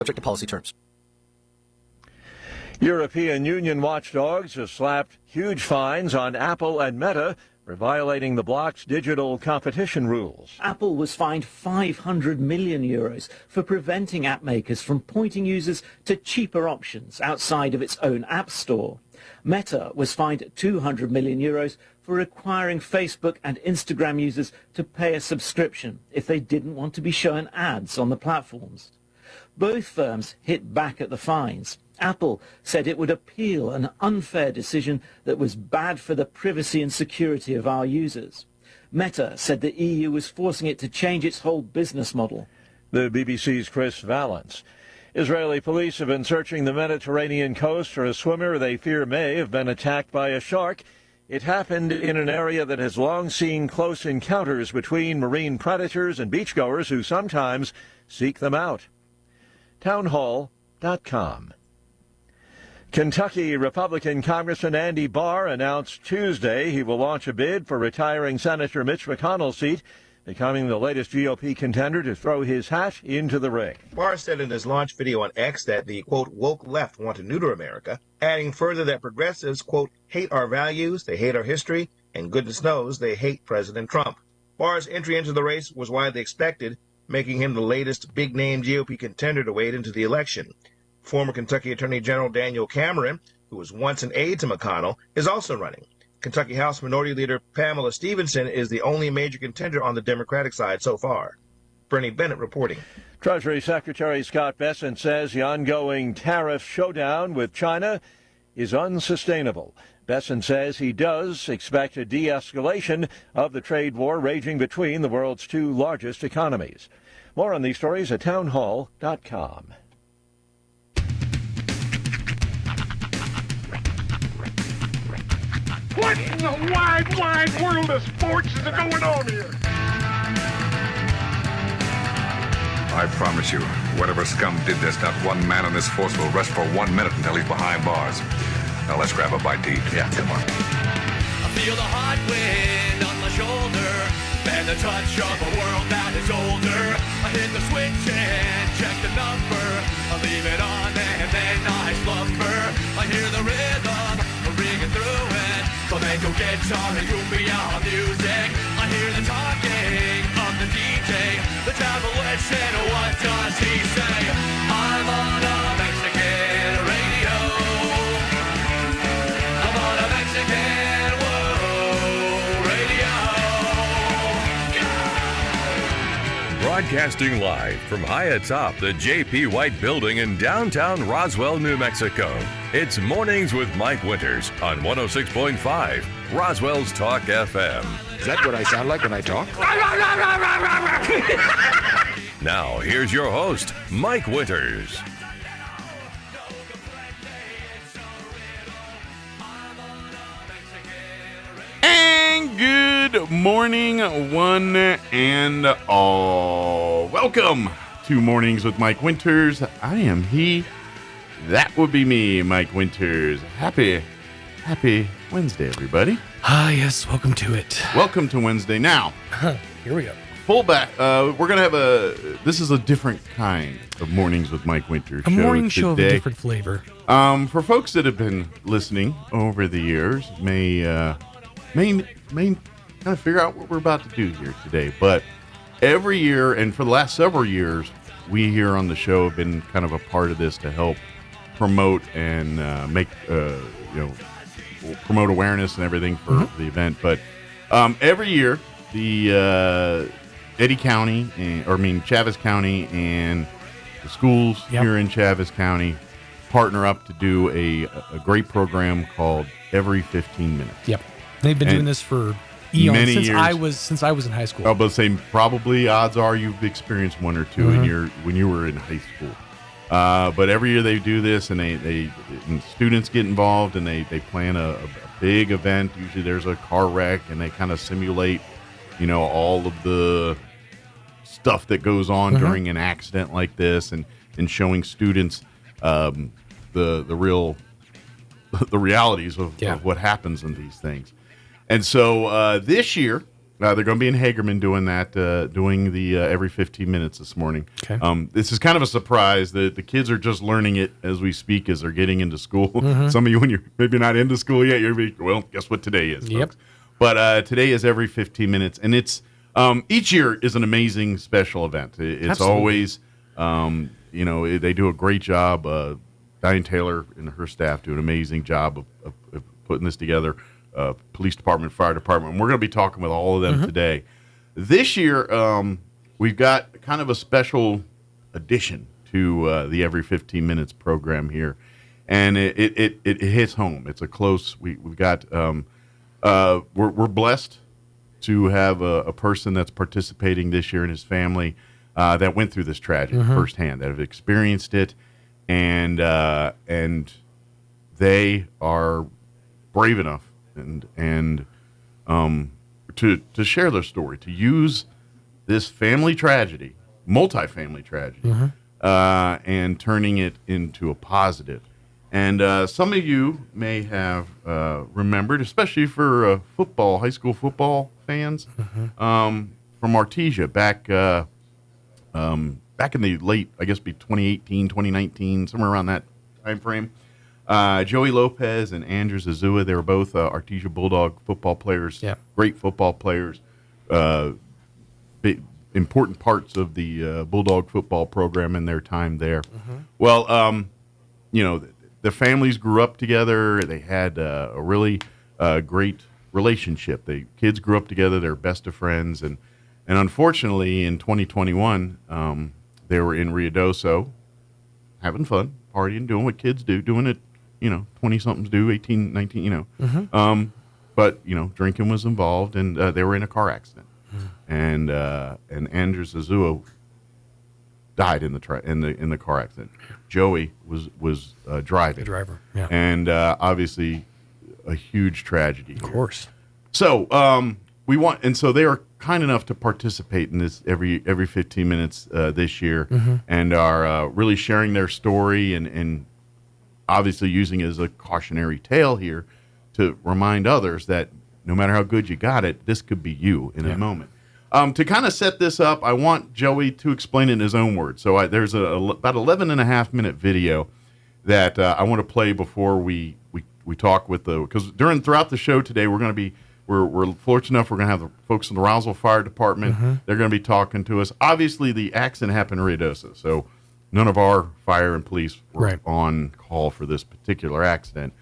Subject to policy terms. European Union watchdogs have slapped huge fines on Apple and Meta for violating the bloc's digital competition rules. Apple was fined €500 million for preventing app makers from pointing users to cheaper options outside of its own app store. Meta was fined €200 million for requiring Facebook and Instagram users to pay a subscription if they didn't want to be shown ads on the platforms. Both firms hit back at the fines. Apple said it would appeal an unfair decision that was bad for the privacy and security of our users. Meta said the EU was forcing it to change its whole business model. The BBC's Chris Valance. Israeli police have been searching the Mediterranean coast for a swimmer they fear may have been attacked by a shark. It happened in an area that has long seen close encounters between marine predators and beachgoers who sometimes seek them out. Townhall.com. Kentucky Republican Congressman Andy Barr announced Tuesday he will launch a bid for retiring Senator Mitch McConnell's seat, becoming the latest GOP contender to throw his hat into the ring. Barr said in his launch video on X that the, quote, woke left want to neuter America, adding further that progressives, quote, hate our values, they hate our history, and goodness knows they hate President Trump. Barr's entry into the race was widely expected, making him the latest big-name GOP contender to wade into the election. Former Kentucky Attorney General Daniel Cameron, who was once an aide to McConnell, is also running. Kentucky House Minority Leader Pamela Stevenson is the only major contender on the Democratic side so far. Bernie Bennett reporting. Treasury Secretary Scott Bessent says the ongoing tariff showdown with China is unsustainable. Bessent says he does expect a de-escalation of the trade war raging between the world's two largest economies. More on these stories at townhall.com. What in the wide, wide world of sports is going on here? I promise you, whatever scum did this, not one man in this force will rest for 1 minute until he's behind bars. Now let's grab a bite to eat. Yeah, come on. I feel the hot wind on my shoulder and the touch of a world that is older. I hit the switch and check the number. I leave it on and then I slumber. I hear the rhythm ringing through it. Flamenco guitar and cumbia music. I hear the talking of the DJ. The travelers said, what does he say? I'm on a Mexican radio. I'm on a Mexican radio. Broadcasting live from high atop the J.P. White Building in downtown Roswell, New Mexico. It's Mornings with Mike Winters on 106.5 Roswell's Talk FM. Is that what I sound like when I talk? Now, here's your host, Mike Winters. And good morning, one and all. Welcome to Mornings with Mike Winters. I am he. That would be me, Mike Winters. Happy Wednesday, everybody. Yes, welcome to it. Welcome to Wednesday. Now, here we go. Fullback. We're going to have this is a different kind of Mornings with Mike Winters show. A morning show of a today. different flavor. For folks that have been listening over the years, may kind of figure out what we're about to do here today. But every year, and for the last several years, we here on the show have been kind of a part of this to help promote and promote awareness and everything for the event. But every year, the Chaves County and the schools here in Chaves County partner up to do a great program called Every 15 Minutes. Yep, they've been doing this for eons, many since years. since I was in high school. I was saying probably odds are you've experienced one or two when you were in high school. But every year they do this, and and students get involved, and they plan a big event. Usually there's a car wreck, and they kind of simulate, all of the stuff that goes on during an accident like this, and showing students the realities of what happens in these things. And so this year, they're going to be in Hagerman doing that, doing the every 15 minutes this morning. Okay. This is kind of a surprise. The kids are just learning it as we speak, as they're getting into school. Some of you, when you're maybe not into school yet, you're well, guess what today is, folks? But today is every 15 minutes, and it's each year is an amazing special event. It's always, they do a great job. Diane Taylor and her staff do an amazing job of putting this together. Police department, fire department. And we're going to be talking with all of them today. This year, we've got kind of a special addition to the Every 15 Minutes program here, and it hits home. It's a close. We've got. We're blessed to have a person that's participating this year and his family that went through this tragedy firsthand, that have experienced it, and they are brave enough and to share their story, to use this family tragedy, multi-family tragedy, and turning it into a positive. And some of you may have remembered, especially for football, high school football fans, from Artesia back in the late, I guess, be 2018, 2019, somewhere around that time frame. Joey Lopez and Andrew Zazua, they were both Artesia Bulldog football players, great football players, important parts of the Bulldog football program in their time there. Well, the families grew up together. They had a really great relationship. The kids grew up together. They're best of friends. And unfortunately, in 2021, they were in Ruidoso having fun, partying, doing what kids do, doing it, 20-somethings do, 18, 19, But, drinking was involved, and they were in a car accident. And Andrew Zazua died in the car accident. Joey was driving. The driver, yeah. And obviously a huge tragedy. Of course. So so they are kind enough to participate in this every 15 minutes this year, and are really sharing their story and obviously using it as a cautionary tale here to remind others that no matter how good you got it, this could be you in a moment. To kind of set this up, I want Joey to explain it in his own words. So there's about 11.5-minute video that I want to play before we talk with because throughout the show today we're fortunate enough we're going to have the folks in the Roswell Fire Department. They're going to be talking to us. Obviously, the accident happened in Ruidoso, so none of our fire and police were on call for this particular accident,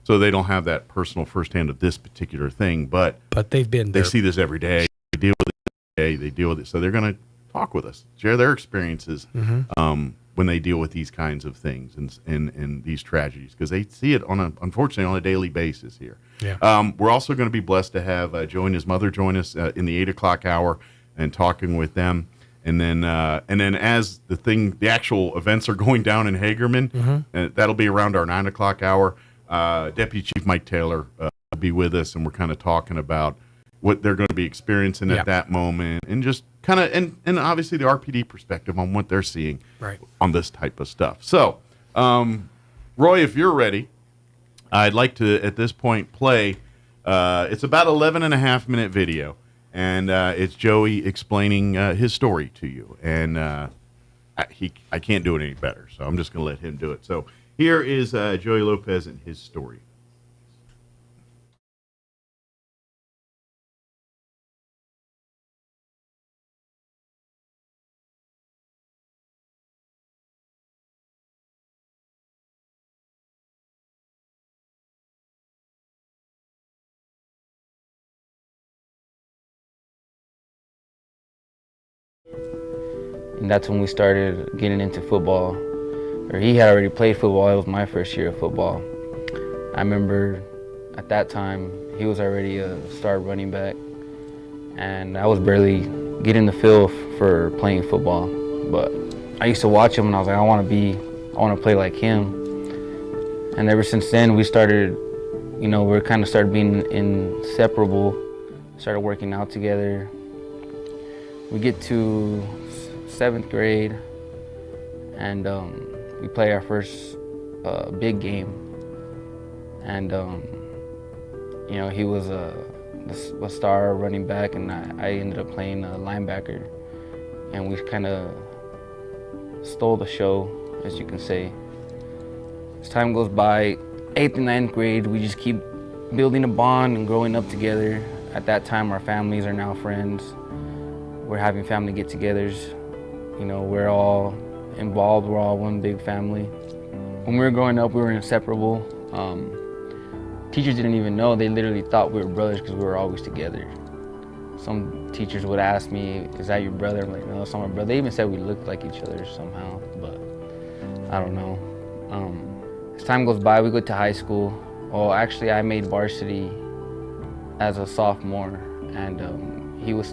so they don't have that personal firsthand of this particular thing. But they've been there. They see this every day. They deal with it. They deal with it, so they're going to talk with us, share their experiences when they deal with these kinds of things and these tragedies, because they see it unfortunately on a daily basis here. We're also going to be blessed to have Joe and his mother join us in the 8 o'clock hour and talking with them, and then as the actual events are going down in Hagerman, that'll be around our 9 o'clock hour. Deputy Chief Mike Taylor will be with us, and we're kind of talking about what they're going to be experiencing at that moment, and just kind of, and obviously the RPD perspective on what they're seeing on this type of stuff. So, Roy, if you're ready, I'd like to, at this point, play, it's about 11.5-minute video, and it's Joey explaining his story to you, and I can't do it any better, so I'm just going to let him do it. So here is Joey Lopez and his story. And that's when we started getting into football. Or he had already played football. It was my first year of football. I remember at that time, he was already a star running back. And I was barely getting the feel for playing football. But I used to watch him and I was like, I want to play like him. And ever since then, we started, we kind of started being inseparable, started working out together. We get to 7th grade, and we play our first big game. And he was the star running back, and I ended up playing linebacker, and we kind of stole the show, as you can say. As time goes by, 8th and 9th grade, we just keep building a bond and growing up together. At that time, our families are now friends. We're having family get-togethers. You know, we're all involved. We're all one big family. When we were growing up, we were inseparable. Teachers didn't even know. They literally thought we were brothers because we were always together. Some teachers would ask me, "Is that your brother?" I'm like, "No, it's not my brother." They even said we looked like each other somehow, but I don't know. As time goes by, we go to high school. Well, actually, I made varsity as a sophomore, and he was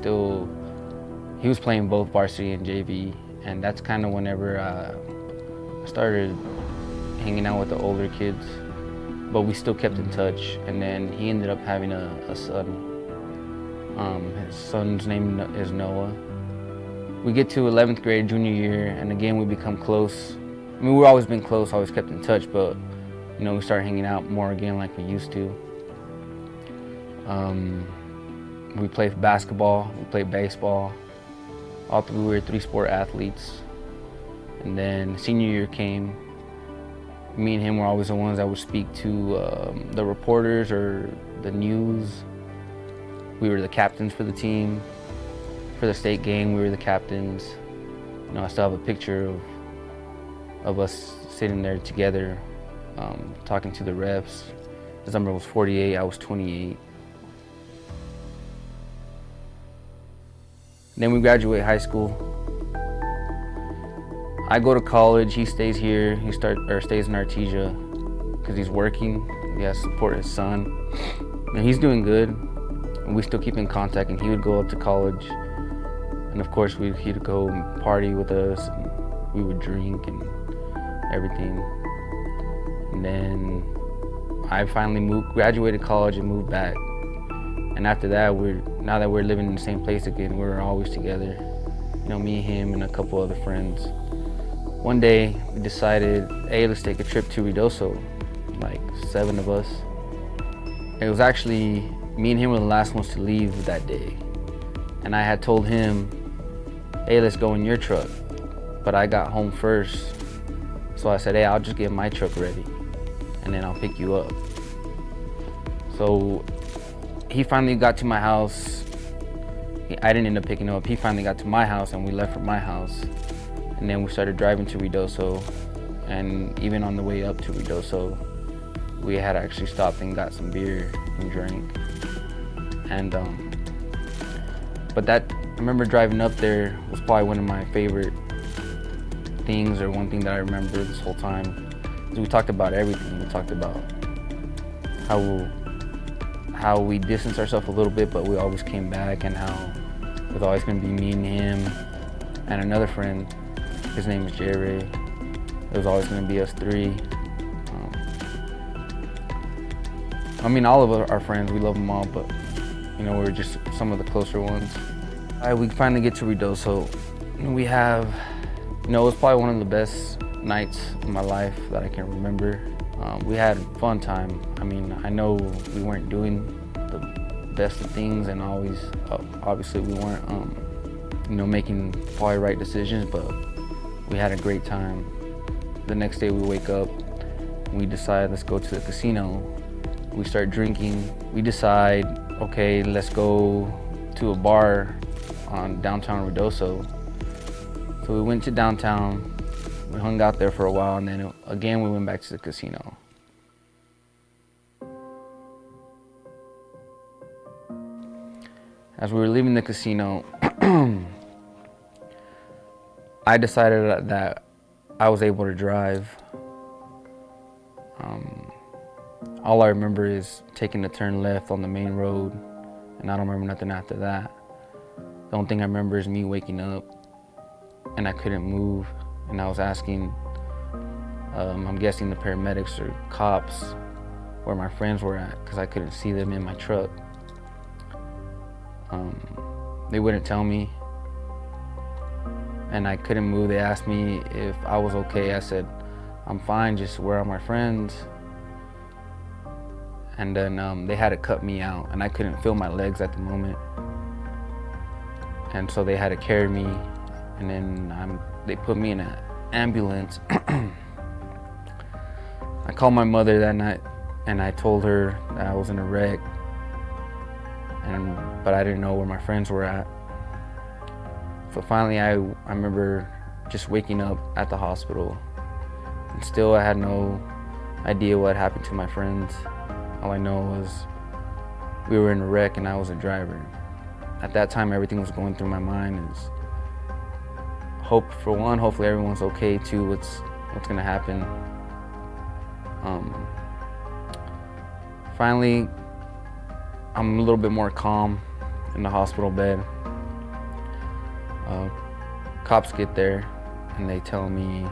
playing both varsity and JV, and that's kind of whenever I started hanging out with the older kids, but we still kept in touch. And then he ended up having a son. His son's name is Noah. We get to 11th grade, junior year, and again we become close. I mean, we've always been close, always kept in touch, but you know, we started hanging out more again like we used to. We played basketball, we played baseball. All three, we were 3-sport athletes. And then senior year came. Me and him were always the ones that would speak to the reporters or the news. We were the captains for the team. For the state game, we were the captains. You know, I still have a picture of us sitting there together, talking to the refs. His number was 48, I was 28. Then we graduate high school. I go to college, he stays here, stays in Artesia because he's working. He has to support his son. And he's doing good. And we still keep in contact, and he would go up to college. And of course, he'd go and party with us, and we would drink and everything. And then I finally graduated college and moved back. And after that, now that we're living in the same place again, we're always together. You know, me, him, and a couple other friends. One day, we decided, hey, let's take a trip to Ruidoso, like 7 of us. It was actually, me and him were the last ones to leave that day. And I had told him, hey, let's go in your truck. But I got home first. So I said, hey, I'll just get my truck ready, and then I'll pick you up. So he finally got to my house. I didn't end up picking him up. He finally got to my house, and we left from my house. And then we started driving to Ruidoso. And even on the way up to Ruidoso, we had actually stopped and got some beer and drank. And but I remember driving up there was probably one of my favorite things, or one thing that I remember this whole time. We talked about everything. We talked about how we distanced ourselves a little bit, but we always came back, and how it was always going to be me and him and another friend. His name is Jerry. It was always going to be us 3. I mean, all of our friends, we love them all, but you know, we're just some of the closer ones. We finally get to Ruidoso. We have, you know, it was probably one of the best nights of my life that I can remember. We had a fun time. I mean, I know we weren't doing the best of things, and obviously we weren't, you know, making probably right decisions, but we had a great time. The next day we wake up, we decide, let's go to the casino. We start drinking. We decide, okay, let's go to a bar on Downtown Roswell. So we went to downtown, we hung out there for a while, and then again we went back to the casino. As we were leaving the casino, I decided that I was able to drive. All I remember is taking the turn left on the main road, and I don't remember nothing after that. The only thing I remember is me waking up, and I couldn't move, and I was asking, I'm guessing the paramedics or cops, where my friends were at, because I couldn't see them in my truck. They wouldn't tell me, and I couldn't move. They asked me if I was okay. I said, I'm fine, just where are my friends? And then they had to cut me out, and I couldn't feel my legs at the moment. And so they had to carry me, and then they put me in an ambulance. I called my mother that night, and I told her that I was in a wreck, but I didn't know where my friends were at. So finally, I remember just waking up at the hospital, and still I had no idea what happened to my friends. All I know was we were in a wreck and I was a driver. At that time, everything was going through my mind is hope for one, hopefully everyone's okay. Two, what's gonna happen. Finally, I'm a little bit more calm in the hospital bed. Cops get there and they tell me,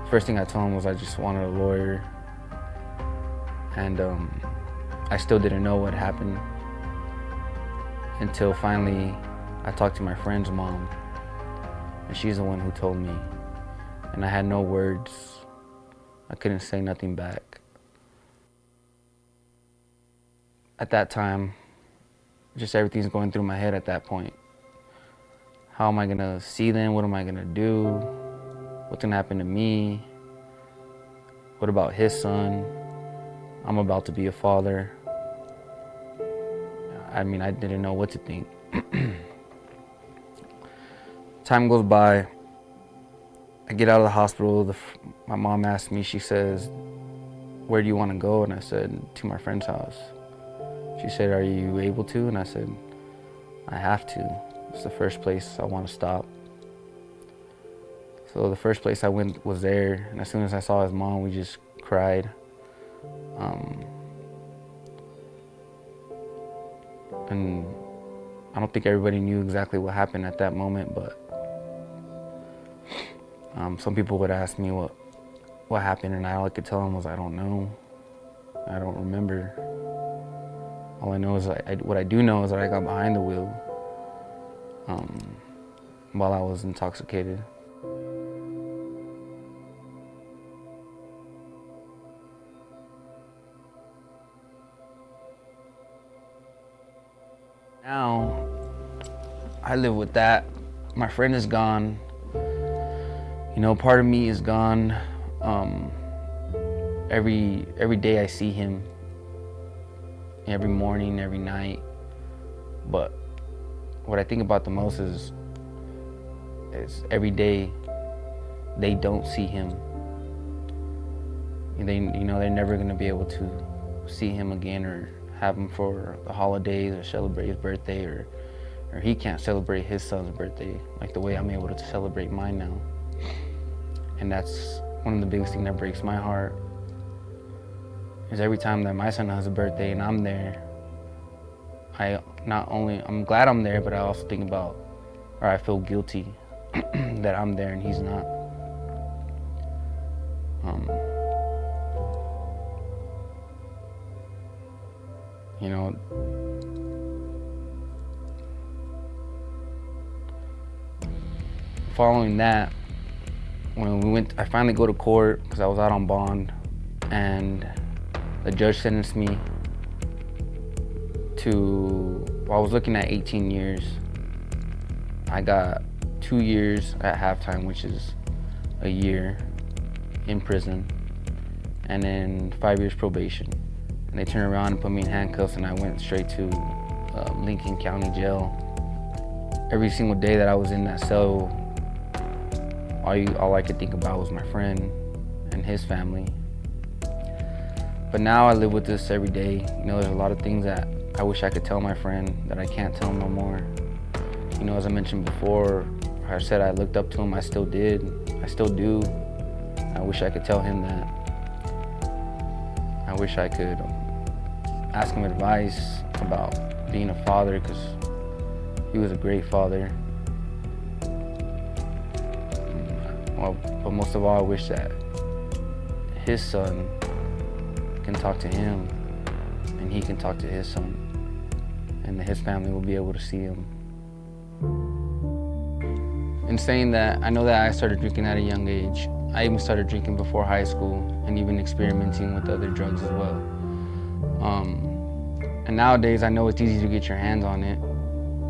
first thing I told them was I just wanted a lawyer. And I still didn't know what happened until finally I talked to my friend's mom, and she's the one who told me. And I had no words. I couldn't say nothing back. At that time, just everything's going through my head at that point. How am I gonna see them? What am I gonna do? What's gonna happen to me? What about his son? I'm about to be a father. I mean, I didn't know what to think. Time goes by. I get out of the hospital. My mom asked me, she says, where do you want to go? And I said, to my friend's house. She said, are you able to? And I said, I have to. It's the first place I want to stop. So the first place I went was there. And as soon as I saw his mom, we just cried. And I don't think everybody knew exactly what happened at that moment, but some people would ask me what happened, and all I could tell them was I don't know. I don't remember. All I know is what I do know is that I got behind the wheel while I was intoxicated. Now, I live with that. My friend is gone. You know, part of me is gone. Every day I see him. Every morning, every night. But what I think about the most is every day they don't see him. They're never gonna be able to see him again or have him for the holidays or celebrate his birthday, or he can't celebrate his son's birthday like the way I'm able to celebrate mine now. And that's one of the biggest things that breaks my heart, is every time that my son has a birthday and I'm there, I'm glad I'm there, but I also think about, or I feel guilty that I'm there and he's not. Following that, when I finally go to court because I was out on bond, and the judge sentenced me to, I was looking at 18 years. I got 2 years at halftime, which is a year in prison, and then 5 years probation. And they turned around and put me in handcuffs, and I went straight to Lincoln County Jail. Every single day that I was in that cell, all I could think about was my friend and his family. But now I live with this every day. There's a lot of things that I wish I could tell my friend that I can't tell him no more. As I mentioned before, I said I looked up to him, I still did. I still do. I wish I could tell him that. I wish I could ask him advice about being a father, because he was a great father. But most of all, I wish that his son can talk to him, and he can talk to his son, and that his family will be able to see him. In saying that, I know that I started drinking at a young age. I even started drinking before high school, and even experimenting with other drugs as well. And nowadays, I know it's easy to get your hands on it,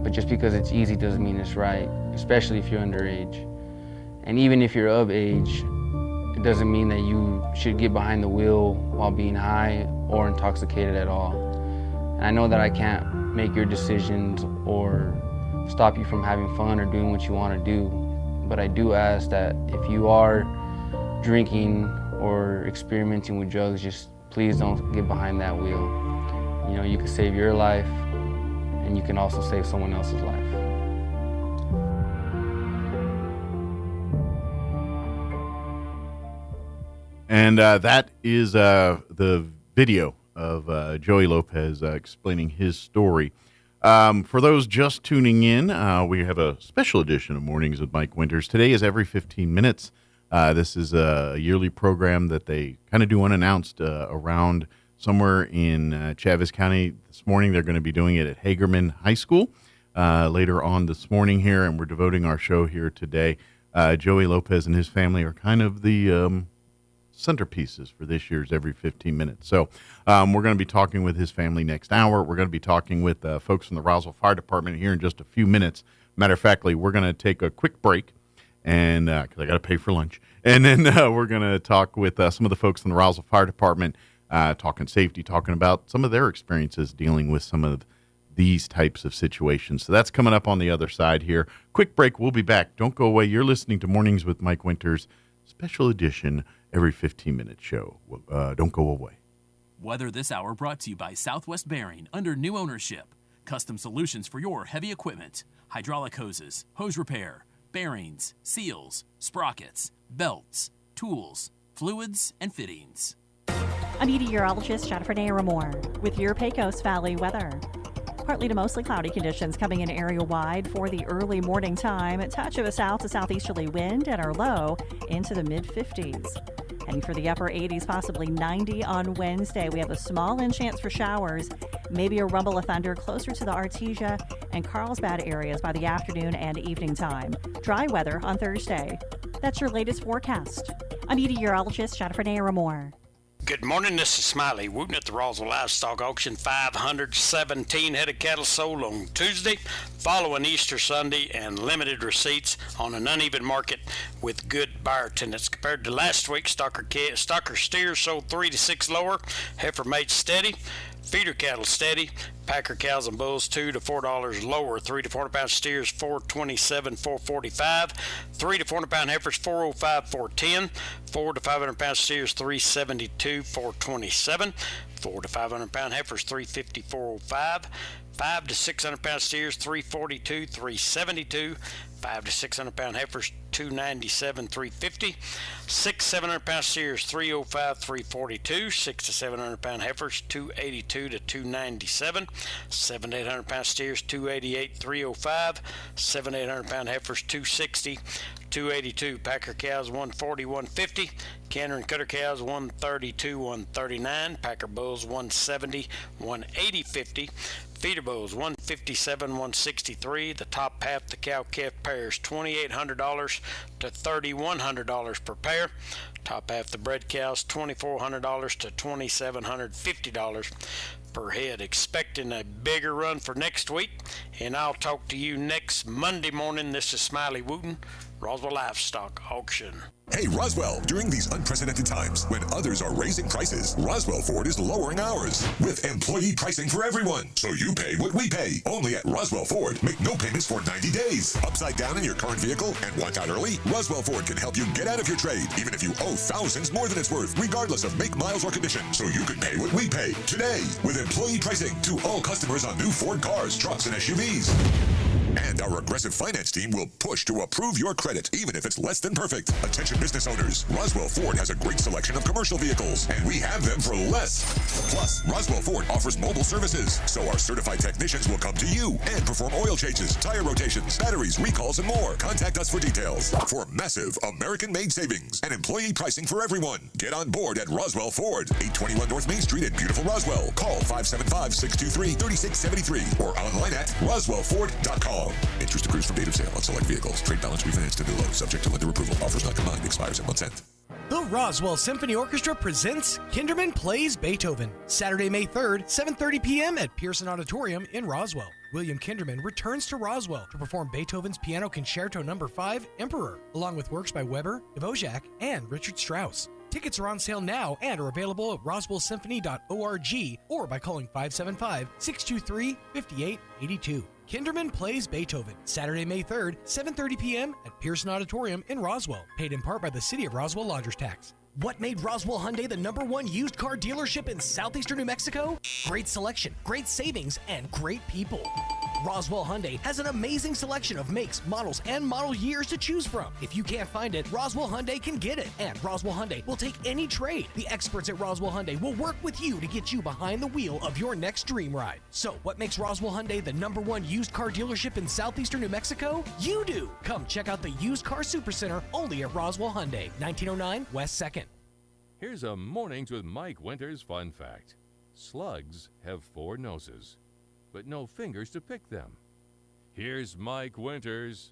but just because it's easy doesn't mean it's right, especially if you're underage. And even if you're of age, it doesn't mean that you should get behind the wheel while being high or intoxicated at all. And I know that I can't make your decisions or stop you from having fun or doing what you want to do, but I do ask that if you are drinking or experimenting with drugs, just please don't get behind that wheel. You know, you can save your life, and you can also save someone else's life. And that is the video of Joey Lopez explaining his story. For those just tuning in, we have a special edition of Mornings with Mike Winters. Today is every 15 minutes. This is a yearly program that they kind of do unannounced around somewhere in Chaves County. This morning they're going to be doing it at Hagerman High School later on this morning here, and we're devoting our show here today. Joey Lopez and his family are kind of the centerpieces for this year's every 15 minutes. So we're going to be talking with his family next hour. We're going to be talking with folks from the Roswell Fire Department here in just a few minutes. Matter of factly, we're going to take a quick break, and because I got to pay for lunch. And then we're going to talk with some of the folks from the Roswell Fire Department, talking safety, talking about some of their experiences dealing with some of these types of situations. So that's coming up on the other side here. Quick break. We'll be back. Don't go away. You're listening to Mornings with Mike Winters, special edition, every 15-minute show. Don't go away. Weather this hour brought to you by Southwest Bearing under new ownership. Custom solutions for your heavy equipment. Hydraulic hoses, hose repair, bearings, seals, sprockets, belts, tools, fluids, and fittings. I'm meteorologist Jennifer Naramore with your Pecos Valley weather. Partly to mostly cloudy conditions coming in area-wide for the early morning time. A touch of a south to southeasterly wind and our low into the mid-50s. Heading for the upper 80s, possibly 90 on Wednesday. We have a small chance for showers, maybe a rumble of thunder closer to the Artesia and Carlsbad areas by the afternoon and evening time. Dry weather on Thursday. That's your latest forecast. I'm meteorologist Jennifer Naramore. Good morning, this is Smiley Wooten at the Roswell Livestock Auction. 517 head of cattle sold on Tuesday following Easter Sunday, and limited receipts on an uneven market with good buyer attendance. Compared to last week, stocker steers sold 3 to 6 lower, heifer made steady, feeder cattle steady, packer cows and bulls $2 to $4 lower, 3 to 400 pound steers $427, $445, 3 to 400 pound heifers $405, $410, 4 to 500 pound steers $372, $427, 4 to 500 pound heifers $350, $405, 5 to 600 pound steers $342, $372, 5 to 600 pound heifers $297, $350, 6 700 pound steers $305, $342, 6 to 700 pound heifers $282 to $297, 7 to 800 pound steers $288, $305, 7 to 800 pound heifers $260, $282, packer cows $140, $150, canner and cutter cows $132, $139, packer bulls $170, $180, $50, feeder bulls $157, $163. The top half the cow-calf pairs $2,800 to $3,100 per pair. Top half the bred cows $2,400 to $2,750 per head. Expecting a bigger run for next week, and I'll talk to you next Monday morning. This is Smiley Wooten, Roswell Livestock Auction. Hey, Roswell, during these unprecedented times when others are raising prices, Roswell Ford is lowering ours with employee pricing for everyone. So you pay what we pay. Only at Roswell Ford. Make no payments for 90 days. Upside down in your current vehicle and want out early? Roswell Ford can help you get out of your trade, even if you owe thousands more than it's worth, regardless of make, miles, or condition. So you can pay what we pay today with employee pricing to all customers on new Ford cars, trucks, and SUVs. And our aggressive finance team will push to approve your credit, even if it's less than perfect. Attention business owners, Roswell Ford has a great selection of commercial vehicles, and we have them for less. Plus, Roswell Ford offers mobile services, so our certified technicians will come to you and perform oil changes, tire rotations, batteries, recalls, and more. Contact us for details. For massive American-made savings and employee pricing for everyone, get on board at Roswell Ford, 821 North Main Street in beautiful Roswell. Call 575-623-3673 or online at roswellford.com. Interest accrues from date of sale on select vehicles. Trade balance refinanced to new loan. Subject to lender approval. Offers not combined. Expires in 1 cent. The Roswell Symphony Orchestra presents Kinderman Plays Beethoven, Saturday, May 3rd, 7:30 p.m. at Pearson Auditorium in Roswell. William Kinderman returns to Roswell to perform Beethoven's Piano Concerto No. 5, Emperor, along with works by Weber, Dvorak, and Richard Strauss. Tickets are on sale now and are available at roswellsymphony.org or by calling 575-623-5882. Kinderman Plays Beethoven, Saturday, May 3rd, 7:30 p.m. at Pearson Auditorium in Roswell. Paid in part by the City of Roswell Lodgers Tax. What made Roswell Hyundai the #1 used car dealership in southeastern New Mexico? Great selection, great savings, and great people. Roswell Hyundai has an amazing selection of makes, models, and model years to choose from. If you can't find it, Roswell Hyundai can get it. And Roswell Hyundai will take any trade. The experts at Roswell Hyundai will work with you to get you behind the wheel of your next dream ride. So, what makes Roswell Hyundai the #1 used car dealership in southeastern New Mexico? You do! Come check out the Used Car Supercenter only at Roswell Hyundai, 1909 West 2nd. Here's a Mornings with Mike Winters fun fact. Slugs have 4 noses, but no fingers to pick them. Here's Mike Winters.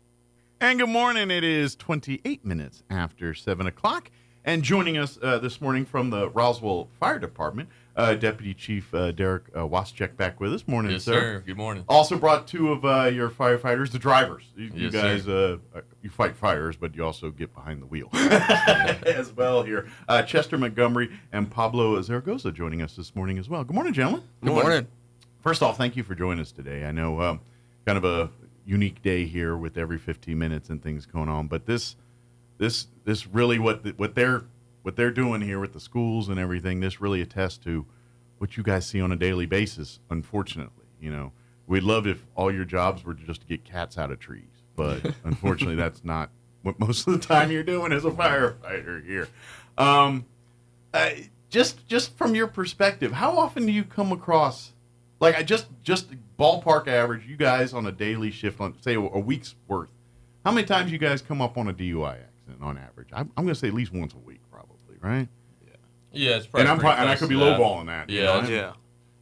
And good morning. It is 28 minutes after 7 o'clock. And joining us this morning from the Roswell Fire Department, Deputy Chief Derek Waschek back with us. Morning, yes, sir. Sir. Good morning. Also brought 2 of your firefighters, the drivers. You Yes, guys, you fight fires, but you also get behind the wheel as well here. Chester Montgomery and Pablo Zaragoza joining us this morning as well. Good morning, gentlemen. Good morning. First off, thank you for joining us today. I know kind of a unique day here with every 15 minutes and things going on, but this really what they're doing here with the schools and everything, this really attests to what you guys see on a daily basis. Unfortunately, we'd love if all your jobs were just to get cats out of trees, but unfortunately that's not what most of the time you're doing as a firefighter here. Just from your perspective, how often do you come across, like, I just ballpark average, you guys on a daily shift, on say a week's worth, how many times you guys come up on a DUI accident on average? I'm going to say at least once a week, probably, right? Yeah, it's probably. And I could be lowballing that. Yeah, yeah.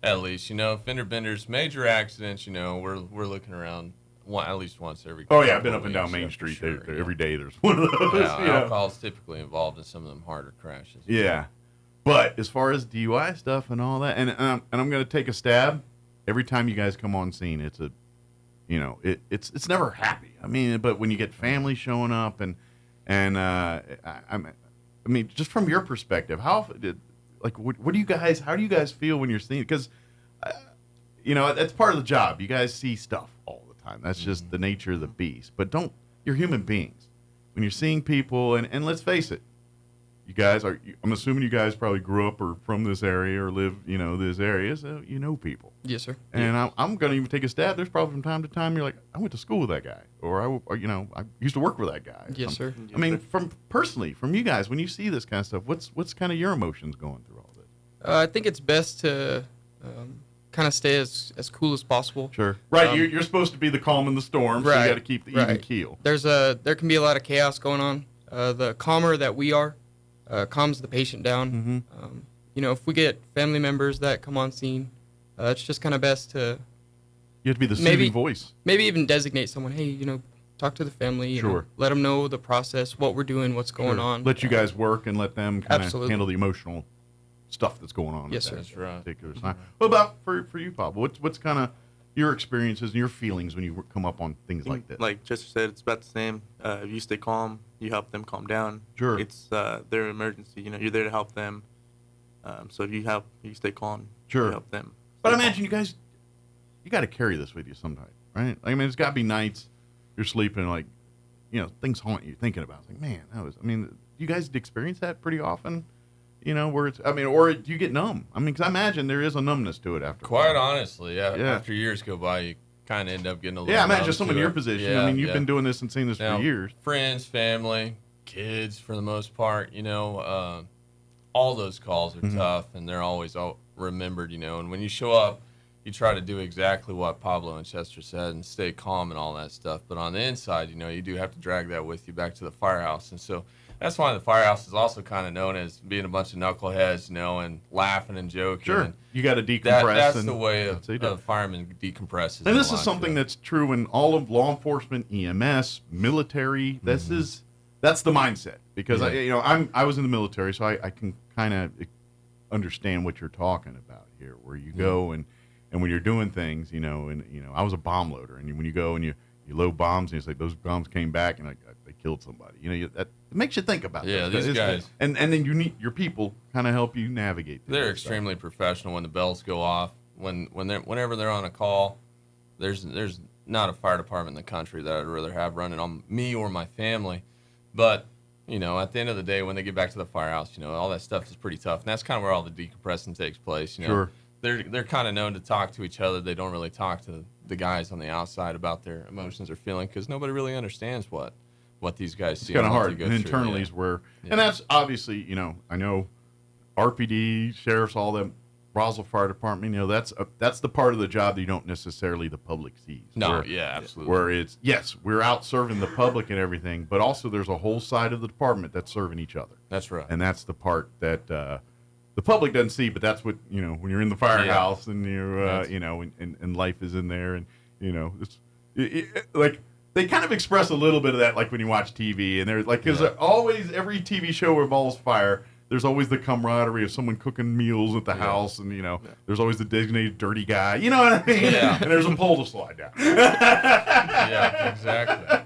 At least, fender benders, major accidents. We're looking around at least once every. Oh yeah, I've been up and down Main Street every day. There's one of those. Yeah, alcohol's typically involved in some of them harder crashes. Yeah, but as far as DUI stuff and all that, and I'm going to take a stab. Every time you guys come on scene, it's it's never happy. I mean, but when you get family showing up and I mean, just from your perspective, how do you guys feel when you're seeing? Because that's part of the job. You guys see stuff all the time. That's just the nature of the beast. But you're human beings. When you're seeing people, and let's face it, you guys are. I'm assuming you guys probably grew up or from this area or live, this area, so you know people. Yes, sir. And I'm going to even take a stab. There's probably from time to time you're like, I went to school with that guy, or I used to work with that guy. Yes, sir. I mean, from you guys, when you see this kind of stuff, what's kind of your emotions going through all this? I think it's best to kind of stay as cool as possible. Sure. Right. You're supposed to be the calm in the storm, so you got to keep the even keel. There can be a lot of chaos going on. The calmer that we are, calms the patient down. Mm-hmm. If we get family members that come on scene, it's just kind of best to. You have to be the soothing voice. Maybe even designate someone. Hey, talk to the family. Sure. Let them know the process, what we're doing, what's going on. Let you guys work and let them kind of handle the emotional stuff that's going on. Yes, sir. That's right. Particular time. What about for you, Bob? What's kind of your experiences and your feelings when you come up on things like this? Like Chester said, it's about the same. If you stay calm, you help them calm down. Sure. It's their emergency. You're there to help them. So if you stay calm, sure, you help them. But I imagine you guys, you got to carry this with you sometime, right? I mean, it's got to be nights you're sleeping, like, things haunt you, thinking about. It's like, man, you guys experience that pretty often, where it's, or do you get numb? I mean, because I imagine there is a numbness to it after. Quite honestly, after years go by, you kind of end up getting a little. Yeah, I imagine someone in your position. I mean, you've been doing this and seen this for years. Friends, family, kids, for the most part, all those calls are tough, and they're always remembered, and when you show up, you try to do exactly what Pablo and Chester said and stay calm and all that stuff. But on the inside, you do have to drag that with you back to the firehouse. And so that's why the firehouse is also kind of known as being a bunch of knuckleheads, and laughing and joking. Sure. And you got to decompress. That's the way a fireman decompresses. And this is something that's true in all of law enforcement, EMS, military. This is that's the mindset because Yeah. I was in the military, so I can kind of understand what you're talking about here, where you go and when you're doing things, and I was a bomb loader, and when you go and you load bombs and it's like those bombs came back and they killed somebody, that it makes you think about these guys, and then you need your people kind of help you navigate. They're extremely professional when the bells go off. Whenever they're on a call, there's not a fire department in the country that I'd rather have running on me or my family. But at the end of the day, when they get back to the firehouse, all that stuff is pretty tough, and that's kind of where all the decompressing takes place. Sure. They're kind of known to talk to each other. They don't really talk to the guys on the outside about their emotions or feeling because nobody really understands what these guys see. It's kind of hard, go and through. internally is where, and that's obviously, I know RPD, sheriffs, all them, Roswell Fire Department, that's the part of the job that you don't necessarily the public sees. No, yeah, absolutely. Where it's, yes, we're out serving the public and everything, but also there's a whole side of the department that's serving each other. That's right. And that's the part that the public doesn't see, but that's what, when you're in the firehouse and you're, and life is in there and, it's like, they kind of express a little bit of that, like when you watch TV, and there's like, because always every TV show involves fire. There's always the camaraderie of someone cooking meals at the house, and there's always the designated dirty guy. You know what I mean? Yeah. And there's a pole to slide down. Yeah, exactly.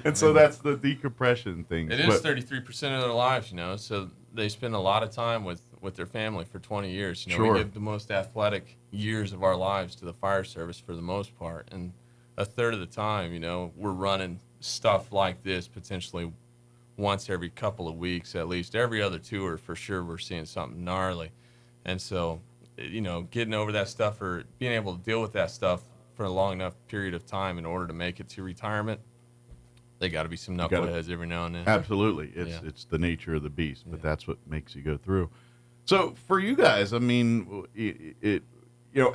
And so that's the decompression thing. It is 33% of their lives, so they spend a lot of time with their family for 20 years. Sure. We give the most athletic years of our lives to the fire service for the most part, and a third of the time, we're running stuff like this potentially once every couple of weeks at least. Every other tour, for sure, we're seeing something gnarly. And so, getting over that stuff or being able to deal with that stuff for a long enough period of time in order to make it to retirement, they got to be some knuckleheads every now and then. Absolutely. It's the nature of the beast, but that's what makes you go through. So for you guys, I mean,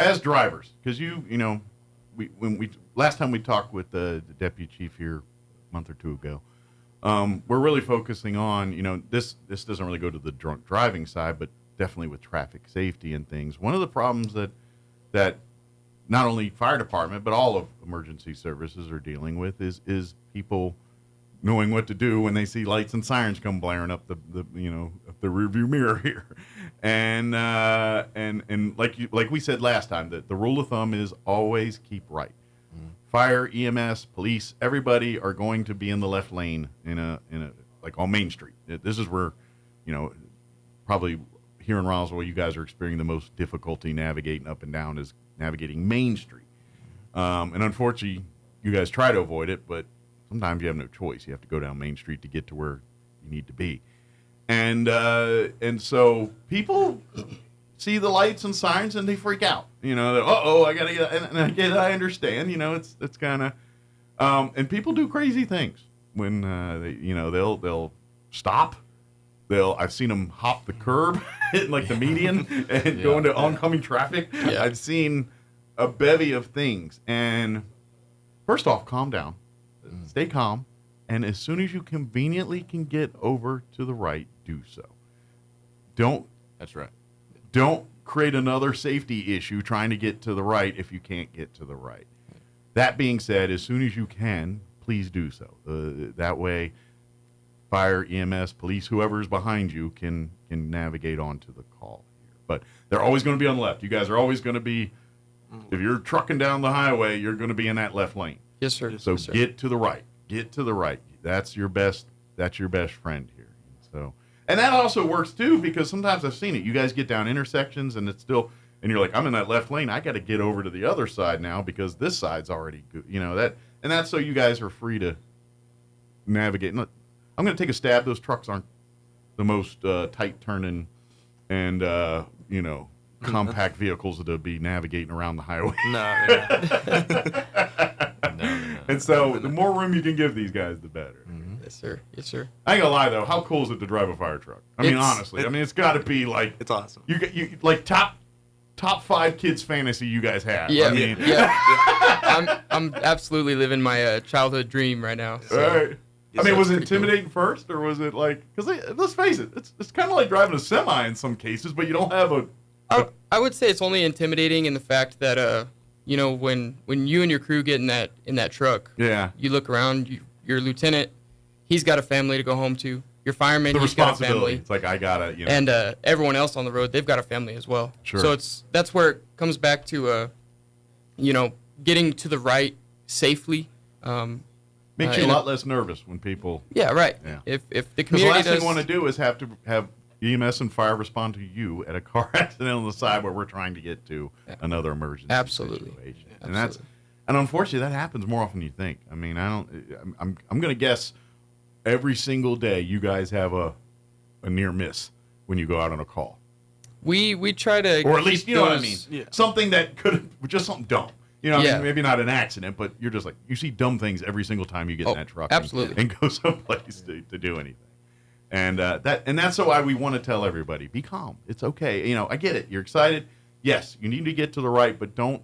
as drivers, because last time we talked with the deputy chief here a month or two ago, we're really focusing on, this doesn't really go to the drunk driving side, but definitely with traffic safety and things. One of the problems that not only fire department, but all of emergency services are dealing with is people knowing what to do when they see lights and sirens come blaring up the rearview mirror here. And like we said last time, that the rule of thumb is always keep right. Fire, EMS, police, everybody are going to be in the left lane like on Main Street. This is where, probably here in Roswell, you guys are experiencing the most difficulty navigating up and down is navigating Main Street. And unfortunately, you guys try to avoid it, but sometimes you have no choice. You have to go down Main Street to get to where you need to be. And so people see the lights and signs and they freak out. I gotta get. And I understand. It's kind of, and people do crazy things when they'll stop. I've seen them hop the curb, hitting like the median, and go into oncoming traffic. Yeah. I've seen a bevy of things. And first off, calm down, stay calm, and as soon as you conveniently can get over to the right, do so. That's right. Don't create another safety issue trying to get to the right if you can't get to the right. That being said, as soon as you can, please do so. That way, fire, EMS, police, whoever's behind you can navigate onto the call here. But they're always going to be on the left. You guys are always going to be, if you're trucking down the highway, you're going to be in that left lane. Yes, sir. So yes, sir. Get to the right. Get to the right. That's your best friend here. So, and that also works too, because sometimes I've seen it. You guys get down intersections and it's still, and you're like, I'm in that left lane. I got to get over to the other side now because this side's already good. And that's so you guys are free to navigate. I'm going to take a stab. Those trucks aren't the most tight turning and, compact vehicles to be navigating around the highway. No. And so the more room you can give these guys, the better. Mm-hmm. Yes, sir. Yes, sir. I ain't gonna lie though, how cool is it to drive a fire truck? I mean, honestly, it's got to be like it's awesome. You like top 5 kids fantasy you guys have. Yeah, I mean, I'm absolutely living my childhood dream right now. So. All right. I mean, was it intimidating first, or was it like? Because let's face it, it's kind of like driving a semi in some cases, but you don't have a. I would say it's only intimidating in the fact that when you and your crew get in that truck, yeah, you look around, your lieutenant, he's got a family to go home to. Your fireman, The he's got a responsibility. family. It's like, I gotta, you know. And everyone else on the road, they've got a family as well. Sure. So that's where it comes back to, getting to the right safely. Makes you a lot less nervous when people. Yeah, right. Yeah. If the Because the community last thing does, you want to do is have to have EMS and fire respond to you at a car accident on the side where we're trying to get to another emergency Absolutely. situation. And unfortunately that happens more often than you think. I mean, I'm going to guess every single day you guys have a near miss when you go out on a call. we try to, Or at least, you know what I mean? Yeah. Something that could just something dumb. You know, I Yeah. mean, maybe not an accident, but you're just like, you see dumb things every single time you get in that truck absolutely. and go someplace to do anything. And that's why we want to tell everybody, be calm. It's okay. You know, I get it. You're excited. Yes, you need to get to the right, but don't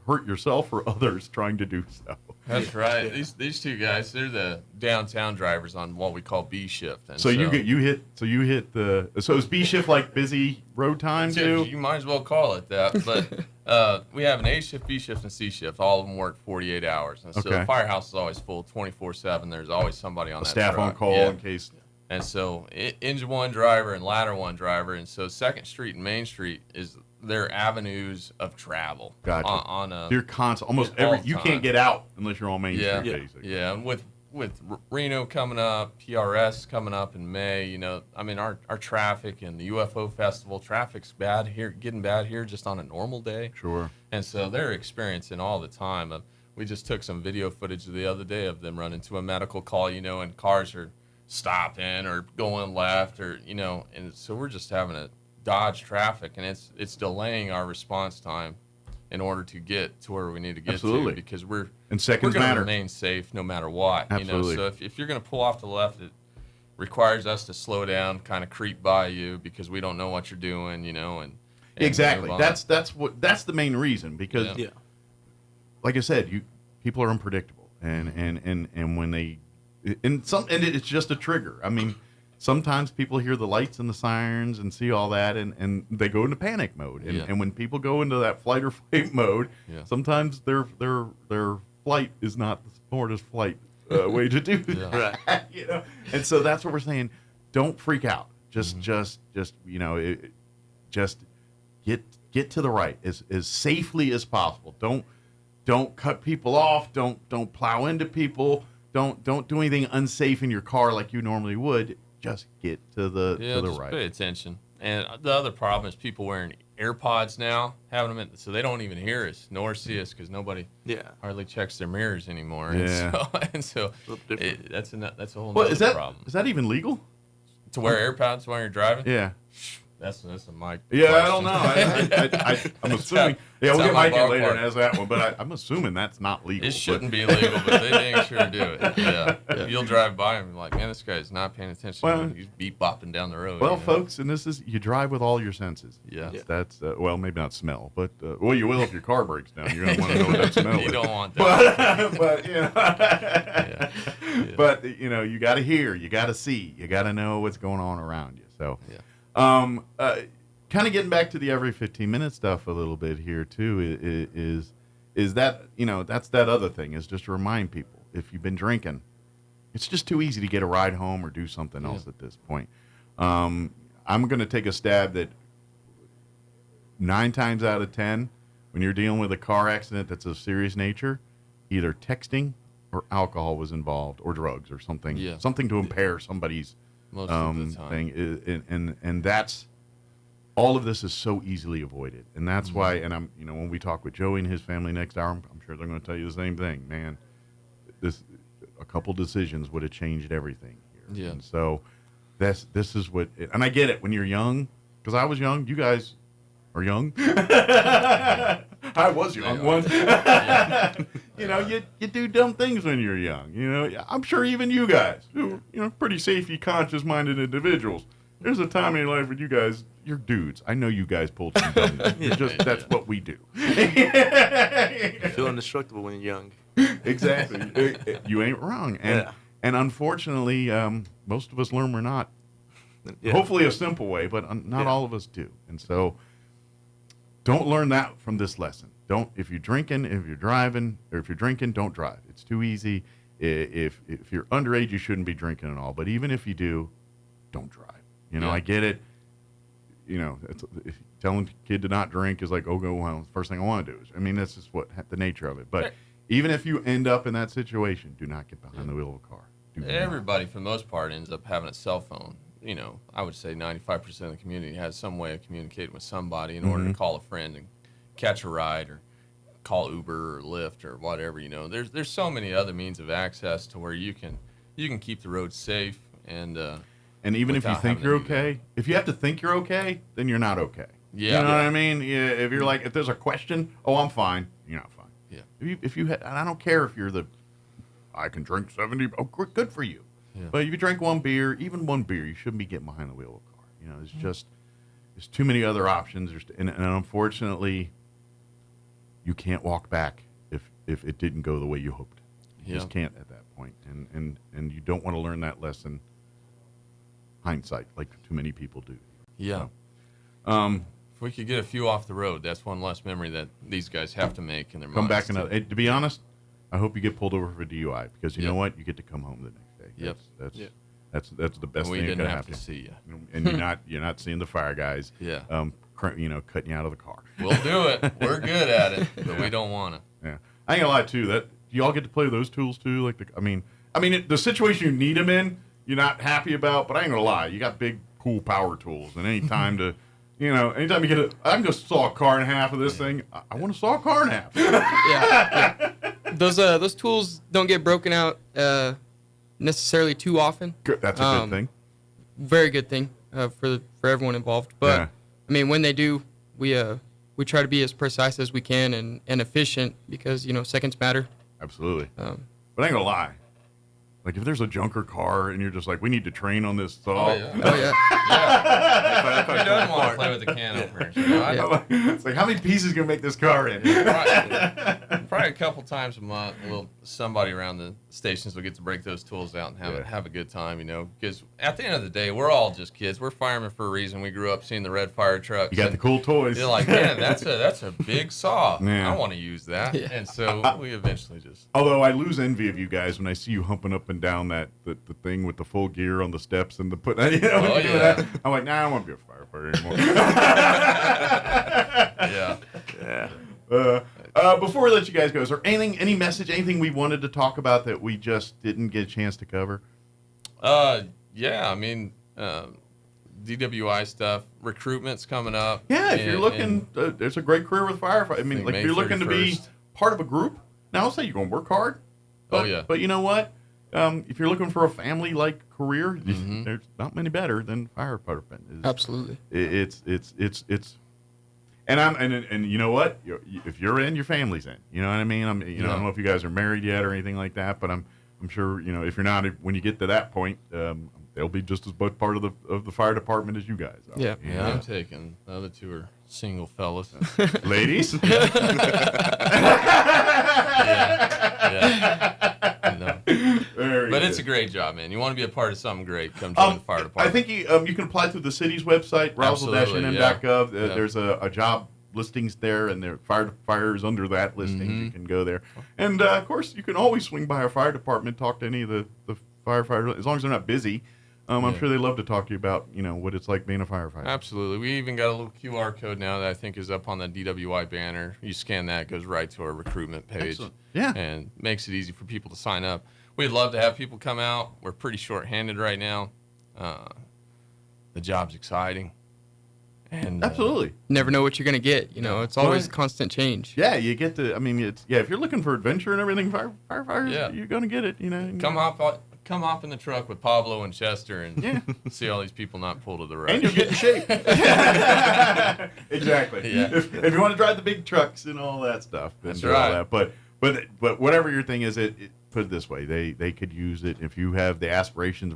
hurt yourself or others trying to do so. That's right. These two guys, they're the downtown drivers on what we call B shift. And So you hit the. So is B shift like busy road time too? You might as well call it that. But we have an A shift, B shift, and C shift. All of them work 48 hours. And so Okay. the firehouse is always full 24/7. There's always somebody on that Staff truck. on call Yeah. in case. And so engine one driver and ladder one driver. And so 2nd Street and Main Street is their avenues of travel. Gotcha. On a, You're constant. Almost all every. the You time. can't get out unless you're on Main Yeah, Street. Basically. yeah. And with Reno coming up, PRS coming up in May, you know, I mean, our traffic and the UFO Festival, traffic's bad here, getting bad here just on a normal day. Sure. And so they're experiencing all the time. We just took some video footage the other day of them running to a medical call, you know, and cars are stopping or going left or, you know, and so we're just having to dodge traffic, and it's delaying our response time in order to get to where we need to get Absolutely. to, because we're seconds going to matter. remain safe no matter what. Absolutely. You know, so if you're going to pull off to the left, it requires us to slow down, kind of creep by you because we don't know what you're doing, you know, and Exactly. move on. That's the main reason, because Yeah. like I said, people are unpredictable, and when they it's just a trigger. I mean, sometimes people hear the lights and the sirens and see all that, and they go into panic mode. And when people go into that flight or fight mode, sometimes their flight is not the smartest flight way to do that. Right. You know, and so that's what we're saying. Don't freak out. Just you know, just get to the right as safely as possible. Don't cut people off. Don't plow into people. Don't do anything unsafe in your car like you normally would. Just get to the just right. pay attention. And the other problem is people wearing AirPods now, having them so they don't even hear us nor see us because nobody hardly checks their mirrors anymore. Yeah. And so that's a whole Well, nother problem. Is that even legal? To wear AirPods while you're driving? Yeah. That's a mic. Yeah, question. I don't know. I'm assuming. Yeah, we'll get Mike in later and ask that one, but I'm assuming that's not legal. It shouldn't be legal, but they dang sure do it. Yeah. You'll drive by and be like, man, this guy's not paying attention. Well, He's beep bopping down the road. Well, you know? folks, and this is, you drive with all your senses. Yeah. That's well, maybe not smell, but well, you will if your car breaks down. You're gonna want to know what that smell is. You don't want that. But you know, but you know, you got to hear, you got to see, you got to know what's going on around you. So, kind of getting back to the every 15 minute stuff a little bit here too is that, you know, that's that other thing, is just to remind people, if you've been drinking, it's just too easy to get a ride home or do something else at this point. I'm going to take a stab that 9 times out of 10, when you're dealing with a car accident that's of serious nature, either texting or alcohol was involved, or drugs or something, something to impair somebody's Most of the time. thing. And that's, all of this is so easily avoided. And that's why, and I'm, you know, when we talk with Joey and his family next hour, I'm sure they're going to tell you the same thing, man. A couple decisions would have changed everything here. Yeah. And so this is what, and I get it when you're young, because I was young. You guys are young. I was young once. You know, you do dumb things when you're young. You know, I'm sure even you guys, who, you know, pretty safety conscious minded individuals, there's a time in your life when you guys, you're dudes. I know you guys pulled some dumb stuff. That's what we do. You feel indestructible when you're young. Exactly. You ain't wrong. And unfortunately, most of us learn we're not. Hopefully a simple way, but not all of us do. And so don't learn that from this lesson. If you're drinking, if you're driving, or if you're drinking, don't drive. It's too easy. if you're underage, you shouldn't be drinking and all. But even if you do, don't drive. You know, I get it. You know, telling a kid to not drink is like, well, first thing I want to do is, I mean, that's just the nature of it. But even if you end up in that situation, do not get behind the wheel of a car. Everybody, for the most part, ends up having a cell phone. You know, I would say 95% of the community has some way of communicating with somebody in order to call a friend and catch a ride, or call Uber or Lyft or whatever. You know, there's so many other means of access to where you can keep the roads safe and even if you think you're okay, if you have to think you're okay, then you're not okay. Yeah, you know what I mean. Yeah, if you're like, if there's a question, I'm fine. You're not fine. Yeah. If you and I don't care if you're I can drink 70. Oh, good for you. Yeah. But if you drink one beer, even one beer, you shouldn't be getting behind the wheel of a car. You know, there's too many other options. And unfortunately, you can't walk back if it didn't go the way you hoped. You just can't at that point. And you don't want to learn that lesson. Hindsight, like too many people do. Yeah. So, if we could get a few off the road, that's one less memory that these guys have to make in their come minds. back another. To be honest, I hope you get pulled over for DUI, because you know what, you get to come home the next day. That's the best thing that could happen. We didn't have to see you, and you're not seeing the fire guys. Yeah. Cutting you out of the car. We'll do it. We're good at it, but we don't want to. Yeah. I ain't gonna lie too. That you all get to play with those tools too. Like the situation you need them in, you're not happy about. But I ain't gonna lie, you got big, cool power tools, and anytime anytime you get I can go saw a car in half with this thing. I want to saw a car in half. Yeah. Those tools don't get broken out necessarily too often. Good. That's a good thing. Very good thing for everyone involved. But I mean, when they do, we try to be as precise as we can and efficient, because seconds matter. Absolutely. But I ain't gonna lie. Like, if there's a junker car and you're just like, we need to train on this saw. Oh, yeah. Who doesn't want to play with the can openers? It's like, how many pieces can make this car in? Probably a couple times a month, somebody around the stations will get to break those tools out and have a good time, because at the end of the day, we're all just kids. We're firemen for a reason. We grew up seeing the red fire trucks. You got the cool toys. You're like, man, that's a big saw. Yeah. I want to use that. Yeah. And so we eventually just... Although I lose envy of you guys when I see you humping up and down the thing with the full gear on the steps and the put. That. I'm like, I don't want to be a firefighter anymore. Before we let you guys go, is there any message, anything we wanted to talk about that we just didn't get a chance to cover? Yeah, I mean, DWI stuff, recruitment's coming up. Yeah, if you're looking, there's a great career with firefighting. I mean, like, if you're looking 31st. To be part of a group, now I'll say you're going to work hard. But, But you know what? If you're looking for a family-like career, there's not many better than fire department. Absolutely. It's and you know what? If you're in, your family's in. You know what I mean? I don't know if you guys are married yet or anything like that, but I'm sure if you're not, when you get to that point, they'll be just as much part of the fire department as you guys are. Yeah. I'm taking. The other two are single fellas. Ladies. No. But it's a great job, man. You want to be a part of something great, come join the fire department. I think you can apply through the city's website, roswell-nm.gov. There's a job listings there, and there are fires under that listing. You can go there. And, of course, you can always swing by our fire department, talk to any of the firefighters, as long as they're not busy. I'm sure they love to talk to you about, what it's like being a firefighter. Absolutely. We even got a little QR code now that I think is up on the DWI banner. You scan that, it goes right to our recruitment page. Excellent. Yeah. And makes it easy for people to sign up. We'd love to have people come out. We're pretty short-handed right now. The job's exciting. And absolutely. Never know what you're going to get. It's always constant change. Yeah, you get to, if you're looking for adventure and everything, firefighters, you're going to get it, Come hop in the truck with Pablo and Chester and see all these people not pull to the right. And you'll get in shape. Exactly. Yeah. If you want to drive the big trucks and all that stuff. That's right. All that. But whatever your thing is, put it this way, they could use it if you have the aspirations.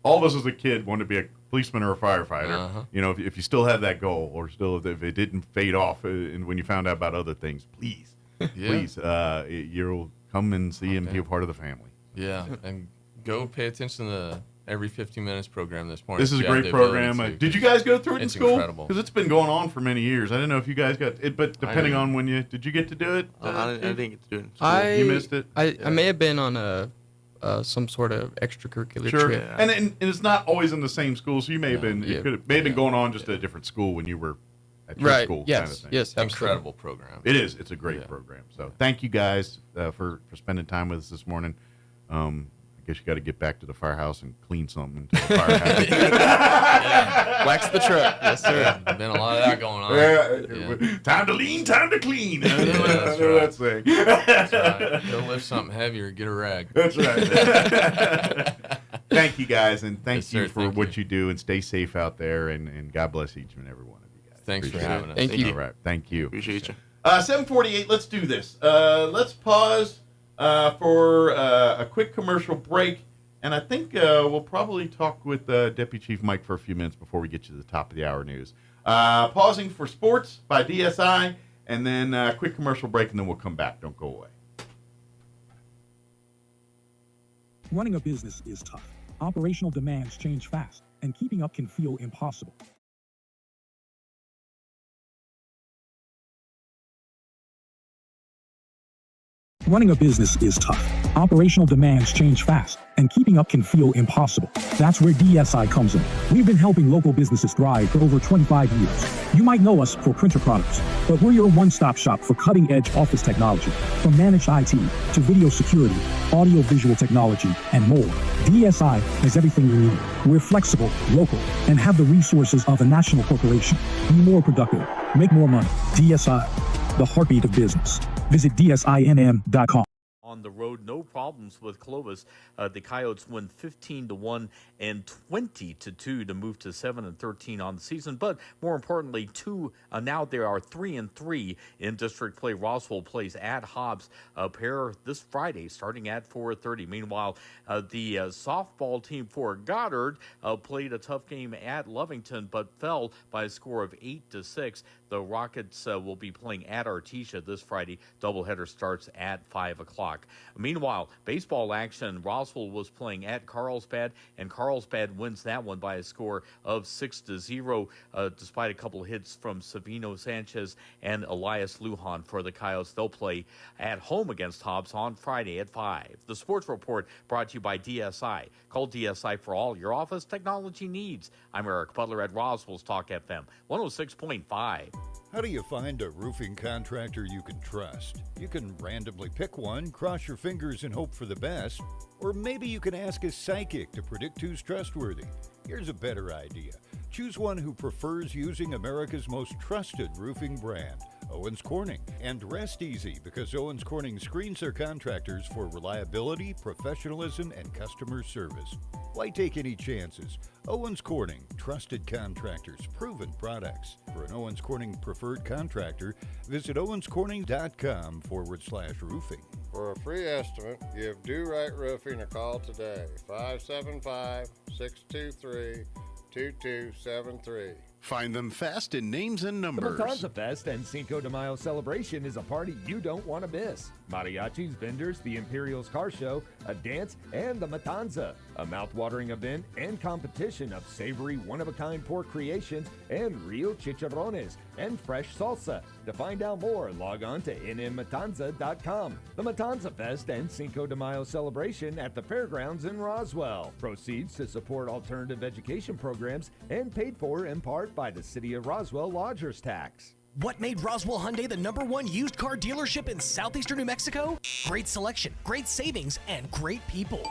All of us as a kid wanted to be a policeman or a firefighter. If you still have that goal, or still if it didn't fade off, and when you found out about other things, please, you'll come and see and be a part of the family. Yeah, and go pay attention to every 15 minutes program this morning. This is a great program. Did you guys go through it in school? Incredible. Because it's been going on for many years. I didn't know if you guys got it, but depending on when did you get to do it? I didn't get to do it in school. You missed it? I may have been on some sort of extracurricular Sure. trip. Yeah. And it's not always in the same school, so you may have been been going on just at a different school when you were at your school. Yes. Kind of thing. Yes. Incredible program. It is. It's a great program. So thank you guys for spending time with us this morning. I guess you got to get back to the firehouse and clean something until the fire happens. Wax the truck. Yes, sir. There's been a lot of that going on. Yeah. Time to lean, time to clean. That's right. That's right. Go lift something heavier, get a rag. That's right. Thank you guys, and thank you for what you do, and stay safe out there, and God bless each and every one of you guys. Thanks for having us. Thank you. All right. Thank you. Appreciate you. 7:48. Let's do this. Let's pause for a quick commercial break, and I think we'll probably talk with Deputy Chief Mike for a few minutes before we get to the top of the hour news. Pausing for sports by DSI, and then a quick commercial break, and then we'll come back. Don't go away. Running a business is tough. Operational demands change fast, and keeping up can feel impossible. Running a business is tough. Operational demands change fast, and keeping up can feel impossible. That's where DSI comes in. We've been helping local businesses thrive for over 25 years. You might know us for printer products, but we're your one-stop shop for cutting-edge office technology. From managed IT to video security, audio-visual technology, and more, DSI has everything you need. We're flexible, local, and have the resources of a national corporation. Be more productive. Make more money. DSI, the heartbeat of business. Visit DSINM.com. On the road, no problems with Clovis. The Coyotes win 15-1 and 20-2 to move to 7-13 on the season. But more importantly, now there are 3-3 in district play. Roswell plays at Hobbs, a pair this Friday, starting at 4:30. Meanwhile, the softball team for Goddard played a tough game at Lovington, but fell by a score of 8-6. The Rockets will be playing at Artesia this Friday. Doubleheader starts at 5 o'clock. Meanwhile, baseball action. Roswell was playing at Carlsbad, and Carlsbad wins that one by a score of 6-0, despite a couple hits from Savino Sanchez and Elias Lujan for the Coyotes. They'll play at home against Hobbs on Friday at 5. The Sports Report brought to you by DSI. Call DSI for all your office technology needs. I'm Eric Butler at Roswell's Talk FM 106.5. How do you find a roofing contractor you can trust? You can randomly pick one, cross your fingers and hope for the best. Or maybe you can ask a psychic to predict who's trustworthy. Here's a better idea. Choose one who prefers using America's most trusted roofing brand, Owens Corning. And rest easy, because Owens Corning screens their contractors for reliability, professionalism, and customer service. Why take any chances? Owens Corning, trusted contractors, proven products. For an Owens Corning preferred contractor, visit owenscorning.com/roofing. For a free estimate, give Do Right Roofing a call today, 575-623-2273. Find them fast in names and The numbers. Matanza Fest and Cinco de Mayo celebration is a party you don't want to miss. Mariachis, vendors, the Imperials Car Show, a dance, and the Matanza, a mouth-watering event and competition of savory, one-of-a-kind pork creations and real chicharrones and fresh salsa. To find out more, log on to nmmatanza.com. The Matanza Fest and Cinco de Mayo celebration at the fairgrounds in Roswell. Proceeds to support alternative education programs and paid for in part by the City of Roswell Lodgers Tax. What made Roswell Hyundai the #1 used car dealership in southeastern New Mexico? Great selection, great savings, and great people.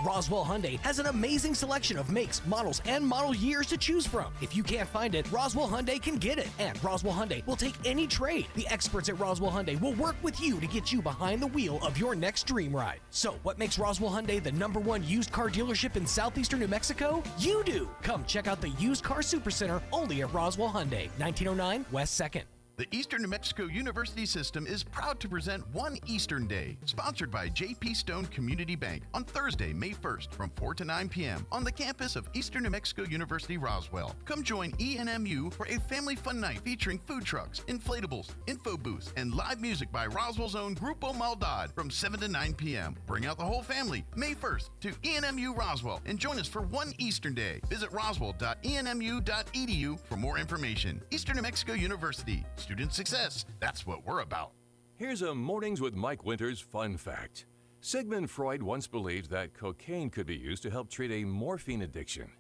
Roswell Hyundai has an amazing selection of makes, models, and model years to choose from. If you can't find it, Roswell Hyundai can get it. And Roswell Hyundai will take any trade. The experts at Roswell Hyundai will work with you to get you behind the wheel of your next dream ride. So, what makes Roswell Hyundai the #1 used car dealership in southeastern New Mexico? You do! Come check out the Used Car Supercenter only at Roswell Hyundai, 1909 West 2nd. The Eastern New Mexico University System is proud to present One Eastern Day, sponsored by J.P. Stone Community Bank on Thursday, May 1st from 4 to 9 p.m. on the campus of Eastern New Mexico University, Roswell. Come join ENMU for a family fun night featuring food trucks, inflatables, info booths, and live music by Roswell's own Grupo Maldad from 7 to 9 p.m. Bring out the whole family May 1st to ENMU Roswell and join us for One Eastern Day. Visit roswell.enmu.edu for more information. Eastern New Mexico University. Student success. That's what we're about. Here's a Mornings with Mike Winters fun fact. Sigmund Freud once believed that cocaine could be used to help treat a morphine addiction.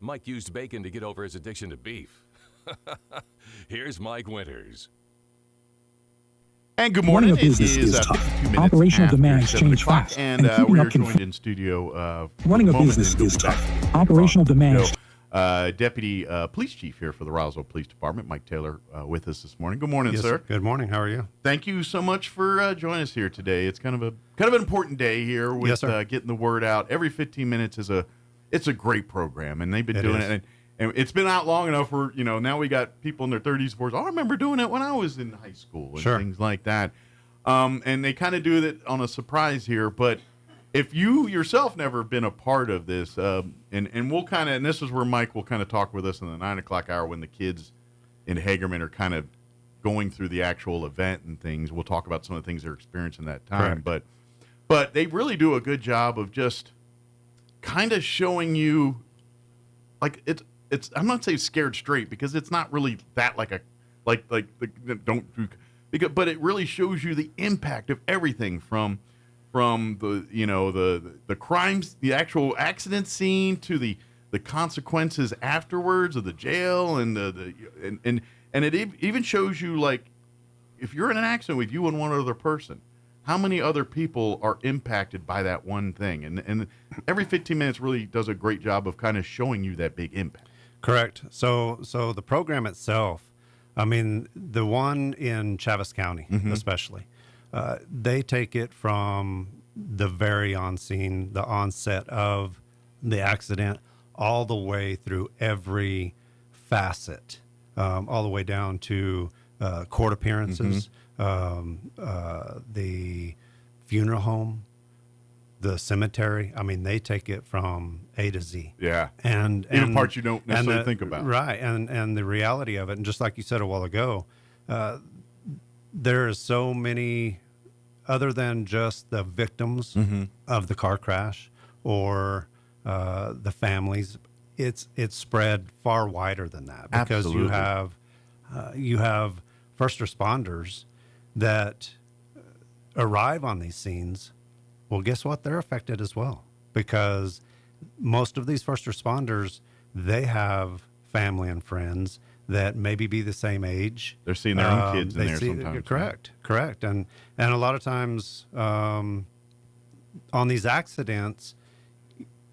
Mike used bacon to get over his addiction to beef. Here's Mike Winters. And good morning. Running a business it is is tough. 52 minutes Operational after demands 7 change o'clock, fast, and and keeping we up are can joined in studio. Running a business is tough. Operational demands. Deputy Police Chief here for the Roswell Police Department, Mike Taylor, with us this morning. Good morning, Yes, sir. Good morning. How are you? Thank you so much for joining us here today. It's kind of an important day here with Yes, sir. getting the word out. Every 15 minutes it's a great program, and they've been It doing is. it. And it's been out long enough where now we got people in their 30s, 40s. I remember doing it when I was in high school and Sure. things like that. And they kind of do it on a surprise here, but if you yourself never been a part of this, and we'll kind of, and this is where Mike will kind of talk with us in the 9 o'clock hour when the kids in Hagerman are kind of going through the actual event and things. We'll talk about some of the things they're experiencing that time, Correct. but they really do a good job of just kind of showing you, like it's. I'm not saying scared straight because it's not really that like don't do, because, but it really shows you the impact of everything from the crimes, the actual accident scene to the consequences afterwards of the jail and and it even shows you, like, if you're in an accident with you and one other person, how many other people are impacted by that one thing, and every 15 minutes really does a great job of kind of showing you that big impact. Correct. So the program itself, I mean, the one in Chaves County, especially, they take it from the very the onset of the accident, all the way through every facet, all the way down to court appearances, the funeral home, the cemetery. I mean, they take it from A to Z. Yeah. And even parts you don't necessarily think about. Right. And the reality of it, and just like you said a while ago, there is so many, other than just the victims of the car crash or the families, it's spread far wider than that, because Absolutely. you have first responders that arrive on these scenes. Well, guess what? They're affected as well, because most of these first responders, they have family and friends that maybe be the same age. They're seeing their own kids in there sometimes. Correct. And a lot of times on these accidents,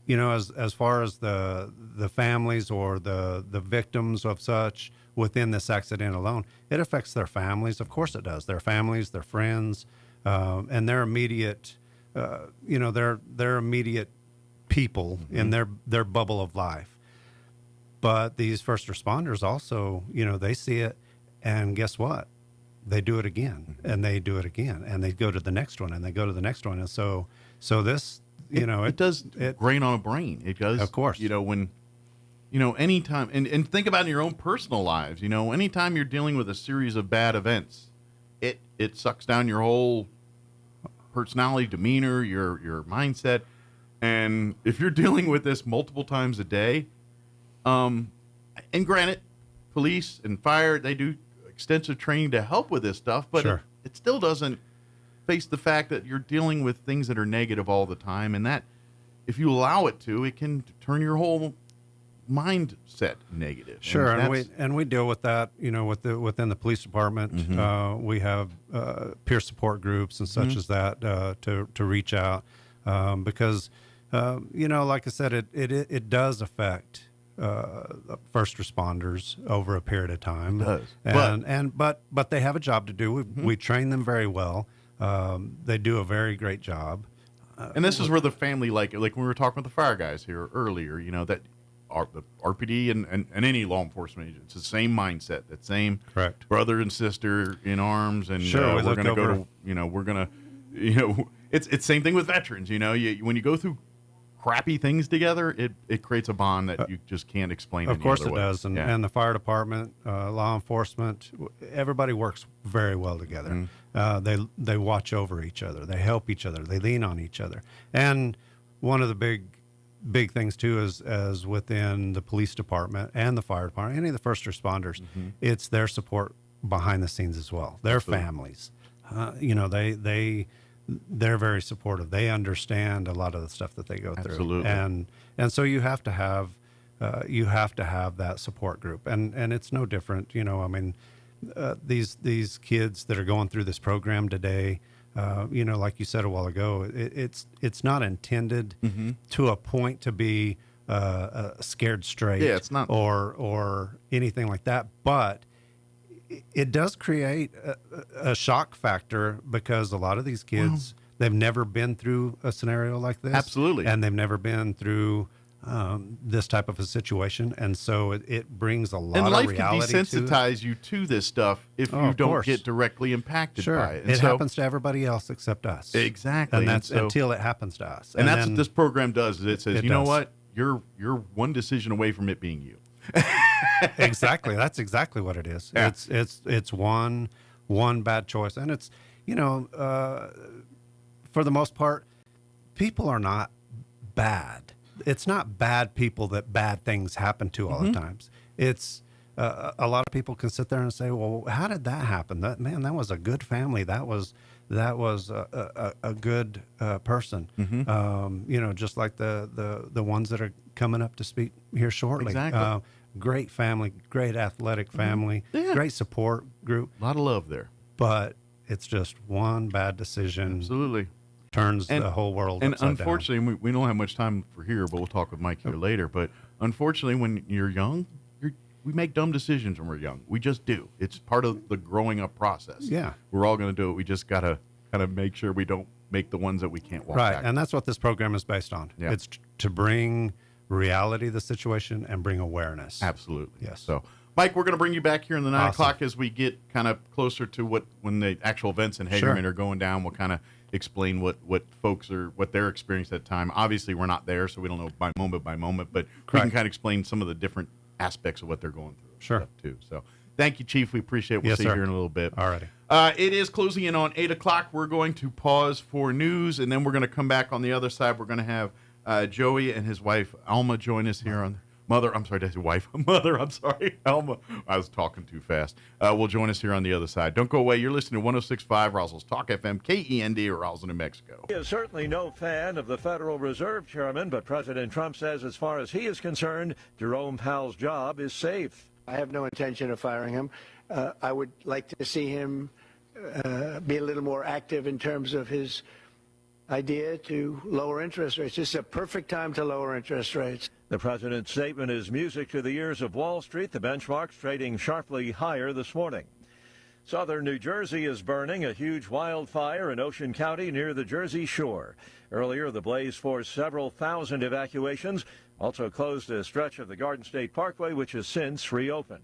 as far as the families or the victims of such within this accident alone, it affects their families. Of course it does. Their families, their friends, and their immediate their immediate people in their bubble of life. But these first responders also, they see it, and guess what? They do it again, and they do it again, and they go to the next one, and they go to the next one. And so this, it does grain on a brain. It does. Of course. When, anytime, and think about in your own personal lives, anytime you're dealing with a series of bad events, it sucks down your whole personality, demeanor, your mindset. And if you're dealing with this multiple times a day, and granted, police and fire, they do extensive training to help with this stuff, but Sure. it still doesn't face the fact that you're dealing with things that are negative all the time, and that if you allow it to, it can turn your whole mindset negative. Sure, and we deal with that, within the police department. We have peer support groups and such as that to reach out, because like I said, it does affect first responders over a period of time. It does. But they have a job to do. We train them very well. They do a very great job. And this is where the family, like when we were talking with the fire guys here earlier, that the RPD and any law enforcement agent. It's the same mindset, that same Correct. brother and sister in arms, and Sure, we're look going to go over- to, we're going to, it's same thing with veterans. When you go through crappy things together, it creates a bond that you just can't explain. Of any course other it way. does, and, Yeah. and the fire department, law enforcement, everybody works very well together. They watch over each other, they help each other, they lean on each other. And one of the big things too is as within the police department and the fire department, any of the first responders, it's their support behind the scenes as well. Their families, they're very supportive. They understand a lot of the stuff that they go through. Absolutely. And so you have to have that support group, and it's no different. These kids that are going through this program today, like you said a while ago, it's not intended to a point to be scared straight. Yeah, it's not. or anything like that, but it does create a shock factor because a lot of these kids, they've never been through a scenario like this. Absolutely. And they've never been through this type of a situation. And so it brings a lot And of life can reality desensitize you to this stuff if Oh, you of don't course. get directly impacted Sure. by it. And It so- happens to everybody else except us. Exactly. And that's so- until it happens to us. And that's then what this program does. Is it says, it you know does. what? You're one decision away from it being you. Exactly. That's exactly what it is. Yeah. It's one bad choice, and it's for the most part, people are not bad. It's not bad people that bad things happen to all the times. It's a lot of people can sit there and say, well, how did that happen? That was a good family. That was a good person. Just like the ones that are coming up to speak here shortly. Exactly. Great family, great athletic family, great support group. A lot of love there. But it's just one bad decision. Absolutely. Turns the whole world and upside unfortunately, we don't have much time for here, but we'll talk with Mike here later. But unfortunately, when you're young, we make dumb decisions when we're young. We just do. It's part of the growing up process. Yeah. We're all going to do it. We just got to kind of make sure we don't make the ones that we can't walk right. back. And that's what this program is based on. Yeah. It's to bring reality to the situation and bring awareness. Absolutely. Yes. So, Mike, we're going to bring you back here in the 9 Awesome. o'clock as we get kind of closer to when the actual events in Hagerman Sure. are going down. We'll kind of explain what folks are, what their experience at the time. Obviously, we're not there, so we don't know by moment, but we Correct. can kind of explain some of the different aspects of what they're going through. Sure. Stuff too. So, thank you, Chief. We appreciate it. We'll Yes, see you sir. here in a little bit. All righty. It is closing in on 8 o'clock. We're going to pause for news, and then we're going to come back on the other side. We're going to have Joey and his wife, Alma, join us here on Mother. I'm sorry, that's your wife. Mother, I'm sorry. Alma. I was talking too fast. Will join us here on the other side. Don't go away. You're listening to 106.5 Roswell's Talk FM, KEND, Roswell, New Mexico. He is certainly no fan of the Federal Reserve Chairman, but President Trump says as far as he is concerned, Jerome Powell's job is safe. I have no intention of firing him. I would like to see him be a little more active in terms of his idea to lower interest rates. This is a perfect time to lower interest rates. The president's statement is music to the ears of Wall Street. The benchmarks trading sharply higher this morning. Southern New Jersey is burning, a huge wildfire in Ocean County near the Jersey Shore. Earlier, the blaze forced several thousand evacuations, also closed a stretch of the Garden State Parkway, which has since reopened.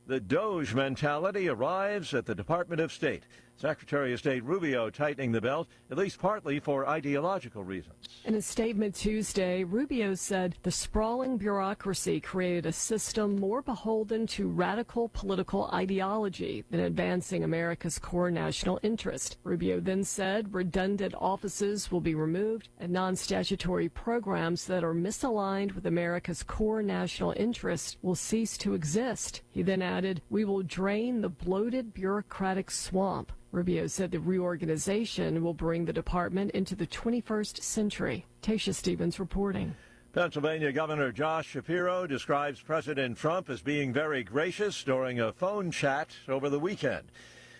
The Doge mentality arrives at the Department of State. Secretary of State Rubio tightening the belt, at least partly for ideological reasons. In a statement Tuesday, Rubio said the sprawling bureaucracy created a system more beholden to radical political ideology than advancing America's core national interest. Rubio then said redundant offices will be removed and non-statutory programs that are misaligned with America's core national interest will cease to exist. He then added, "We will drain the bloated bureaucratic swamp." Rubio said the reorganization will bring the department into the 21st century. Tasha Stevens reporting. Pennsylvania Governor Josh Shapiro describes President Trump as being very gracious during a phone chat over the weekend.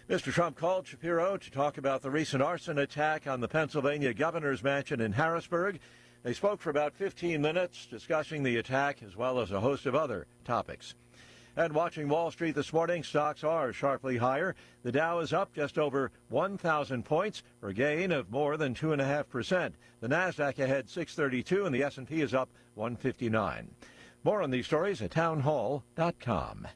Mr. Trump called Shapiro to talk about the recent arson attack on the Pennsylvania governor's mansion in Harrisburg. They spoke for about 15 minutes, discussing the attack as well as a host of other topics. And watching Wall Street this morning, stocks are sharply higher. The Dow is up just over 1,000 points, for a gain of more than 2.5%. The Nasdaq ahead 632, and the S&P is up 159. More on these stories at townhall.com.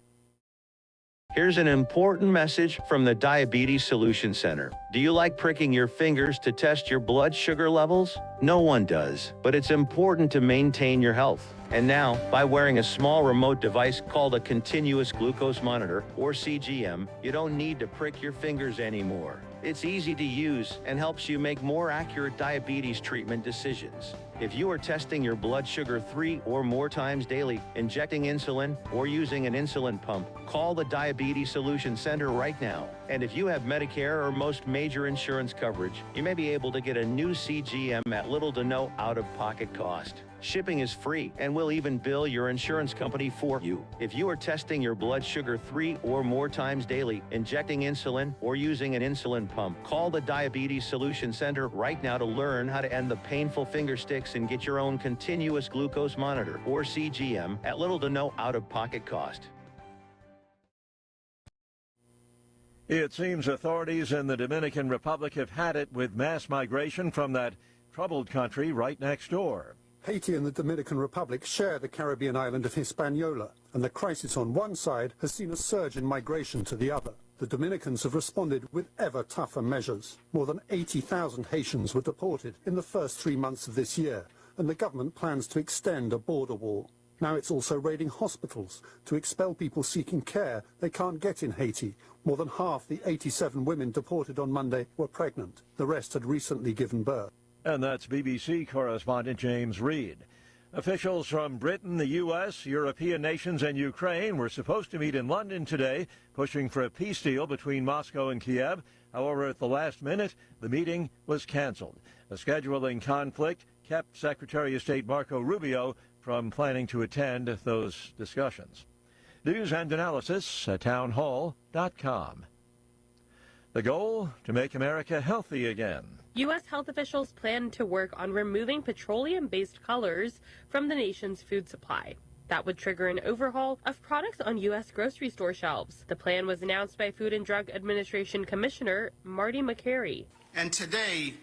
Here's an important message from the Diabetes Solution Center. Do you like pricking your fingers to test your blood sugar levels? No one does, but it's important to maintain your health. And now, by wearing a small remote device called a continuous glucose monitor, or CGM, you don't need to prick your fingers anymore. It's easy to use and helps you make more accurate diabetes treatment decisions. If you are testing your blood sugar 3 or more times daily, injecting insulin, or using an insulin pump, call the Diabetes Solution Center right now. And if you have Medicare or most major insurance coverage, you may be able to get a new CGM at little to no out-of-pocket cost. Shipping is free, and we'll even bill your insurance company for you. If you are testing your blood sugar 3 or more times daily, injecting insulin, or using an insulin pump, call the Diabetes Solution Center right now to learn how to end the painful finger sticks and get your own continuous glucose monitor, or CGM, at little to no out-of-pocket cost. It seems authorities in the Dominican Republic have had it with mass migration from that troubled country right next door. Haiti and the Dominican Republic share the Caribbean island of Hispaniola, and the crisis on one side has seen a surge in migration to the other. The Dominicans have responded with ever tougher measures. More than 80,000 Haitians were deported in the first 3 months of this year, and the government plans to extend a border wall. Now it's also raiding hospitals to expel people seeking care they can't get in Haiti. More than half the 87 women deported on Monday were pregnant. The rest had recently given birth. And that's BBC correspondent James Reed. Officials from Britain, the U.S., European nations, and Ukraine were supposed to meet in London today, pushing for a peace deal between Moscow and Kiev. However, at the last minute, the meeting was canceled. A scheduling conflict kept Secretary of State Marco Rubio from planning to attend those discussions. News and analysis at townhall.com. The goal, to make America healthy again. U.S. health officials plan to work on removing petroleum-based colors from the nation's food supply. That would trigger an overhaul of products on U.S. grocery store shelves. The plan was announced by Food and Drug Administration Commissioner Marty McCary. And today,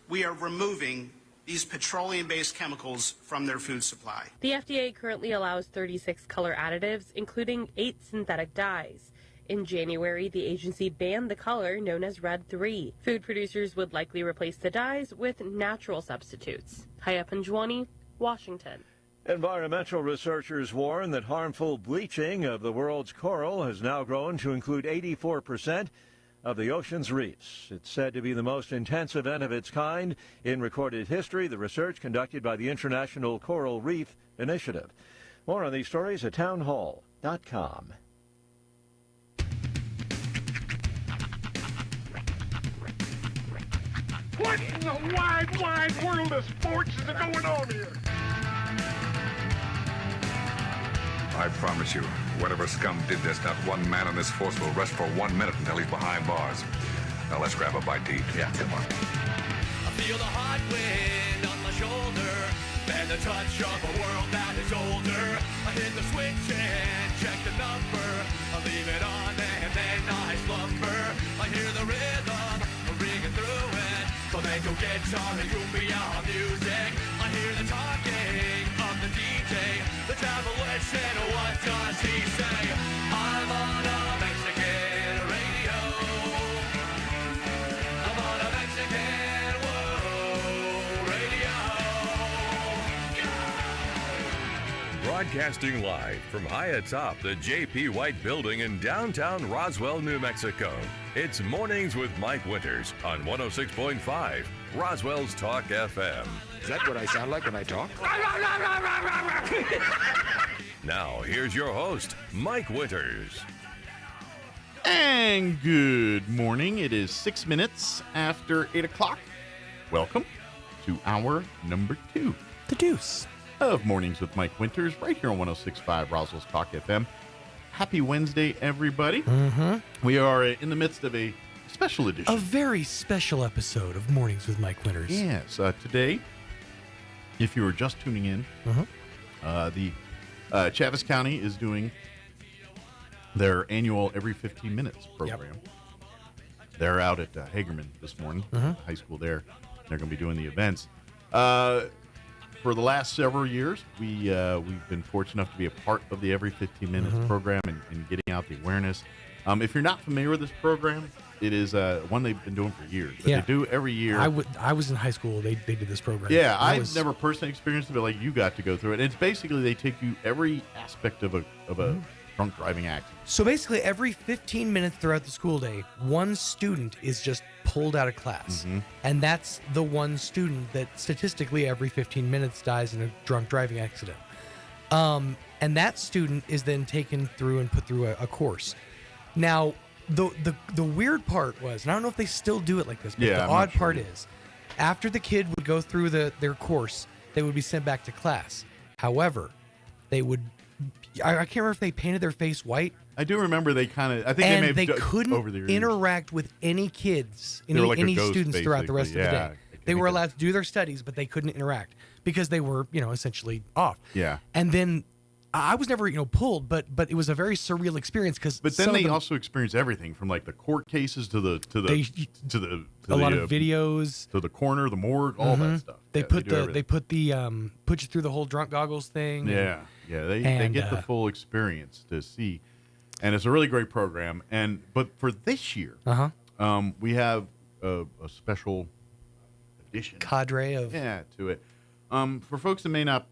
we are removing these petroleum-based chemicals from their food supply. The FDA currently allows 36 color additives, including 8 synthetic dyes. In January, the agency banned the color known as Red 3. Food producers would likely replace the dyes with natural substitutes. Haya Panjwani, Washington. Environmental researchers warn that harmful bleaching of the world's coral has now grown to include 84% of the ocean's reefs. It's said to be the most intense event of its kind in recorded history, the research conducted by the International Coral Reef Initiative. More on these stories at townhall.com. What in the wide, wide world of sports is going on here? I promise you, whatever scum did this, not one man in this force will rest for 1 minute until he's behind bars. Now let's grab a bite to eat. Yeah, come on. I feel the hot wind on my shoulder and the touch of a world that is older. I hit the switch and check the number. I leave it on and then I slumber. I hear the rhythm ringing through it. Flamenco guitar and cumbia music. I hear the talking of the DJ. The travel and what does he say? I'm on a Mexican radio. I'm on a Mexican radio. Broadcasting live from high atop the J.P. White Building in downtown Roswell, New Mexico. It's Mornings with Mike Winters on 106.5 Roswell's Talk FM. Is that what I sound like when I talk? Now, here's your host, Mike Winters. And good morning. It is 6 minutes after 8 o'clock. Welcome to hour number 2. The Deuce. Of Mornings with Mike Winters, right here on 106.5 Roswell's Talk FM. Happy Wednesday, everybody. Mm-hmm. We are in the midst of a special edition. A very special episode of Mornings with Mike Winters. Yes. Today, if you were just tuning in, the Chaves County is doing their annual Every 15 Minutes program. Yep. They're out at Hagerman this morning, high school there. They're going to be doing the events. for the last several years, we've been fortunate enough to be a part of the Every 15 Minutes program and getting out the awareness. If you're not familiar with this program, it is one they've been doing for years. But they do every year. I was in high school. They did this program. Yeah, I've never personally experienced it, but like you got to go through it. And it's basically they take you every aspect of a drunk driving accident. So basically, every 15 minutes throughout the school day, one student is just pulled out of class. And that's the one student that statistically every 15 minutes dies in a drunk driving accident. And that student is then taken through and put through a course. Now, the weird part was, and I don't know if they still do it like this, but the odd part is, after the kid would go through their course, they would be sent back to class. However, they would, I can't remember if they painted their face white. I do remember they kind of, I think they couldn't over the years. interact with any kids, any ghost, students throughout the rest of the day. They were allowed to do their studies, but they couldn't interact because they were, essentially off. Yeah. And then I was never, pulled, but it was a very surreal experience because. But then they also experience everything from like the court cases to the lot of videos, to the coroner, the morgue, all that stuff. They put you through the whole drunk goggles thing. Yeah, they get the full experience to see, and it's a really great program. But for this year, we have a special addition cadre of to it. For folks that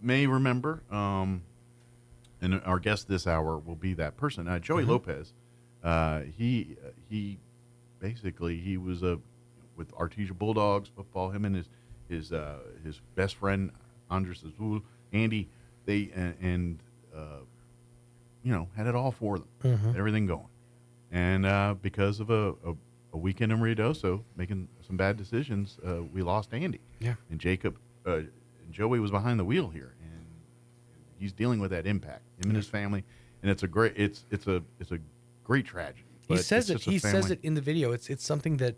may remember, and our guest this hour will be that person, Joey Lopez. He basically he was with Artesia Bulldogs football. Him and his best friend Andres Azul, Andy. They had it all for them, everything going, and because of a weekend in Ruidoso making some bad decisions, we lost Andy. Yeah, and Jacob. Joey was behind the wheel here, and he's dealing with that impact. Him and his family, and it's a great tragedy. He says it. He says it in the video. It's something that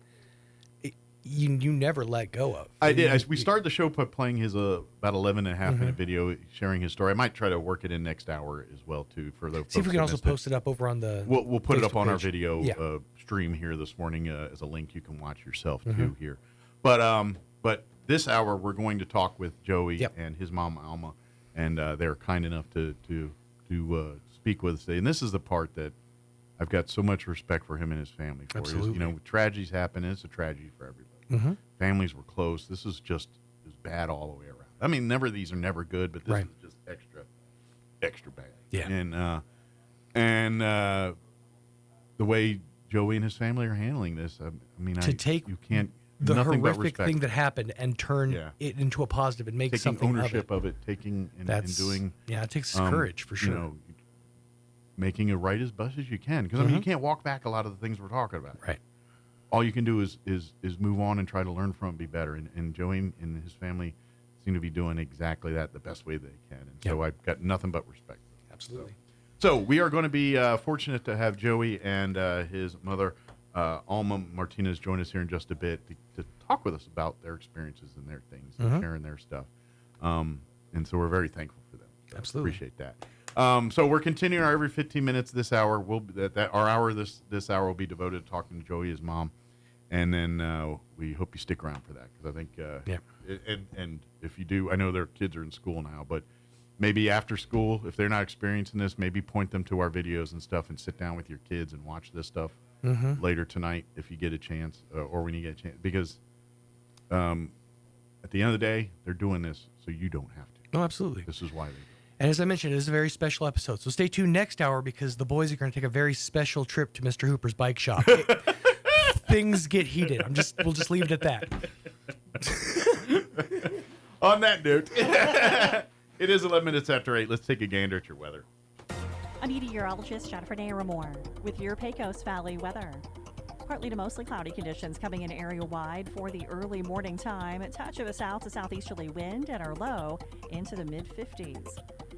you never let go of. I did. We started the show by playing his about 11 and a half minute video, sharing his story. I might try to work it in next hour as well too for the. See if we can also post it up over on the. We'll put Facebook it up on our page. video stream here this morning as a link you can watch yourself too here, but this hour we're going to talk with Joey and his mom Alma, and they're kind enough to speak with us today. And this is the part that I've got so much respect for him and his family for. Absolutely. Tragedies happen. And it's a tragedy for everybody. Families were close. This is just as bad all the way around. I mean, these are never good, but this is just extra bad. Yeah. And the way Joey and his family are handling this, you can't. The nothing horrific thing that happened and turn it into a positive and make taking something ownership of it. And doing. Yeah, it takes courage for sure. Making it right as best as you can, because you can't walk back a lot of the things we're talking about. Right. All you can do is move on and try to learn from it, be better. And Joey and his family seem to be doing exactly that the best way they can. And so I've got nothing but respect for them. Absolutely. So we are going to be fortunate to have Joey and his mother, Alma Martinez, join us here in just a bit to talk with us about their experiences and their things and sharing their stuff. And so we're very thankful for them. Absolutely. Appreciate that. So we're continuing our every 15 minutes this hour. Our hour this hour will be devoted to talking to Joey, his mom. And then we hope you stick around for that, because I think, and if you do, I know their kids are in school now, but maybe after school, if they're not experiencing this, maybe point them to our videos and stuff and sit down with your kids and watch this stuff later tonight if you get a chance, or when you get a chance, because at the end of the day, they're doing this so you don't have to. Oh, absolutely. This is why they do. And as I mentioned, it is a very special episode. So stay tuned next hour, because the boys are going to take a very special trip to Mr. Hooper's bike shop. Things get heated. We'll just leave it at that. On that note, it is 11 minutes after 8. Let's take a gander at your weather. I'm meteorologist Jennifer Naramore with your Pecos Valley weather. Partly to mostly cloudy conditions coming in area-wide for the early morning time. A touch of a south to southeasterly wind and our low into the mid-50s.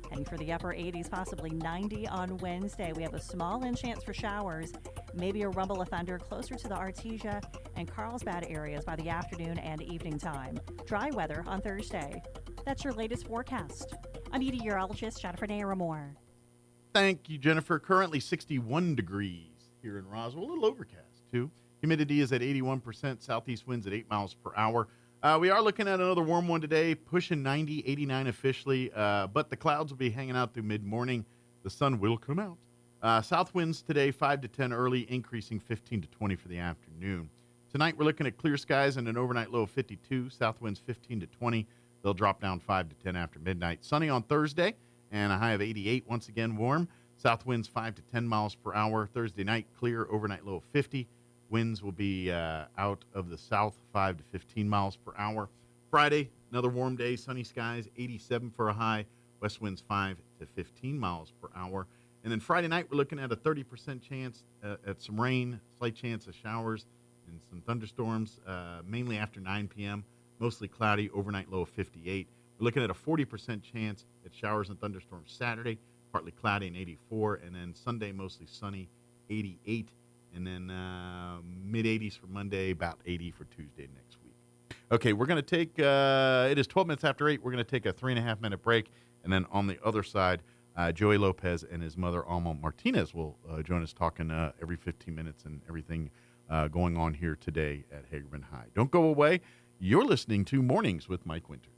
Heading for the upper 80s, possibly 90 on Wednesday. We have a small chance for showers, maybe a rumble of thunder closer to the Artesia and Carlsbad areas by the afternoon and evening time. Dry weather on Thursday. That's your latest forecast. I'm meteorologist Jennifer Naramore. Thank you, Jennifer. Currently 61 degrees here in Roswell. A little overcast, too. Humidity is at 81%. Southeast winds at 8 miles per hour. We are looking at another warm one today, pushing 90, 89 officially, but the clouds will be hanging out through mid-morning. The sun will come out. South winds today, 5 to 10 early, increasing 15 to 20 for the afternoon. Tonight, we're looking at clear skies and an overnight low of 52. South winds 15 to 20. They'll drop down 5 to 10 after midnight. Sunny on Thursday and a high of 88. Once again, warm. South winds 5 to 10 miles per hour. Thursday night, clear, overnight low of 50. Winds will be out of the south, 5 to 15 miles per hour. Friday, another warm day, sunny skies, 87 for a high. West winds 5 to 15 miles per hour. And then Friday night, we're looking at a 30% chance at some rain, slight chance of showers and some thunderstorms, mainly after 9 p.m. Mostly cloudy, overnight low of 58. We're looking at a 40% chance at showers and thunderstorms Saturday, partly cloudy and 84. And then Sunday, mostly sunny, 88. And then mid-80s for Monday, about 80 for Tuesday next week. Okay, we're going to take, it is 12 minutes after 8. We're going to take a 3.5-minute break. And then on the other side, Joey Lopez and his mother, Alma Martinez, will join us talking every 15 minutes and everything going on here today at Hagerman High. Don't go away. You're listening to Mornings with Mike Winters.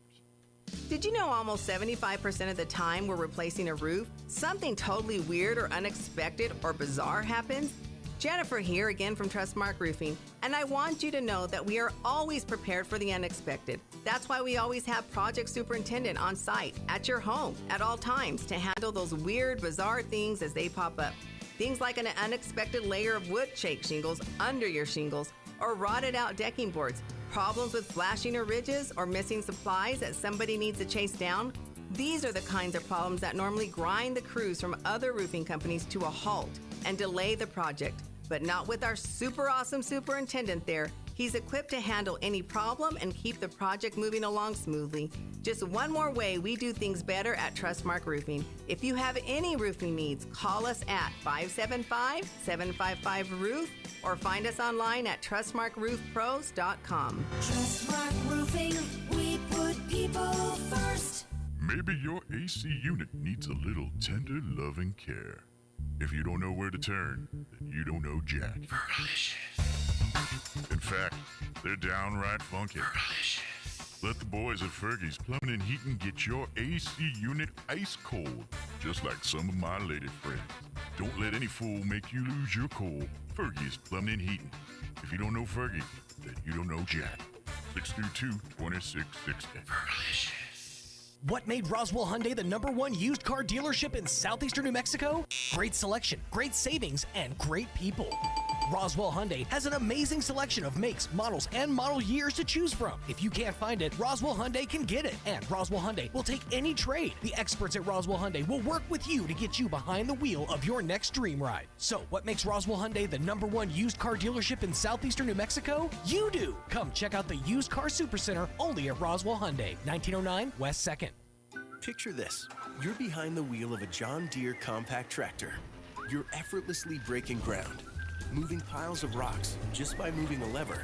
Did you know almost 75% of the time we're replacing a roof, something totally weird or unexpected or bizarre happens? Jennifer here again from Trustmark Roofing, and I want you to know that we are always prepared for the unexpected. That's why we always have project superintendent on site at your home at all times to handle those weird, bizarre things as they pop up. Things like an unexpected layer of wood shake shingles under your shingles or rotted out decking boards, problems with flashing or ridges or missing supplies that somebody needs to chase down. These are the kinds of problems that normally grind the crews from other roofing companies to a halt and delay the project. But not with our super awesome superintendent there. He's equipped to handle any problem and keep the project moving along smoothly. Just one more way we do things better at Trustmark Roofing. If you have any roofing needs, call us at 575-755-ROOF or find us online at trustmarkroofpros.com. Trustmark Roofing, we put people first. Maybe your AC unit needs a little tender loving care. If you don't know where to turn, then you don't know Jack. Fergalicious. In fact, they're downright funky. Fergalicious. Let the boys at Fergie's Plumbing and Heating get your AC unit ice cold, just like some of my lady friends. Don't let any fool make you lose your cool. Fergie's Plumbing and Heating. If you don't know Fergie, then you don't know Jack. 632-2660. Fergalicious. What made Roswell Hyundai the #1 used car dealership in southeastern New Mexico? Great selection, great savings, and great people. Roswell Hyundai has an amazing selection of makes, models, and model years to choose from. If you can't find it, Roswell Hyundai can get it. And Roswell Hyundai will take any trade. The experts at Roswell Hyundai will work with you to get you behind the wheel of your next dream ride. So, what makes Roswell Hyundai the #1 used car dealership in southeastern New Mexico? You do! Come check out the Used Car Supercenter only at Roswell Hyundai, 1909 West 2nd. Picture this. You're behind the wheel of a John Deere compact tractor. You're effortlessly breaking ground, moving piles of rocks just by moving a lever,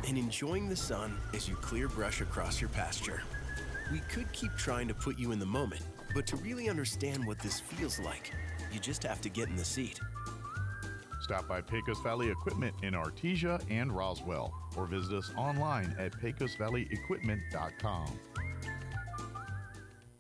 and enjoying the sun as you clear brush across your pasture. We could keep trying to put you in the moment, but to really understand what this feels like, you just have to get in the seat. Stop by Pecos Valley Equipment in Artesia and Roswell, or visit us online at pecosvalleyequipment.com.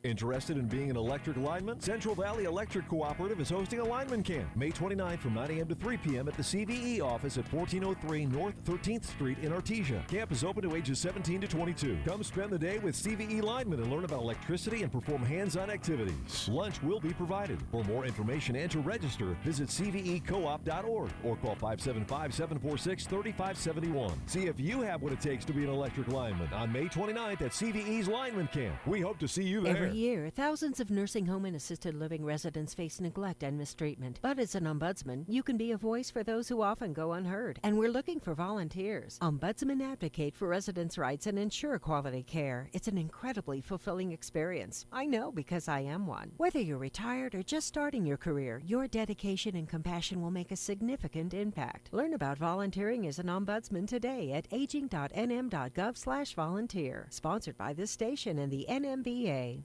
Interested in being an electric lineman? Central Valley Electric Cooperative is hosting a lineman camp May 29th from 9 a.m. to 3 p.m. at the CVE office at 1403 North 13th Street in Artesia. Camp is open to ages 17 to 22. Come spend the day with CVE linemen and learn about electricity and perform hands-on activities. Lunch will be provided. For more information and to register, visit cvecoop.org or call 575-746-3571. See if you have what it takes to be an electric lineman on May 29th at CVE's Lineman Camp. We hope to see you there. Every year, thousands of nursing home and assisted living residents face neglect and mistreatment. But as an ombudsman, you can be a voice for those who often go unheard. And we're looking for volunteers. Ombudsmen advocate for residents' rights and ensure quality care. It's an incredibly fulfilling experience. I know because I am one. Whether you're retired or just starting your career, your dedication and compassion will make a significant impact. Learn about volunteering as an ombudsman today at aging.nm.gov/volunteer. Sponsored by this station and the NMBA.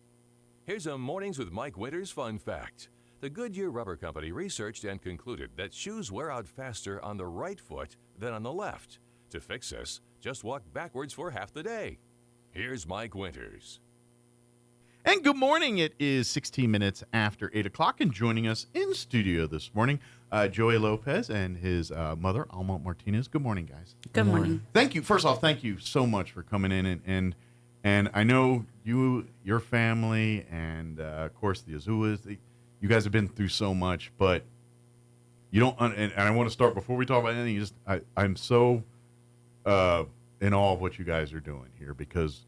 Here's a Mornings with Mike Winters fun fact. The Goodyear Rubber Company researched and concluded that shoes wear out faster on the right foot than on the left. To fix this, just walk backwards for half the day. Here's Mike Winters. And good morning. It is 16 minutes after 8 o'clock, and joining us in studio this morning, Joey Lopez and his mother, Alma Martinez. Good morning, guys. Good morning. Thank you. First off, thank you so much for coming in. And I know your family, and of course the Azuas, you guys have been through so much, but you don't, and I want to start before we talk about anything, I'm so in awe of what you guys are doing here, because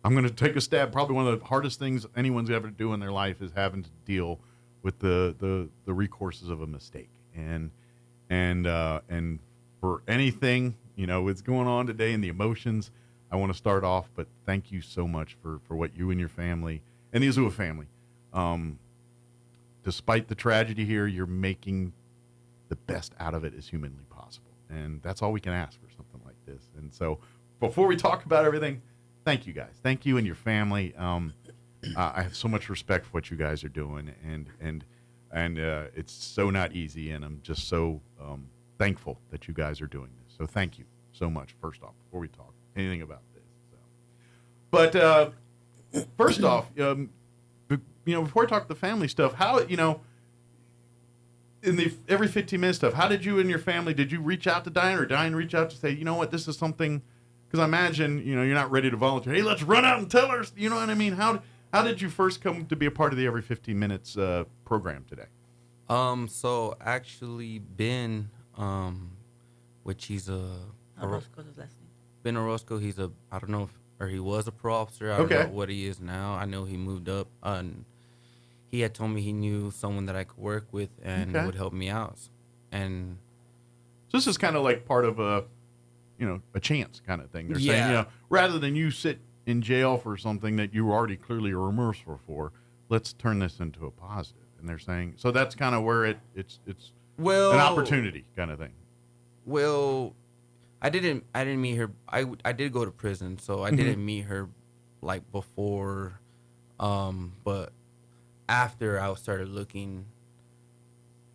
I'm going to take a stab. Probably one of the hardest things anyone's ever do in their life is having to deal with the recourses of a mistake. And for anything, what's going on today and the emotions, I want to start off, but thank you so much for what you and your family and the Azua family, despite the tragedy here, you're making the best out of it as humanly possible. And that's all we can ask for something like this. And so before we talk about everything, thank you guys. Thank you and your family. I have so much respect for what you guys are doing, and it's so not easy, and I'm just so thankful that you guys are doing this. So thank you so much, first off, before we talk anything about this. But first off, before we talk the family stuff, how, in the every 15 minutes stuff, how did you and your family, did you reach out to Diane, or Diane reach out to say, you know what, this is something, because I imagine, you're not ready to volunteer. Hey, let's run out and tell her, you know what I mean? How did you first come to be a part of the Every 15 Minutes program today? So actually Ben, which he's Orozco's his last name. Ben Orozco, I don't know or he was a pro officer. I don't know what he is now. I know he moved up, and he had told me he knew someone that I could work with and would help me out. And so this is kind of like part of a chance kind of thing. They're saying, rather than you sit in jail for something that you already clearly are remorseful for, let's turn this into a positive. And they're saying, so that's kind of where it's an opportunity kind of thing. Well, I didn't meet her. I did go to prison, so I didn't meet her like before, but after I started looking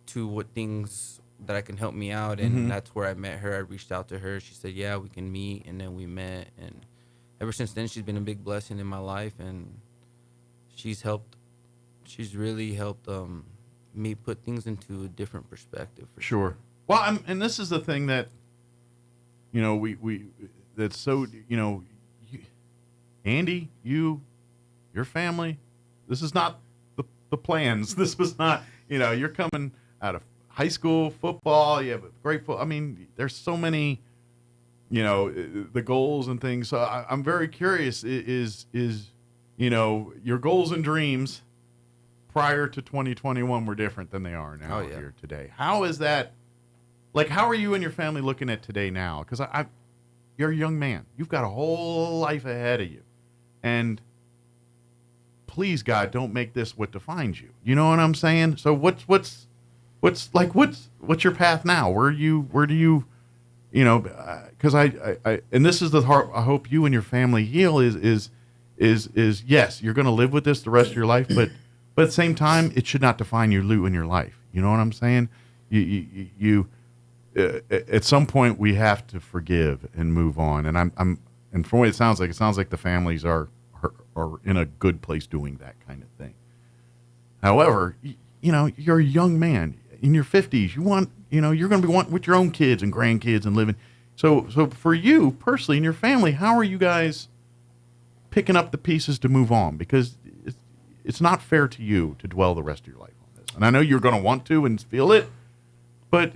to what things that I can help me out, and that's where I met her. I reached out to her. She said, yeah, we can meet, and then we met, and ever since then she's been a big blessing in my life, and she's really helped me put things into a different perspective. For sure. Well, and this is the thing that that's so, Andy, your family, this is not the plans. This was not, you're coming out of high school football. You have a great I mean, there's so many, the goals and things. So I'm very curious, is your goals and dreams prior to 2021 were different than they are now here today. How is that? Like, how are you and your family looking at today now? Because you're a young man. You've got a whole life ahead of you. And please, God, don't make this what defines you. You know what I'm saying? So what's your path now? Where do you, because I and this is the heart I hope you and your family heal is yes, you're going to live with this the rest of your life, but at the same time, it should not define you in your life. You know what I'm saying? You at some point we have to forgive and move on. And and from what it sounds like the families are in a good place doing that kind of thing. However, you're a young man in your 50s. You want, you're going to be wanting with your own kids and grandkids and living. So for you personally and your family, how are you guys picking up the pieces to move on? Because it's not fair to you to dwell the rest of your life on this. And I know you're going to want to and feel it, but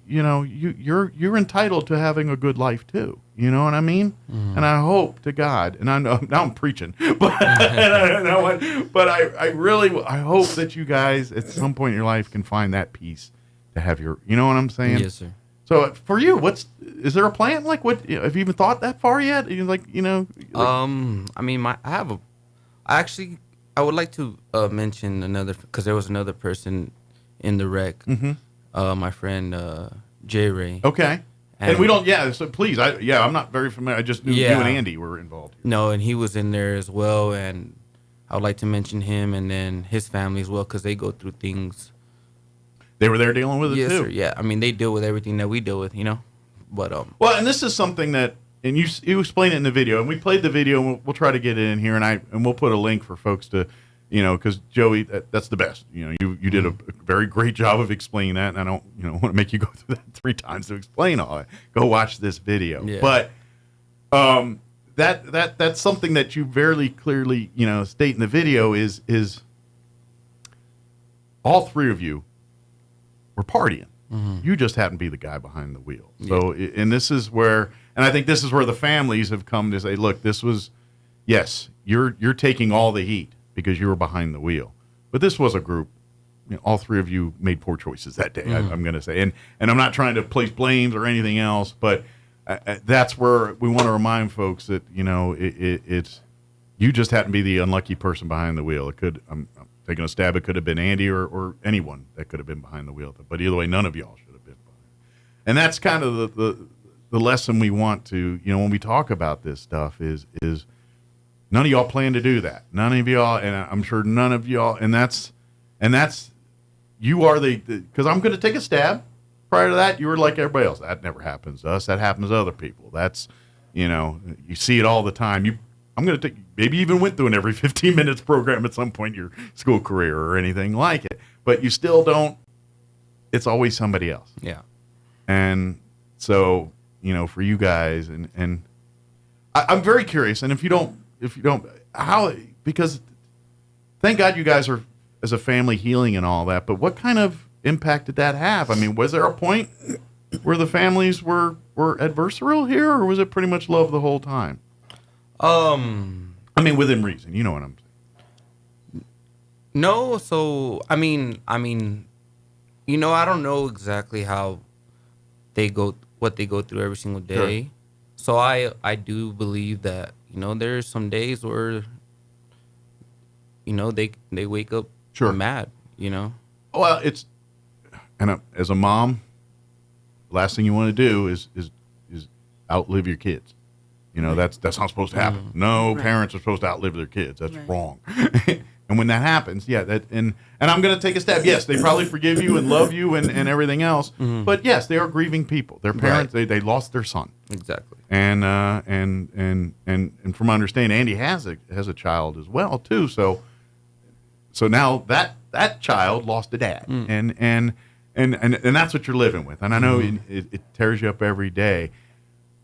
you're entitled to having a good life too. You know what I mean? And I hope to God, and I know now I'm preaching, but I really hope that you guys at some point in your life can find that peace to have your, you know what I'm saying? Yes, sir. So for you, is there a plan? Like, what have you even thought that far yet? I mean, I would like to mention another, because there was another person in the wreck. My friend J. Ray. Okay. And we don't. Yeah. So please. I'm not very familiar. I just knew you and Andy were involved here. No, and he was in there as well, and I would like to mention him and then his family as well, because they go through things. They were there dealing with it too. Yes, sir. Yeah. I mean, they deal with everything that we deal with, But well, and this is something that and you explain it in the video, and we played the video, and we'll try to get it in here, and we'll put a link for folks to, because Joey, that's the best. You did a very great job of explaining that, and I don't want to make you go through that 3 times to explain all it. Go watch this video. Yeah. But that's something that you very clearly state in the video is all 3 of you were partying. Mm-hmm. You just happen to be the guy behind the wheel. So, and this is where, and I think this is where the families have come to say, look, this was, yes, you're taking all the heat because you were behind the wheel, but this was a group. All 3 of you made poor choices that day. Mm-hmm. I'm going to say, and I'm not trying to place blames or anything else, but that's where we want to remind folks that it's you just happen to be the unlucky person behind the wheel. It could. I'm taking a stab. It could have been Andy or anyone that could have been behind the wheel. But either way, none of y'all should have been behind. And that's kind of the lesson we want to, when we talk about this stuff is none of y'all plan to do that. None of y'all, and I'm sure none of y'all, and that's you are because I'm going to take a stab. Prior to that, you were like everybody else. That never happens to us. That happens to other people. That's, you see it all the time. I'm going to take, maybe even went through an every 15 minutes program at some point in your school career or anything like it, but you still don't, it's always somebody else. Yeah. And so, for you guys and I'm very curious. And if you don't, because thank God you guys are as a family healing and all that, but what kind of impact did that have? I mean, was there a point where the families were adversarial here, or was it pretty much love the whole time? I mean, within reason, you know what I'm saying. No, so I mean, I don't know exactly how what they go through every single day. Sure. So I do believe that there's some days where they wake up mad. Well, as a mom, last thing you want to do is outlive your kids. That's not supposed to happen. No parents are supposed to outlive their kids. That's wrong. And when that happens, and I'm going to take a stab. Yes, they probably forgive you and love you and everything else. Mm-hmm. But yes, they are grieving people. Their parents, they lost their son. Exactly. And from my understanding, Andy has a child as well too. So now that child lost a dad, and that's what you're living with. And I know it tears you up every day.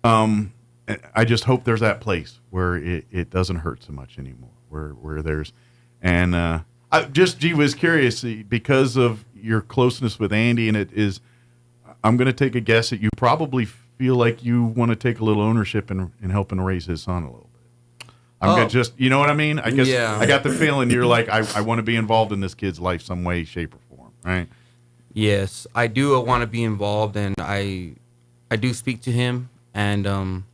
I just hope there's that place where it doesn't hurt so much anymore, where there's, and I was curious because of your closeness with Andy, and I'm going to take a guess that you probably feel like you want to take a little ownership in helping raise his son a little bit. I'm gonna just, you know what I mean? I guess I got the feeling you're like, I want to be involved in this kid's life some way, shape, or form, right? Yes, I do want to be involved, and I do speak to him, and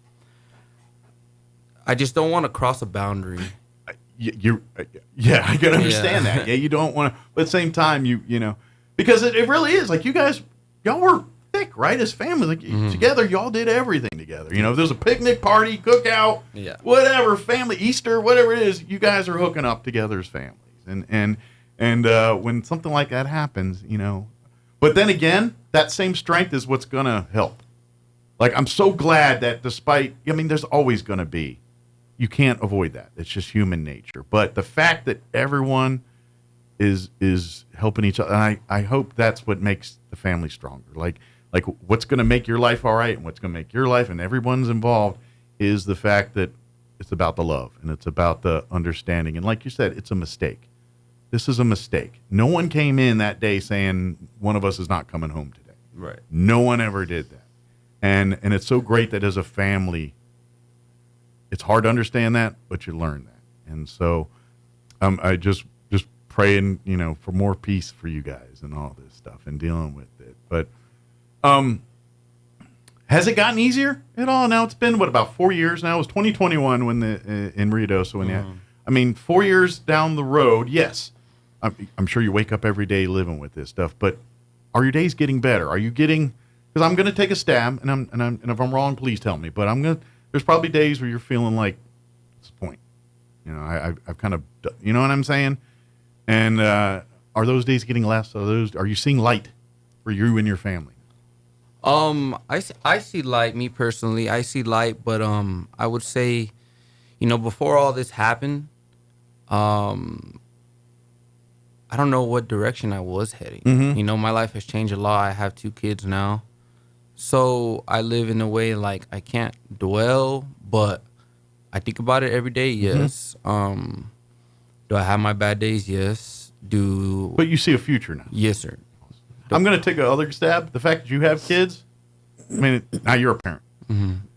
I just don't want to cross a boundary. I can understand that. Yeah, you don't want to, but at the same time, because it really is like y'all were thick, right? As family, like together, y'all did everything together. If there's a picnic, party, cookout, whatever, family, Easter, whatever it is, you guys are hooking up together as families. And when something like that happens, but then again, that same strength is what's going to help. Like, I'm so glad that despite, there's always going to be, you can't avoid that. It's just human nature. But the fact that everyone is helping each other, and I hope that's what makes the family stronger. Like what's going to make your life all right and what's going to make your life and everyone's involved is the fact that it's about the love and it's about the understanding. And like you said, it's a mistake. This is a mistake. No one came in that day saying one of us is not coming home today. Right. No one ever did that. And it's so great that as a family, it's hard to understand that, but you learn that. And so I just praying, for more peace for you guys and all this stuff and dealing with it. But has it gotten easier at all? Now it's been, about 4 years now? It was 2021 when in Rio Doce. 4 years down the road, yes. I'm sure you wake up every day living with this stuff, but are your days getting better? Are you getting, because I'm going to take a stab, and if I'm wrong, please tell me, but there's probably days where you're feeling like, what's the point? I've kind of, you know what I'm saying? And are those days getting less? Are you seeing light for you and your family? I see light. Me personally, I see light, but I would say, before all this happened, I don't know what direction I was heading. Mhm. My life has changed a lot. I have 2 kids now, so I live in a way like I can't dwell, but I think about it every day. Yes. Do I have my bad days? Yes. But you see a future now. Yes, sir. I'm going to take another stab. The fact that you have kids, I mean, now you're a parent.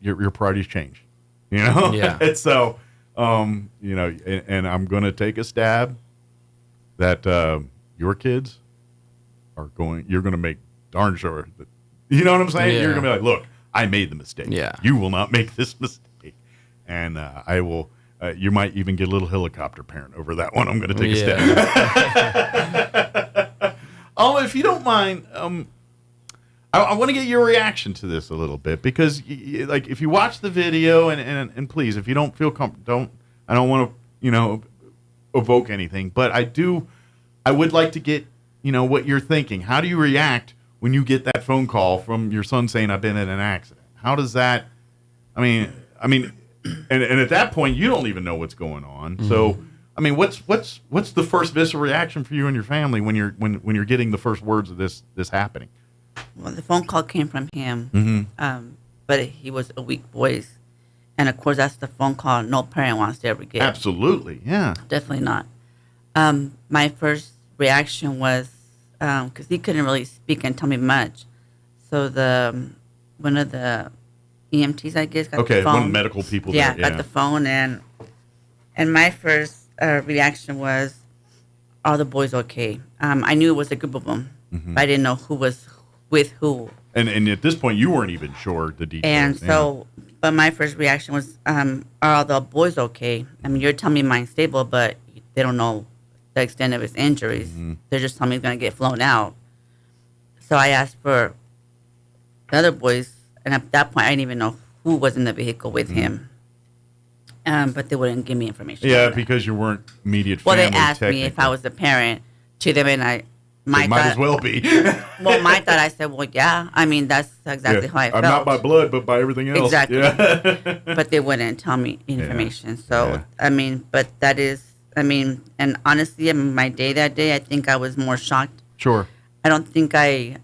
Your priorities change, Yeah. And so, and I'm going to take a stab that your kids you're going to make darn sure that, you know what I'm saying? Yeah. You're going to be like, look, I made the mistake. Yeah. You will not make this mistake. And I will, you might even get a little helicopter parent over that one. I'm going to take a stab. If you don't mind, I want to get your reaction to this a little bit because, like, if you watch the video and please, if you don't feel comfortable, I don't want to, evoke anything, but I would like to get, what you're thinking. How do you react when you get that phone call from your son saying, I've been in an accident? How does that, and at that point, you don't even know what's going on. So, what's the first visceral reaction for you and your family when you're getting the first words of this happening? Well, the phone call came from him, but he was a weak voice, and of course that's the phone call no parent wants to ever get. Absolutely, yeah, definitely not. My first reaction was because he couldn't really speak and tell me much, so one of the EMTs, I guess, got the phone. One of the medical people. Got the phone, and my first reaction was, "Are the boys okay?" I knew it was a group of them, but I didn't know who was with who. And at this point, you weren't even sure the details. And so, but my first reaction was, "Are all the boys okay?" You're telling me mine's stable, but they don't know the extent of his injuries. They're just telling me he's going to get flown out. So I asked for the other boys, and at that point, I didn't even know who was in the vehicle with him. But they wouldn't give me information. Yeah, because you weren't immediate family. Well, they asked me if I was a parent to them, and might as well be. Well, my thought, I said, well, yeah. That's exactly how I felt. I'm not by blood, but by everything else. Exactly. Yeah. But they wouldn't tell me information. So, but that is, and honestly, my day that day, I think I was more shocked. Sure. I don't think I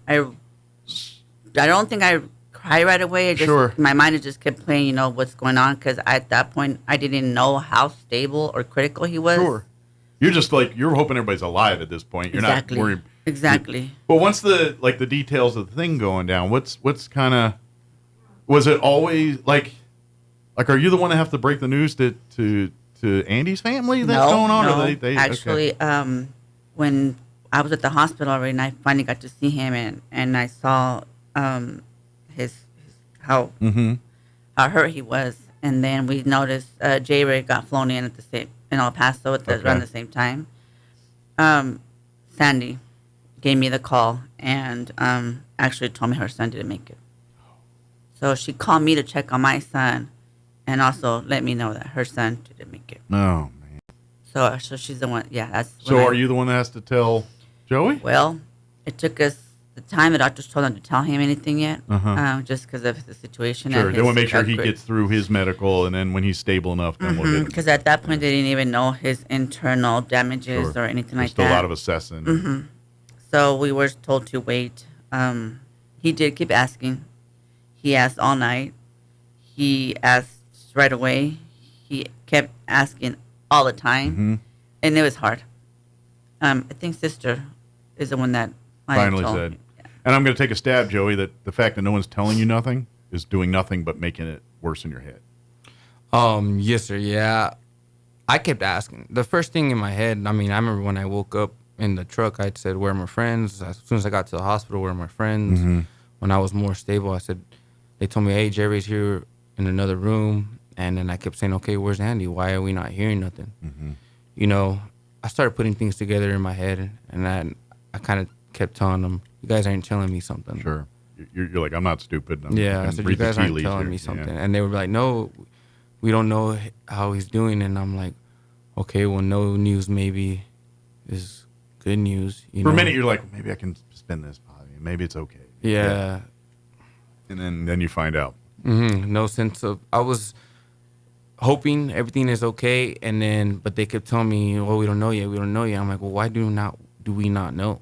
cried right away. My mind just kept playing, what's going on, because at that point, I didn't know how stable or critical he was. Sure. You're just you're hoping everybody's alive at this point. You're not worried. Exactly. But once the details of the thing going down, what's kind of, was it always are you the one that have to break the news to Andy's family that's going on? No. Or they actually, when I was at the hospital already, and I finally got to see him, and I saw how hurt he was, and then we noticed J-Ray got flown in in El Paso around the same time. Sandy gave me the call and actually told me her son didn't make it. So she called me to check on my son, and also let me know that her son didn't make it. Oh man. So she's the one. Yeah, that's. So are you the one that has to tell Joey? Well, it took us the time. The doctors told him to tell him anything yet, just because of the situation. Sure, they want to make sure he gets through his medical, and then when he's stable enough, then we'll get him. Because at that point, they didn't even know his internal damages or anything like that. There's still a lot of assessing. So we were told to wait. He did keep asking. He asked all night. He asked right away. He kept asking all the time, and it was hard. I think sister is the one that finally said. Yeah. And I'm going to take a stab, Joey, that the fact that no one's telling you nothing is doing nothing but making it worse in your head. Yes, sir. Yeah. I kept asking. The first thing in my head, I remember when I woke up in the truck, I said, where are my friends? As soon as I got to the hospital, where are my friends? When I was more stable, I said, they told me, hey, Jerry's here in another room. And then I kept saying, okay, where's Andy? Why are we not hearing nothing? I started putting things together in my head, and I kind of kept telling them, you guys aren't telling me something. Sure. You're like, I'm not stupid. I said, you guys aren't telling me something. Yeah. And they were like, no, we don't know how he's doing. And I'm like, okay, well, no news maybe is good news. For a minute, you're like, maybe I can spin this by you. Maybe it's okay. Yeah. And then you find out. No sense of. I was hoping everything is okay, but they kept telling me, "Well, we don't know yet. We don't know yet." I'm like, "Well, why do we not know?"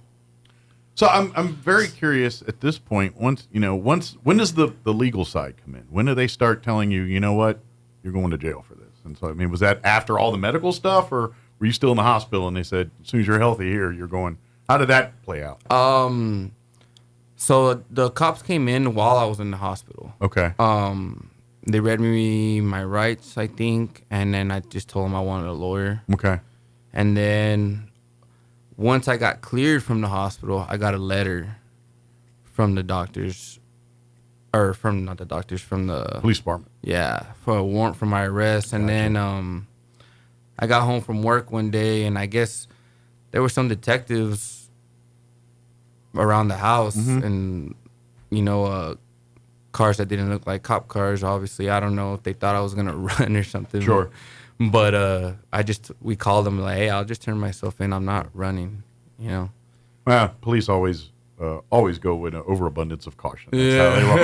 So I'm very curious at this point. When does the legal side come in? When do they start telling you, you know what, you're going to jail for this? And so, I mean, was that after all the medical stuff, or were you still in the hospital and they said, as soon as you're healthy here, you're going? How did that play out? So the cops came in while I was in the hospital. Okay. They read me my rights, I think, and then I just told them I wanted a lawyer. Okay. And then once I got cleared from the hospital, I got a letter from the doctors, or from not the doctors, from the police department. Yeah, for a warrant for my arrest. And then I got home from work one day, and I guess there were some detectives around the house, and cars that didn't look like cop cars. Obviously, I don't know if they thought I was gonna run or something. Sure. But we called them like, hey, I'll just turn myself in. I'm not running. Well, police always go with an overabundance of caution. That's how they roll.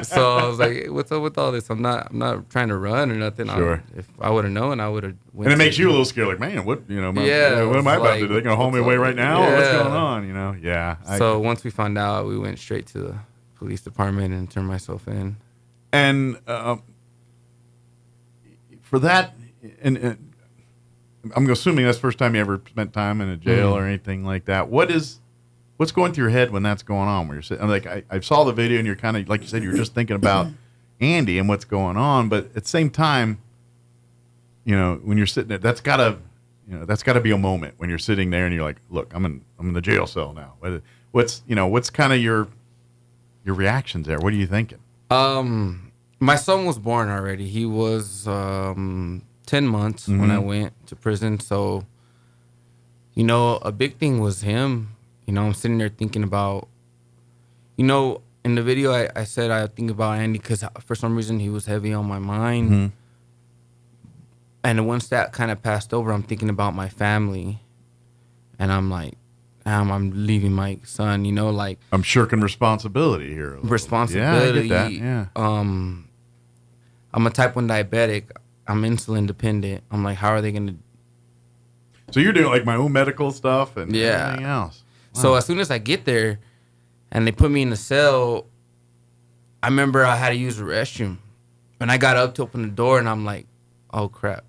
So I was like, hey, what's up with all this? I'm not trying to run or nothing. Sure. If I would have known, I would have. And it makes you a little scared, like, man, what what am I about to do? They're gonna haul me away right now? Yeah. What's going on? Yeah. So once we found out, we went straight to the police department and turned myself in. And for that, and I'm assuming that's the first time you ever spent time in a jail or anything like that. What's going through your head when that's going on? Where you're sitting, I saw the video, and you're kind of, like you said, you're just thinking about Andy and what's going on. But at the same time, when you're sitting there, that's gotta be a moment when you're sitting there and you're like, look, I'm in the jail cell now. What's kind of your reactions there? What are you thinking? My son was born already. He was 10 months when I went to prison. So, a big thing was him. I'm sitting there thinking about, in the video I said I think about Andy because for some reason he was heavy on my mind. And once that kind of passed over, I'm thinking about my family. And I'm like, I'm leaving my son, I'm shirking responsibility here. Responsibility. Yeah, I get that. Yeah. I'm a type 1 diabetic. I'm insulin dependent. I'm like, how are they going to? So you're doing like my own medical stuff and everything else. Wow. So as soon as I get there and they put me in the cell, I remember I had to use the restroom. And I got up to open the door and I'm like, oh crap.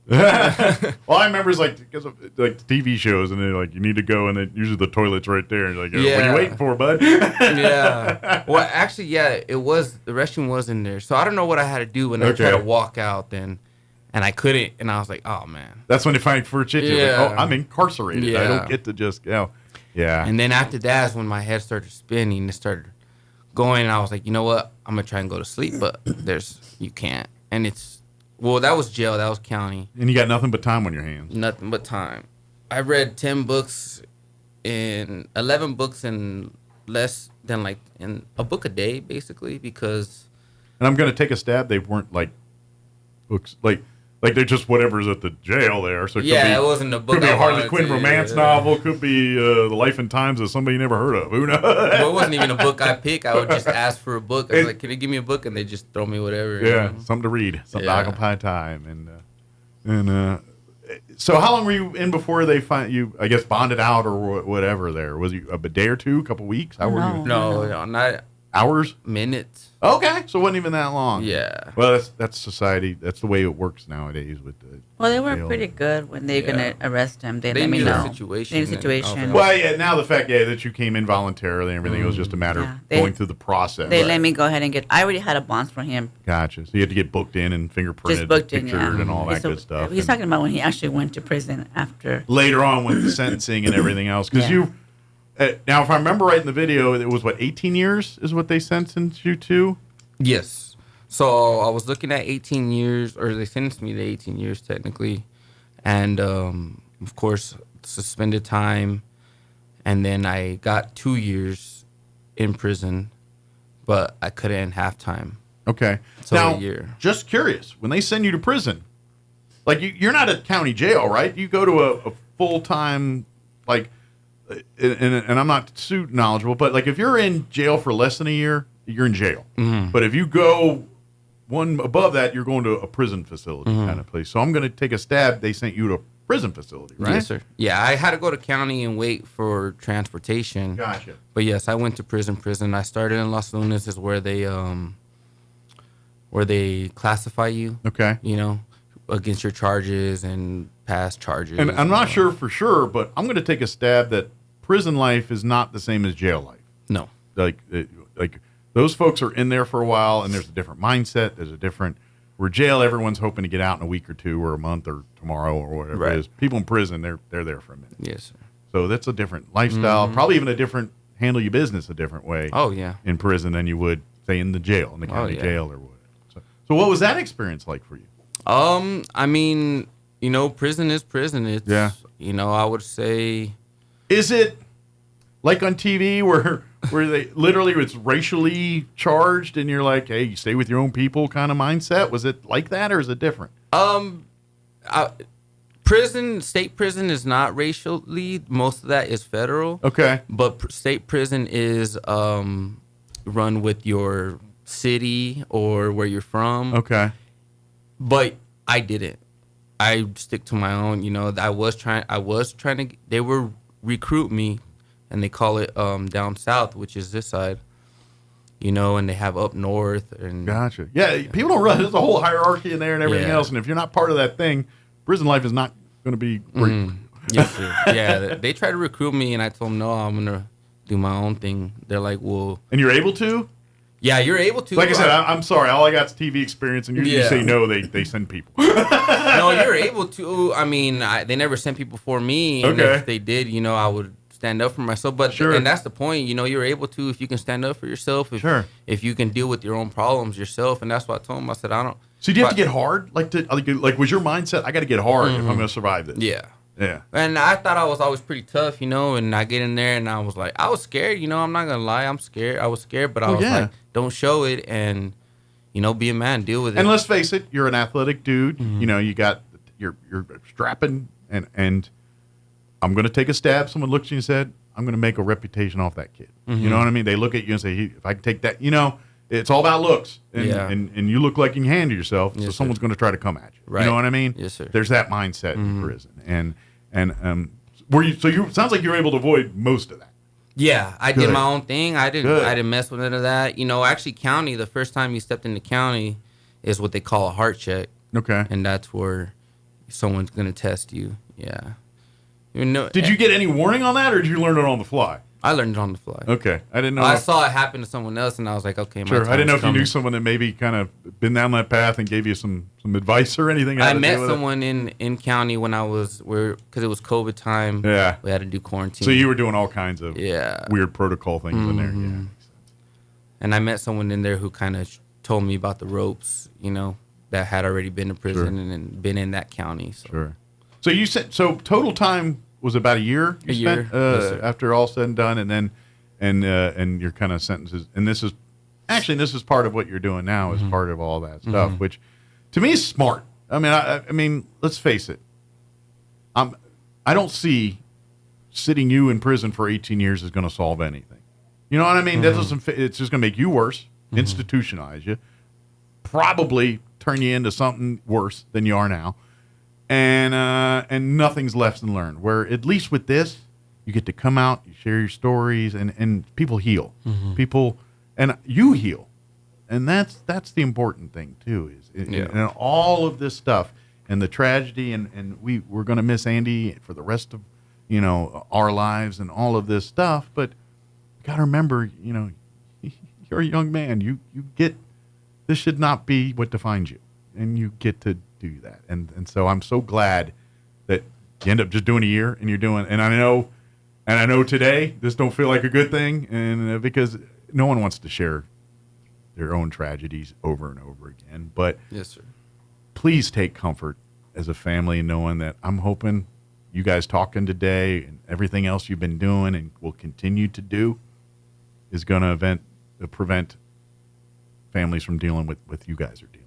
All I remember is because of the TV shows, and they're like, you need to go, and then usually the toilet's right there, and you're like, what are you waiting for, bud? Yeah. Well, actually, it was, the restroom was in there. So I don't know what I had to do when I tried to walk out then, and I couldn't, and I was like, oh man. That's when they find first shit. You're like, oh, I'm incarcerated. Yeah. I don't get to just go. Yeah. And then after that is when my head started spinning, it started going, and I was like, you know what? I'm gonna try and go to sleep, but you can't. And that was jail, that was county. And you got nothing but time on your hands. Nothing but time. I read 11 books in less than in a book a day, basically, because. And I'm gonna take a stab. They weren't books like they're just whatever's at the jail there. So it wasn't a book. Could be a Harley Quinn romance novel. Could be the life and times of somebody you never heard of. Who knows? Well, it wasn't even a book I pick. I would just ask for a book. I was like, "Can you give me a book?" And they just throw me whatever. Yeah, something to read, something to occupy time, and so how long were you in before they find you? I guess bonded out or whatever. There was you a day or two, a couple weeks. How were you? No, not hours, minutes. Okay, so it wasn't even that long. Yeah. Well, that's society. That's the way it works nowadays with the. Well, they were pretty good when they were gonna arrest him. They let me know. Situation. Well, now the fact that you came in voluntarily and everything, it was just a matter of going through the process. They let me go ahead and I already had a bond for him. Gotcha. So you had to get booked in and fingerprinted, pictured, and all that good stuff. He's talking about when he actually went to prison after. Later on with the sentencing and everything else, because you. Now, if I remember right in the video, it was 18 years is what they sentenced you to? Yes. So I was looking at 18 years, or they sentenced me to 18 years technically. And, of course, suspended time. And then I got 2 years in prison, but I couldn't have time. Okay. So now, a year. Just curious, when they send you to prison, you're not at county jail, right? You go to a full-time, and I'm not too knowledgeable, but if you're in jail for less than a year, you're in jail. Mhm. But if you go one above that, you're going to a prison facility Mhm. kind of place. So I'm going to take a stab. They sent you to a prison facility, right? Yes, sir. Yeah, I had to go to county and wait for transportation. Gotcha. But yes, I went to prison. I started in Los Lunas, is where they classify you. Okay. You know, against your charges and past charges. And I'm not sure for sure, but I'm going to take a stab that prison life is not the same as jail life. No. Like those folks are in there for a while, and there's a different mindset. There's a different. Where jail, everyone's hoping to get out in a week or two, or a month, or tomorrow, or whatever Right. it is. People in prison, they're there for a minute. Yes, sir. So that's a different lifestyle. Mhm. Probably even a different handle your business a different way. Oh, yeah. In prison than you would say in the jail, in the county yeah. jail or whatever. So what was that experience like for you? I mean, you know, prison is prison. It's, Yeah. you know, I would say. Is it like on TV where they literally it's racially charged and you're like, hey, you stay with your own people kind of mindset? Was it like that or is it different? State prison is not racially. Most of that is federal. Okay. But state prison is run with your city or where you're from. Okay. But I didn't. I stick to my own. You know, I was trying to. They were recruit me, and they call it down south, which is this side. You know, and they have up north and. Gotcha. Yeah, people don't realize there's a whole hierarchy in there and everything Yeah. else. And if you're not part of that thing, prison life is not going to be great. Yes, sir. Yeah, they tried to recruit me, and I told them no, I'm gonna do my own thing. They're like, well. And you're able to? Yeah, you're able to. Like I said, I'm sorry. All I got is TV experience, and you say no, they send people. No, you're able to. I mean, they never sent people for me. And Okay. if they did, you know, I would stand up for myself. But Sure. and that's the point. You know, you're able to if you can stand up for yourself. If you can deal with your own problems yourself, and that's what I told them. I said, I don't. So do you have to get hard? Like was your mindset, I got to get hard if I'm Mhm. going to survive this? Yeah. Yeah. And I thought I was always pretty tough, you know, and I get in there and I was like, I was scared, you know, I'm not going to lie. I'm scared. I was scared, but I was like, don't show it and, you know, be a man, deal with it. And let's face it, you're an athletic dude. You know, you got you're strapping and I'm going to take a stab. Someone looks at you and said, I'm going to make a reputation off that kid. You know what I mean? They look at you and say, if I can take that, you know, it's all about looks. And, Yeah. and you look like you can handle yourself, so Yes, someone's going to try to come at you. Right. You know what I mean? Yes, sir. There's that mindset in prison. Were you sounds like you were able to avoid most of that. Yeah, I Good. did my own thing. I didn't Good. mess with none of that. You know, actually county, the first time you stepped into county is what they call a heart check. Okay. And that's where someone's going to test you. Yeah. You know, Did you get any warning on that, or did you learn it on the fly? I learned it on the fly. Okay. I didn't know. I saw it happen to someone else, and I was like, okay, my Sure. I didn't know if time's you knew coming. someone that maybe kind of been down that path and gave you some advice or anything. how I to met deal with it? someone in county when I was because it was COVID time. Yeah. We had to do quarantine. So you were doing all kinds of Yeah. weird protocol things in there. Yeah. Mhm. And I met someone in there who kind of told me about the ropes, you know, that had already been to prison and been in that county. So. Sure. So you said total time was about a year. You A spent year. Yes, sir. after all said and done, and then and your kind of sentences. And this is part of what you're doing now. Is part of all that stuff, which to me is smart. I mean, I mean, let's face it. I don't see sitting you in prison for 18 years is going to solve anything. You know what I mean? That doesn't. It's just going to make you worse, institutionalize you, probably turn you into something worse than you are now, and nothing's left to learn. Where at least with this, you get to come out, you share your stories, and people heal. People, and you heal, and that's the important thing too. And all of this stuff and the tragedy, and we're going to miss Andy for the rest of our lives and all of this stuff. But you got to remember, you're a young man. You get this should not be what defines you, and you get to do that. And so I'm so glad that you end up just doing a year, and you're doing. And I know today this don't feel like a good thing, and because no one wants to share their own tragedies over and over again. But yes, sir. Please take comfort as a family knowing that I'm hoping you guys talking today and everything else you've been doing and will continue to do is going to prevent families from dealing with what you guys are dealing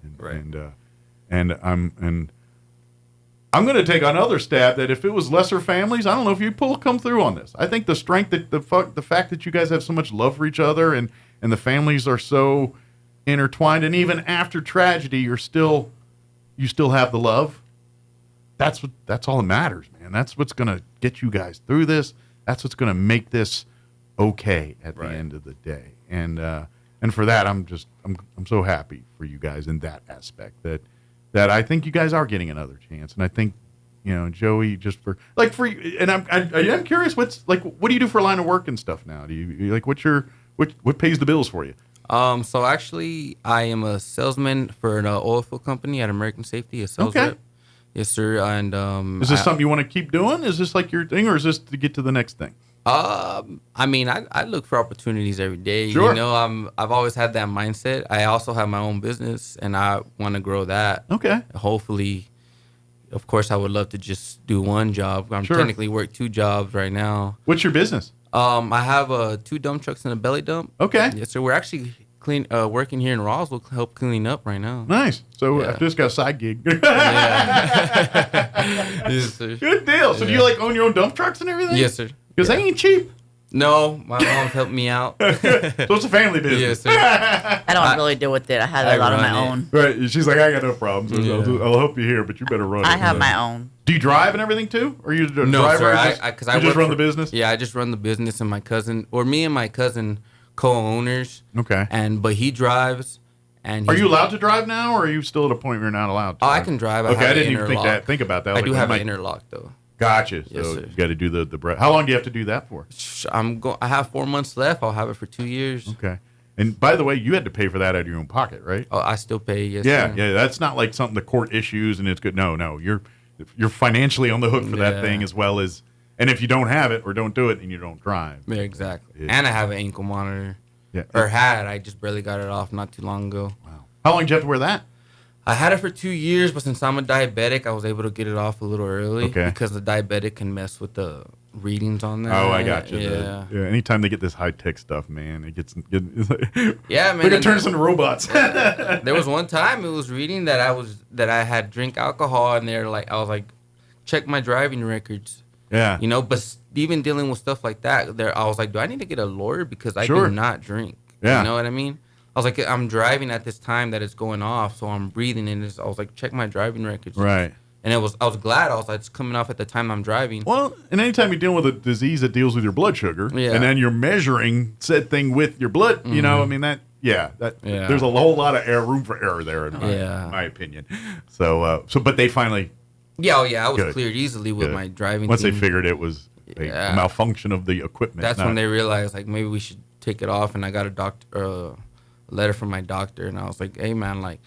with. Right. And I'm going to take another stab that if it was lesser families, I don't know if you'd come through on this. I think the strength that the fact that you guys have so much love for each other and and the families are so intertwined, and even after tragedy, you still have the love. That's all that matters, man. That's what's going to get you guys through this. That's what's going to make this okay at the end of the day. And for that, I'm so happy for you guys in that aspect, that I think you guys are getting another chance. And I think, Joey, just for and I'm curious, what do you do for a line of work and stuff now? Do you like, what pays the bills for you? So actually, I am a salesman for an oil field company at American Safety, a sales rep. Yes, sir. And is this something you want to keep doing? Is this like your thing, or is this to get to the next thing? I mean, I look for opportunities every day. Sure. I've always had that mindset. I also have my own business, and I want to grow that. Okay. Hopefully, of course, I would love to just do one job. I'm technically work 2 jobs right now. What's your business? I have 2 dump trucks and a belly dump. Okay. Yes, sir. We're actually working here in Roswell, help cleaning up right now. Nice. So I just got a side gig. Yes, sir. Good deal. So do you own your own dump trucks and everything? Yes, sir. Because they ain't cheap. No, my mom's helped me out. So it's a family business. Yes, sir. I don't really deal with it. I have a lot of my own. Right. She's like, I got no problems. I'll help you here, but you better run it. I have my own. Do you drive and everything too? Or are you a driver? No, sir. Because I just run the business? Yeah, I just run the business, and me and my cousin co-owners. Okay. But he drives. And are you allowed to drive now, or are you still at a point where you're not allowed to? Oh, I can drive. Okay, I didn't even think about that. I do have an interlock, though. Gotcha. Yes, so sir. you got to do the How long do you have to do that for? I have 4 months left. I'll have it for 2 years. Okay. And by the way, you had to pay for that out of your own pocket, right? Oh, I still pay. Yes. Yeah, sir. yeah. That's not like something the court issues and it's good. No. You're financially on the hook for that thing, as well as, and if you don't have it or don't do it, then you don't drive. Yeah, exactly. And I have an ankle monitor. Yeah. Or had. I just barely got it off not too long ago. Wow. How long did you have to wear that? I had it for 2 years, but since I'm a diabetic, I was able to get it off a little early. Okay. Because the diabetic can mess with the readings on there. Oh, I got you. Yeah. Anytime they get this high tech stuff, man, it gets. Yeah, man. It turns into robots. There was one time it was reading that I had drink alcohol, and they're like, I was like, check my driving records. Yeah. But even dealing with stuff like that, I was like, do I need to get a lawyer because I do not drink? Yeah. You know what I mean? I was like, I'm driving at this time that it's going off, so I'm breathing, and I was like, check my driving records. Right. And I was glad. I was like, it's coming off at the time I'm driving. Well, and anytime you're dealing with a disease that deals with your blood sugar, and then you're measuring said thing with your blood, you know, I mean, there's a whole lot of room for error there, in my opinion. So, but they finally. Yeah, I was cleared easily with my driving. Once they figured it was a malfunction of the equipment. That's when they realized, like, maybe we should take it off. And I got a letter from my doctor, and I was like, hey, man, like,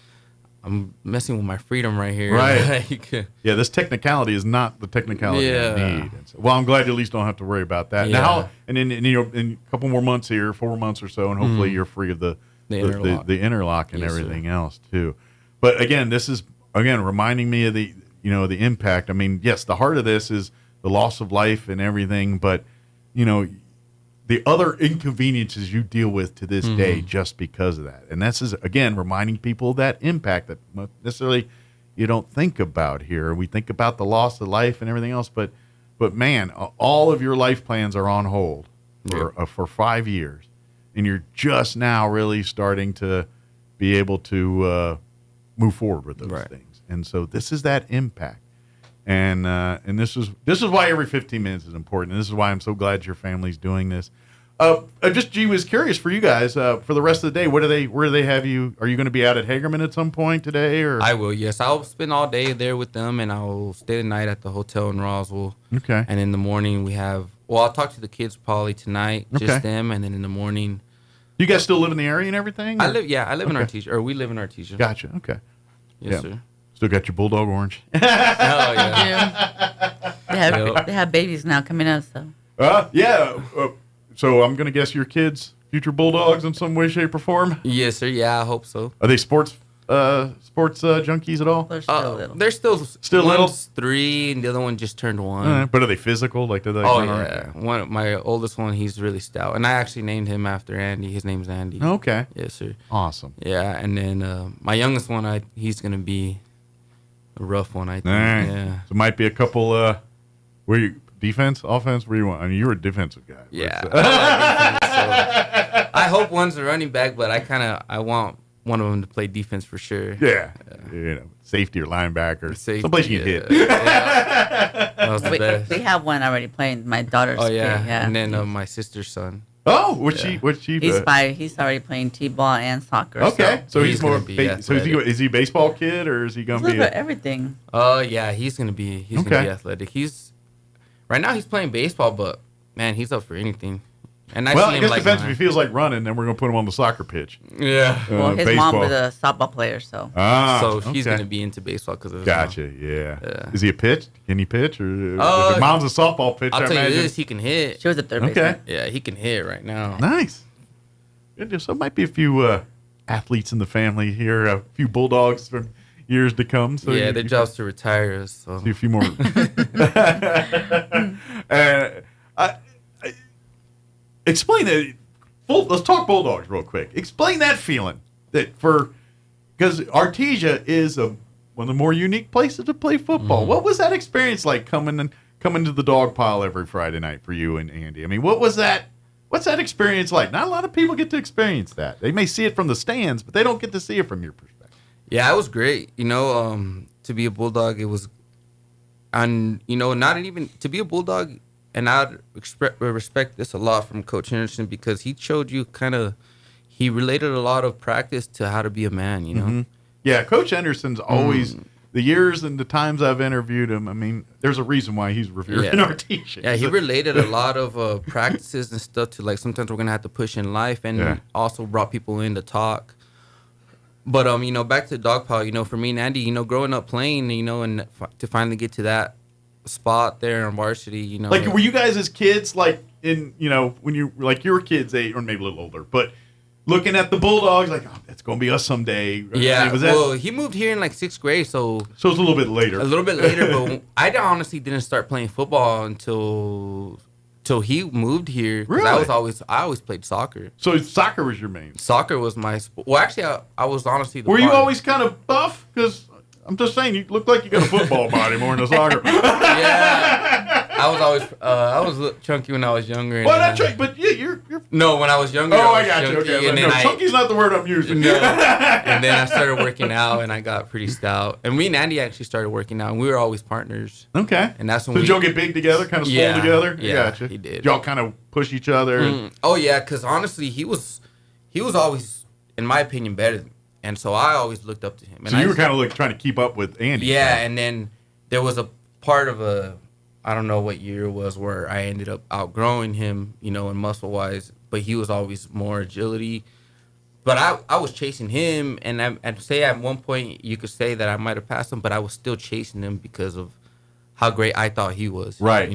I'm messing with my freedom right here. Right. Yeah, this technicality is not the technicality I need. Well, I'm glad you at least don't have to worry about that. Yeah. Now, and in a couple more months here, 4 months or so, and hopefully you're free of the interlock and everything else too. But again, this is reminding me of the impact. I mean, yes, the heart of this is the loss of life and everything, but the other inconveniences you deal with to this day just because of that. And this is, again, reminding people of that impact that necessarily you don't think about here. We think about the loss of life and everything else, but man, all of your life plans are on hold for 5 years. And you're just now really starting to be able to move forward with those things. And so this is that impact. And this is why every 15 minutes is important. And this is why I'm so glad your family's doing this. Was curious for you guys for the rest of the day. Where do they have you? Are you going to be out at Hagerman at some point today? Or I will. Yes, I'll spend all day there with them, and I'll stay the night at the hotel in Roswell. Okay. And in the morning we have. Well, I'll talk to the kids probably tonight, just them, and then in the morning. You guys still live in the area and everything? I live in Artesia, or we live in Artesia. Gotcha. Okay. Yes, sir. Still got your bulldog orange. Oh yeah. They have babies now coming up, so. So I'm gonna guess your kids, future bulldogs, in some way, shape, or form. Yes, sir. Yeah, I hope so. Are they sports junkies at all? They're still little. They're still little. One's 3, and the other one just turned 1. But are they physical? Like, do they? Oh yeah. My oldest one, he's really stout, and I actually named him after Andy. His name's Andy. Okay. Yes, sir. Awesome. Yeah, and then my youngest one, he's gonna be a rough one, I think. Right. Yeah. So it might be a couple. Where you defense, offense? Where you want? I mean, you're a defensive guy. Yeah. I hope one's a running back, but I want one of them to play defense for sure. Yeah. Safety or linebacker. Safety, Someplace you can hit. That was the best. We have one already playing. My daughter's Oh yeah. kid, yeah. And then my sister's son. Oh, what's she? He's already playing t-ball and soccer. Okay, so he's more. gonna be Is he a baseball kid or is he going to be? Everything. Yeah, he's gonna be athletic. Right now he's playing baseball, but man, he's up for anything. And I see him guess depends if he feels like running, then we're going to put him on the soccer pitch. Yeah. Well, his mom was a softball player, so. So he's going to be into baseball because of his Gotcha, mom. yeah. Is he a pitch? Can he pitch? Or if his mom's a softball pitcher, I'll tell imagine. you this, he can hit. She was a third baseman. Okay. Yeah, he can hit right now. Nice. Good. So might be a few athletes in the family here, a few Bulldogs for years to come. So yeah, their job's to retire. So see a few more. Explain it. Let's talk Bulldogs real quick. Explain that feeling because Artesia is one of the more unique places to play football. What was that experience like coming to the dog pile every Friday night for you and Andy? I mean, what was that? What's that experience like? Not a lot of people get to experience that. They may see it from the stands, but they don't get to see it from your perspective. Yeah, it was great. To be a Bulldog, it was, and not even to be a Bulldog. And I respect this a lot from Coach Henderson because he showed you he related a lot of practice to how to be a man, Mm-hmm. Yeah, Coach Henderson's always, the years and the times I've interviewed him, I mean, there's a reason why he's revered in Artesia. Yeah, he related a lot of practices and stuff to, like, sometimes we're going to have to push in life and also brought people in to talk. But, back to the dog pile, for me and Andy, growing up playing, and to finally get to that spot there on varsity, Like, were you guys as kids, like, when you were kids, or maybe a little older, but looking at the Bulldogs, like, oh, that's going to be us someday? Yeah, I mean, he moved here in, like, 6th grade, so it's a little bit later. But I honestly didn't start playing football until he moved here. Really? I always played soccer. So soccer was your main? Soccer was my sport. Well, actually, I was honestly Were you always kind of buff? Because I'm just saying, you look like you got a football body more than a soccer. Yeah, I was chunky when I was younger. Well, not chunky, but yeah, you're. No, when I was younger. Oh, I got you. Okay, and no, chunky's not the word I'm using. No. And then I started working out, and I got pretty stout. And me and Andy actually started working out, and we were always partners. Okay. And that's when did y'all get big together, kind of swole together? Yeah, gotcha. he did. Did y'all kind of push each other? Oh yeah, because honestly, he was always, in my opinion, better than me. And so I always looked up to him. And so you were kind of like trying to keep up with Andy. Yeah, and then there was a part of I don't know what year it was, where I ended up outgrowing him, and muscle-wise, but he was always more agility. But I was chasing him, and I'd say at one point you could say that I might have passed him, but I was still chasing him because of how great I thought he was. Right.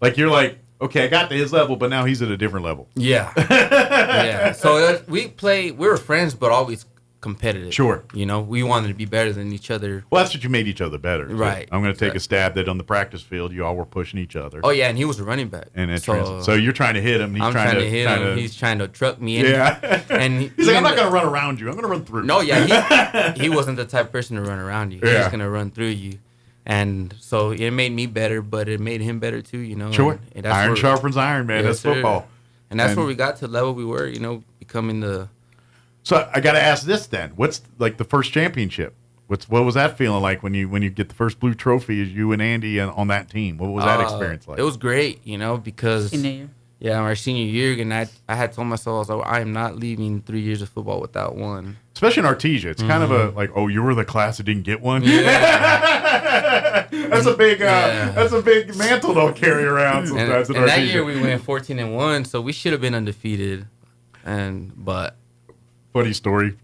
Like you're like, okay, I got to his level, but now he's at a different level. Yeah. Yeah. So we were friends, but always competitive. Sure. We wanted to be better than each other. Well, that's what you made each other better. Right. So I'm going to take a stab that on the practice field, you all were pushing each other. Oh, yeah, and he was a running back. And so you're trying to hit him. I'm trying to hit him. He's trying to truck me in. Yeah. And he's like, I'm not going to run around you. I'm going to run through you. No, yeah, he wasn't the type of person to run around you. Yeah. He's going to run through you. And so it made me better, but it made him better too, Sure. And iron sharpens iron, man. That's football. And that's where we got to the level we were, becoming the... So I got to ask this then. What's like the first championship? What was that feeling like when you get the first blue trophy as you and Andy on that team? What was that experience like? It was great, because... Senior year. Yeah, our senior year, and I had told myself, I was like, I am not leaving 3 years of football without one. Especially in Artesia. It's kind of a, like, oh, you were the class that didn't get one? Yeah. That's a big mantle they'll carry around sometimes in Artesia. And that year we went 14-1, so we should have been undefeated. But funny story,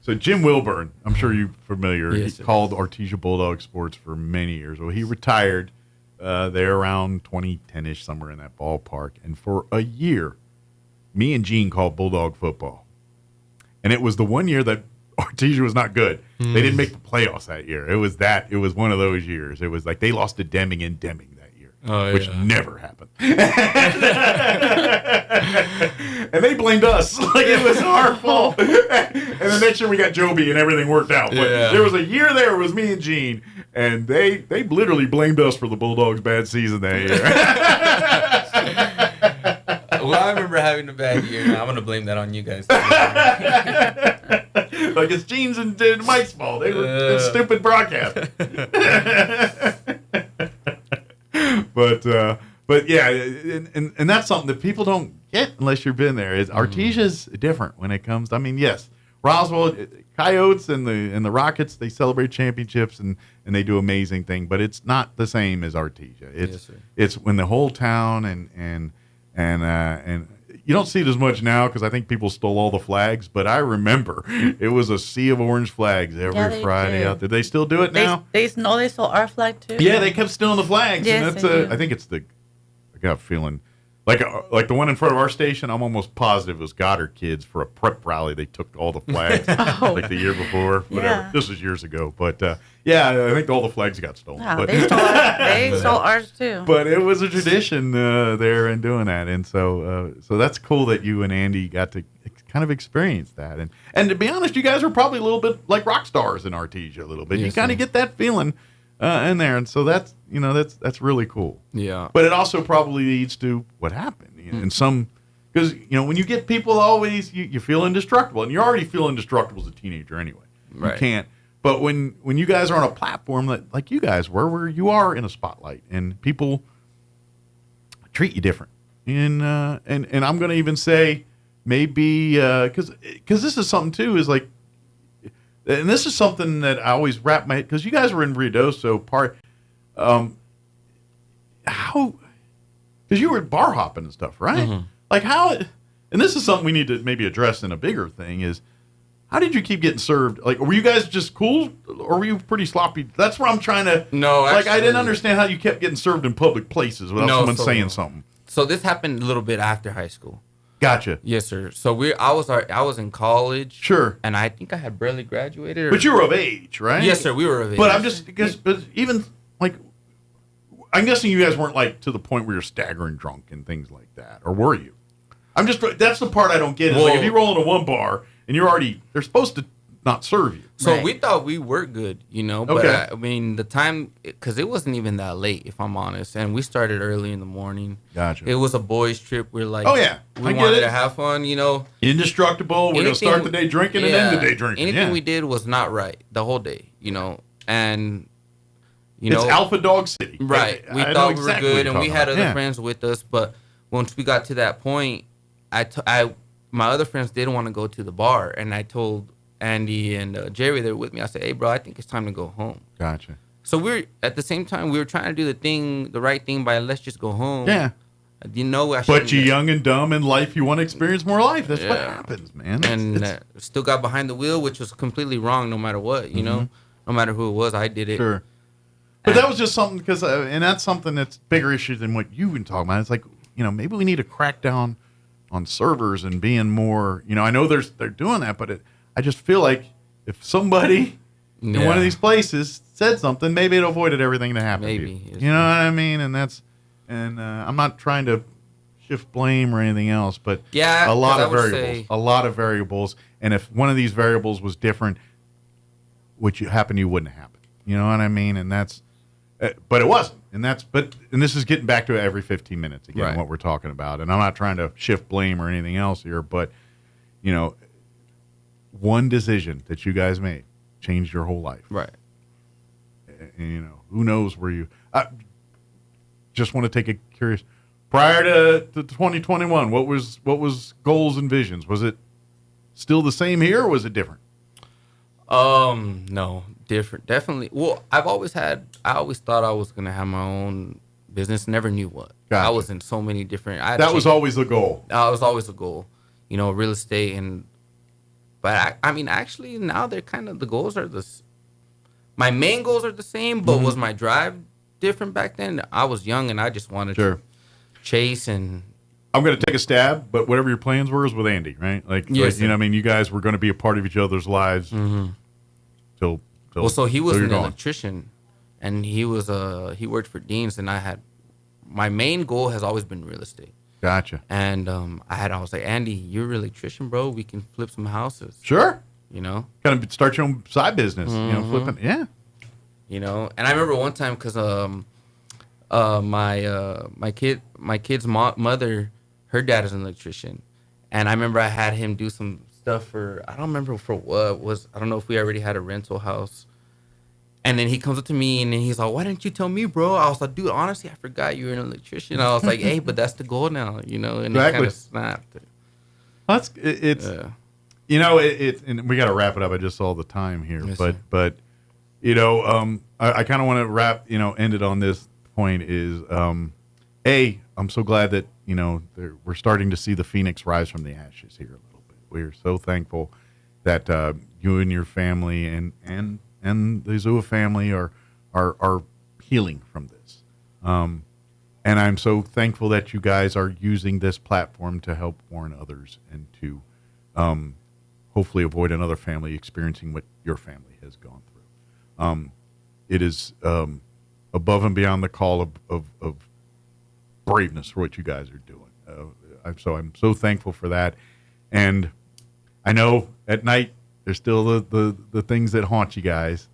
so Jim Wilburn, I'm sure you're familiar. Yes, he called Artesia Bulldog Sports for many years. Well, he retired there around 2010-ish, somewhere in that ballpark. And for a year, me and Gene called Bulldog football. And it was the one year that Artesia was not good. They didn't make the playoffs that year. It was one of those years. It was like they lost to Deming and Deming that year, which never happened. And they blamed us like it was our fault. And the next year we got Joby and everything worked out. But there was a year there, it was me and Gene, and they literally blamed us for the Bulldogs' bad season that year. I remember having a bad year. I'm gonna blame that on you guys. Like it's Gene's and Mike's fault. They were stupid broadcast. But yeah, and that's something that people don't get unless you've been there. Is Artesia's different when it comes to, I mean, yes, Roswell Coyotes and the Rockets, they celebrate championships and they do amazing thing, but it's not the same as Artesia. It's when the whole town and you don't see it as much now because I think people stole all the flags, but I remember it was a sea of orange flags every Friday out there. They still do it now? They stole our flag too. Yeah, they kept stealing the flags. Yes, and I think it's I got a feeling like the one in front of our station. I'm almost positive it was Goddard kids for a prep rally. They took all the flags like the year before. Whatever. Yeah. This was years ago, but yeah, I think all the flags got stolen. Wow, but they stole ours too. But it was a tradition there in doing that, and so that's cool that you and Andy got to kind of experience that. And to be honest, you guys are probably a little bit like rock stars in Artesia a little bit. You kind of get that feeling in there, and so that's really cool. Yeah. But it also probably leads to what happened in some, because when you get people always you feel indestructible, and you already feel indestructible as a teenager anyway. Right. You can't. But when you guys are on a platform that like you guys were, where you are in a spotlight and people treat you different, and I'm going to even say maybe because this is something too is like. And this is something that I always wrap my head, because you guys were in Ruidoso part. How, because you were bar hopping and stuff, right? Mm-hmm. Like how, and this is something we need to maybe address in a bigger thing is, how did you keep getting served? Like, were you guys just cool, or were you pretty sloppy? That's what I'm trying to. No, actually, I didn't understand how you kept getting served in public places without someone saying something. So this happened a little bit after high school. Gotcha. Yes, sir. So I was in college. Sure. And I think I had barely graduated. But you were of age, right? Yes, sir. We were of age. But I'm just because, but even like, I'm guessing you guys weren't like to the point where you're staggering drunk and things like that, or were you? That's the part I don't get. Is like if you roll into one bar and they're supposed to not serve you. So we thought we were good, But Okay. I mean, the time, because it wasn't even that late, if I'm honest, and we started early in the morning. Gotcha. It was a boys' trip. We're like, oh yeah, we wanted to have fun, Indestructible. We're gonna start the day drinking and end the day drinking. Anything we did was not right the whole day, and it's Alpha Dog City, right? We I thought know we were exactly good, what and you're we talking had about. other friends with us. But once we got to that point, my other friends didn't want to go to the bar, and I told Andy and Jerry, they were with me. I said, "Hey, bro, I think it's time to go home." Gotcha. So at the same time, we were trying to do the right thing by let's just go home. Yeah. But you're young and dumb in life. You want to experience more life. That's what happens, man. And still got behind the wheel, which was completely wrong. No matter what, no matter who it was, I did it. Sure. But that was just something because, and that's something that's bigger issue than what you've been talking about. It's like maybe we need to crack down on servers and being more. I know they're doing that, but I just feel like if somebody in one of these places said something, maybe it avoided everything that happened. Maybe. You know what I mean? And I'm not trying to shift blame or anything else, but a lot of variables. And if one of these variables was different, which happened, you wouldn't happen. You know what I mean? And that's, but it wasn't. And this is getting back to every 15 minutes again, right. What we're talking about. And I'm not trying to shift blame or anything else here, but one decision that you guys made changed your whole life. Right. And, who knows where you, just want to take a curious, prior to 2021, what was goals and visions? Was it still the same here or was it different? No, different. Definitely. Well, I always thought I was going to have my own business. Never knew what. Gotcha. I was in so many different. That was always the goal. That was always the goal. Real estate but I mean, actually now they're kind of, the goals are my main goals are the same, but was my drive different back then? I was young and I just wanted to chase and. I'm going to take a stab, but whatever your plans were is with Andy, right? Yes, I mean, you guys were going to be a part of each other's lives. Till so he was an electrician, and he worked for Dean's, and my main goal has always been real estate. Gotcha. And I was like, Andy, you're an electrician, bro. We can flip some houses. Sure. Kind of start your own side business. Flipping. Yeah. And I remember one time because my kid's mother, her dad is an electrician, and I remember I had him do some stuff for, I don't remember for what was, I don't know if we already had a rental house. And then he comes up to me and then he's like, why didn't you tell me, bro? I was like, dude, honestly, I forgot you were an electrician. I was like, hey, but that's the goal now, you know, and Exactly. it kind of snapped. It's you know, and we got to wrap it up. I just saw the time here, Yes, but you know, I kind of want to end it on this point is, I'm so glad that, you know, we're starting to see the phoenix rise from the ashes here a little bit. We're so thankful that you and your family and the Zua family are healing from this. And I'm so thankful that you guys are using this platform to help warn others and to hopefully avoid another family experiencing what your family has gone through. It is above and beyond the call of braveness for what you guys are doing. I'm so thankful for that. And I know at night there's still the things that haunt you guys.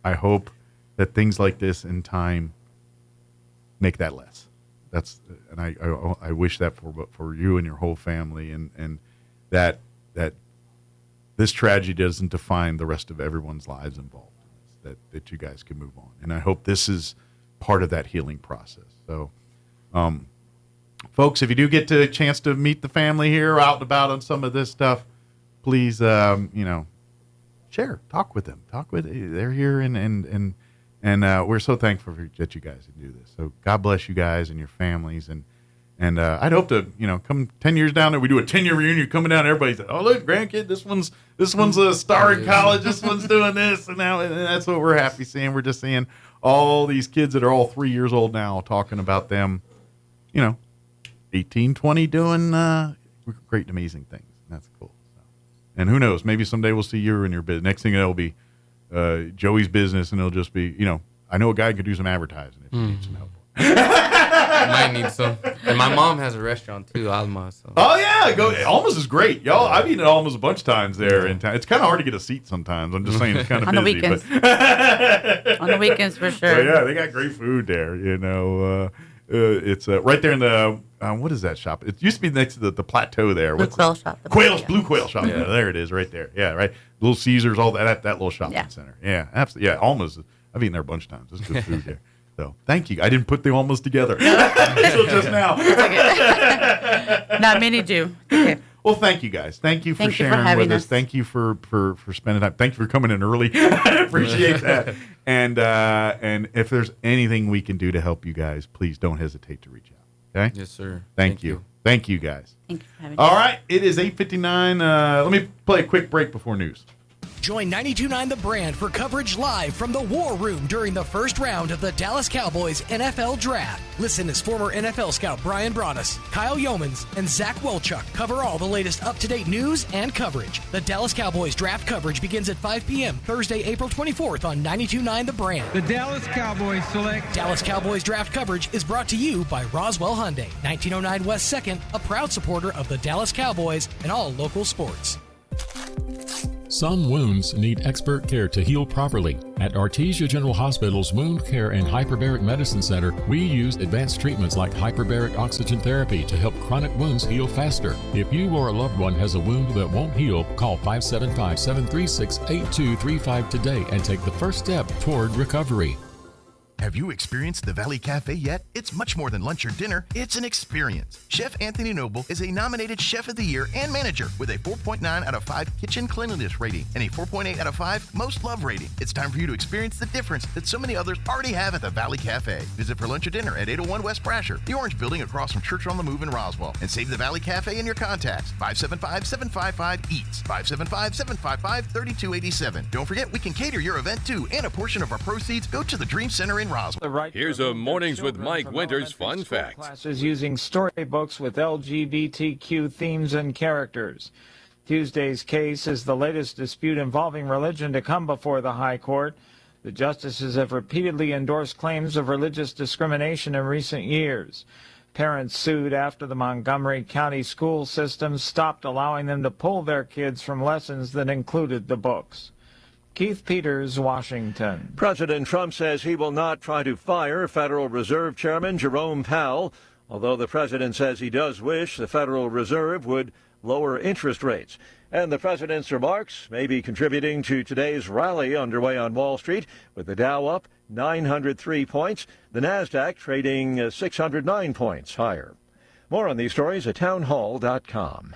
I hope that things like this in time make that less. And I wish that for you and your whole family, and that this tragedy doesn't define the rest of everyone's lives involved in this, that you guys can move on. And I hope this is part of that healing process. So, folks, if you do get a chance to meet the family here out and about on some of this stuff, please, share, talk with them, they're here, and we're so thankful that you guys can do this. So God bless you guys and your families, and I'd hope to, come 10 years down there, we do a 10-year reunion, coming down, everybody's like, oh, look, grandkid, this one's a star in college, this one's doing this, and that's what we're happy seeing. We're just seeing all these kids that are all 3 years old now talking about them, 18, 20 doing great, amazing things. That's cool. And who knows? Maybe someday we'll see you in your business. Next thing it'll be Joey's business, and it'll just be, I know a guy could do some advertising if you need some help. Might need some. And my mom has a restaurant too, Alma. So. Oh yeah, Alma's is great, y'all. I've eaten at Alma's a bunch of times there in town. It's kind of hard to get a seat sometimes. I'm just saying, it's kind of on busy. The weekends. On the weekends for sure. But yeah, they got great food there. It's right there in the what is that shop? It used to be next to the plateau there. Blue Quail Shop. Blue Quail Shop. Yeah, there it is, right there. Yeah, right. Little Caesars, all that at that little shopping center. Yeah, absolutely. Yeah, Alma's. I've eaten there a bunch of times. There's good food there. So thank you. I didn't put the Almas together until just now. Not many do. Okay. Well, thank you guys. Thank you for sharing with us. Thank you for spending time. Thank you for coming in early. I appreciate that. And if there's anything we can do to help you guys, please don't hesitate to reach out. Okay? Yes, sir. Thank you. Thank you, guys. Thank you for having All us. right. It is 8:59. Let me play a quick break before news. Join 92.9 The Brand for coverage live from the War Room during the first round of the Dallas Cowboys NFL Draft. Listen as former NFL scout Brian Broaddus, Kyle Yeomans, and Zach Welchuk cover all the latest up-to-date news and coverage. The Dallas Cowboys draft coverage begins at 5 p.m. Thursday, April 24th on 92.9 The Brand. The Dallas Cowboys select. Dallas Cowboys draft coverage is brought to you by Roswell Hyundai, 1909 West 2nd, a proud supporter of the Dallas Cowboys and all local sports. Some wounds need expert care to heal properly. At Artesia General Hospital's Wound Care and Hyperbaric Medicine Center, we use advanced treatments like hyperbaric oxygen therapy to help chronic wounds heal faster. If you or a loved one has a wound that won't heal, call 575-736-8235 today and take the first step toward recovery. Have you experienced the Valley Cafe yet? It's much more than lunch or dinner. It's an experience. Chef Anthony Noble is a nominated Chef of the Year and manager with a 4.9 out of 5 kitchen cleanliness rating and a 4.8 out of 5 most love rating. It's time for you to experience the difference that so many others already have at the Valley Cafe. Visit for lunch or dinner at 801 West Brasher, the Orange Building across from Church on the Move in Roswell, and save the Valley Cafe in your contacts. 575-755-EATS. 575-755-3287. Don't forget, we can cater your event too, and a portion of our proceeds go to the Dream Center in Roswell. Here's a Mornings with Mike Winters fun fact. Classes using storybooks with LGBTQ themes and characters. Tuesday's case is the latest dispute involving religion to come before the High Court. The justices have repeatedly endorsed claims of religious discrimination in recent years. Parents sued after the Montgomery County school system stopped allowing them to pull their kids from lessons that included the books. Keith Peters, Washington. President Trump says he will not try to fire Federal Reserve Chairman Jerome Powell although the president says he does wish the Federal Reserve would lower interest rates. And the president's remarks may be contributing to today's rally underway on Wall Street, with the Dow up 903 points, the Nasdaq trading 609 points higher. More on these stories at townhall.com.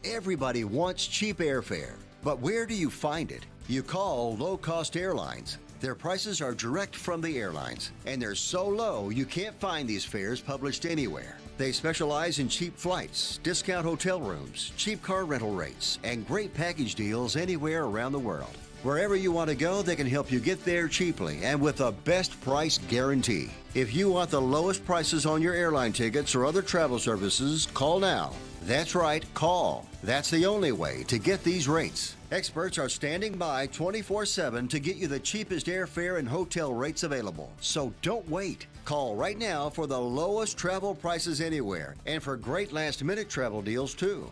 Everybody wants cheap airfare, but where do you find it? You call low-cost airlines. Their prices are direct from the airlines, and they're so low you can't find these fares published anywhere. They specialize in cheap flights, discount hotel rooms, cheap car rental rates, and great package deals anywhere around the world. Wherever you want to go, they can help you get there cheaply and with a best price guarantee. If you want the lowest prices on your airline tickets or other travel services, call now. That's right, call. That's the only way to get these rates. Experts are standing by 24/7 to get you the cheapest airfare and hotel rates available. So don't wait. Call right now for the lowest travel prices anywhere and for great last-minute travel deals too.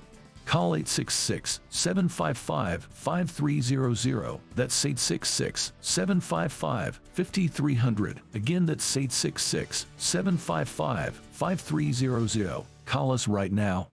Call 866-755-5300. That's 866-755-5300. Again, that's 866-755-5300. Call us right now.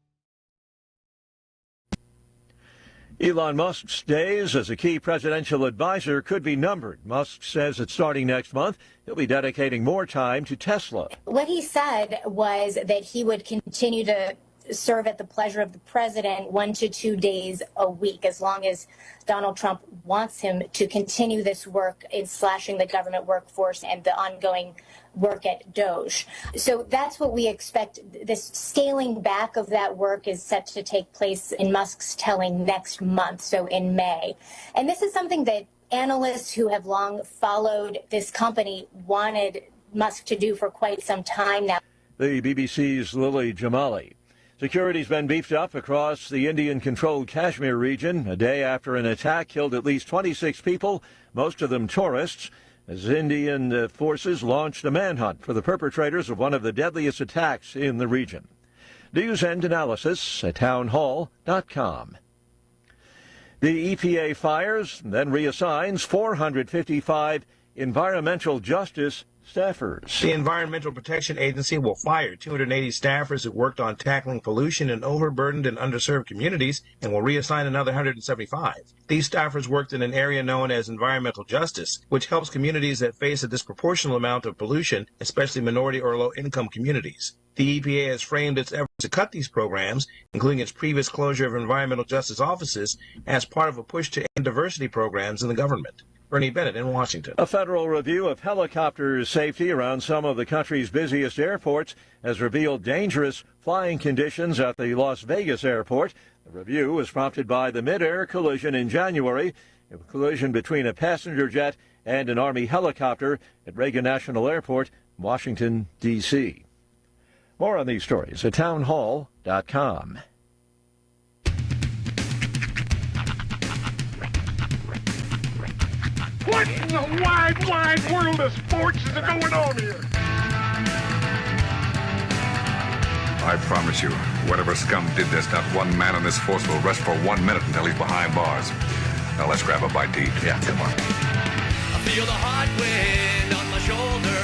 Elon Musk's days as a key presidential advisor could be numbered. Musk says that starting next month, he'll be dedicating more time to Tesla. What he said was that he would continue to serve at the pleasure of the president 1 to 2 days a week, as long as Donald Trump wants him to continue this work in slashing the government workforce and the ongoing work at Doge. So that's what we expect. This scaling back of that work is set to take place in Musk's telling next month, so in May. And this is something that analysts who have long followed this company wanted Musk to do for quite some time now. The BBC's Lily Jamali. Security's been beefed up across the Indian-controlled Kashmir region a day after an attack killed at least 26 people, most of them tourists, as Indian forces launched a manhunt for the perpetrators of one of the deadliest attacks in the region. News and analysis at townhall.com. The EPA fires, then reassigns 455 environmental justice staffers. The Environmental Protection Agency will fire 280 staffers who worked on tackling pollution in overburdened and underserved communities and will reassign another 175. These staffers worked in an area known as environmental justice, which helps communities that face a disproportionate amount of pollution, especially minority or low-income communities. The EPA has framed its efforts to cut these programs, including its previous closure of environmental justice offices, as part of a push to end diversity programs in the government. Bernie Bennett in Washington. A federal review of helicopter safety around some of the country's busiest airports has revealed dangerous flying conditions at the Las Vegas airport. The review was prompted by the mid-air collision in January, a collision between a passenger jet and an Army helicopter at Reagan National Airport, Washington, D.C. More on these stories at townhall.com. What in the wide, wide world of sports is going on here? I promise you, whatever scum did this, not one man in this force will rest for 1 minute until he's behind bars. Now let's grab a bite to eat. Yeah, come on. I feel the hot wind on my shoulder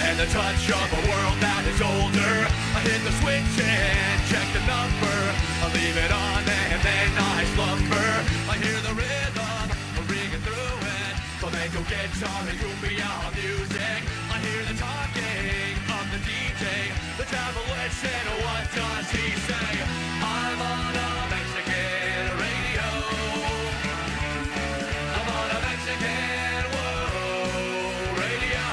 and the touch of a world that is older. I hit the switch and check the number. I leave it on and then I slumber. I hear the rhythm ringing through it. Flamenco guitar and cumbia music. I hear the talking of the DJ. The travelist said, what does he say? I'm on a Mexican radio. I'm on a Mexican radio.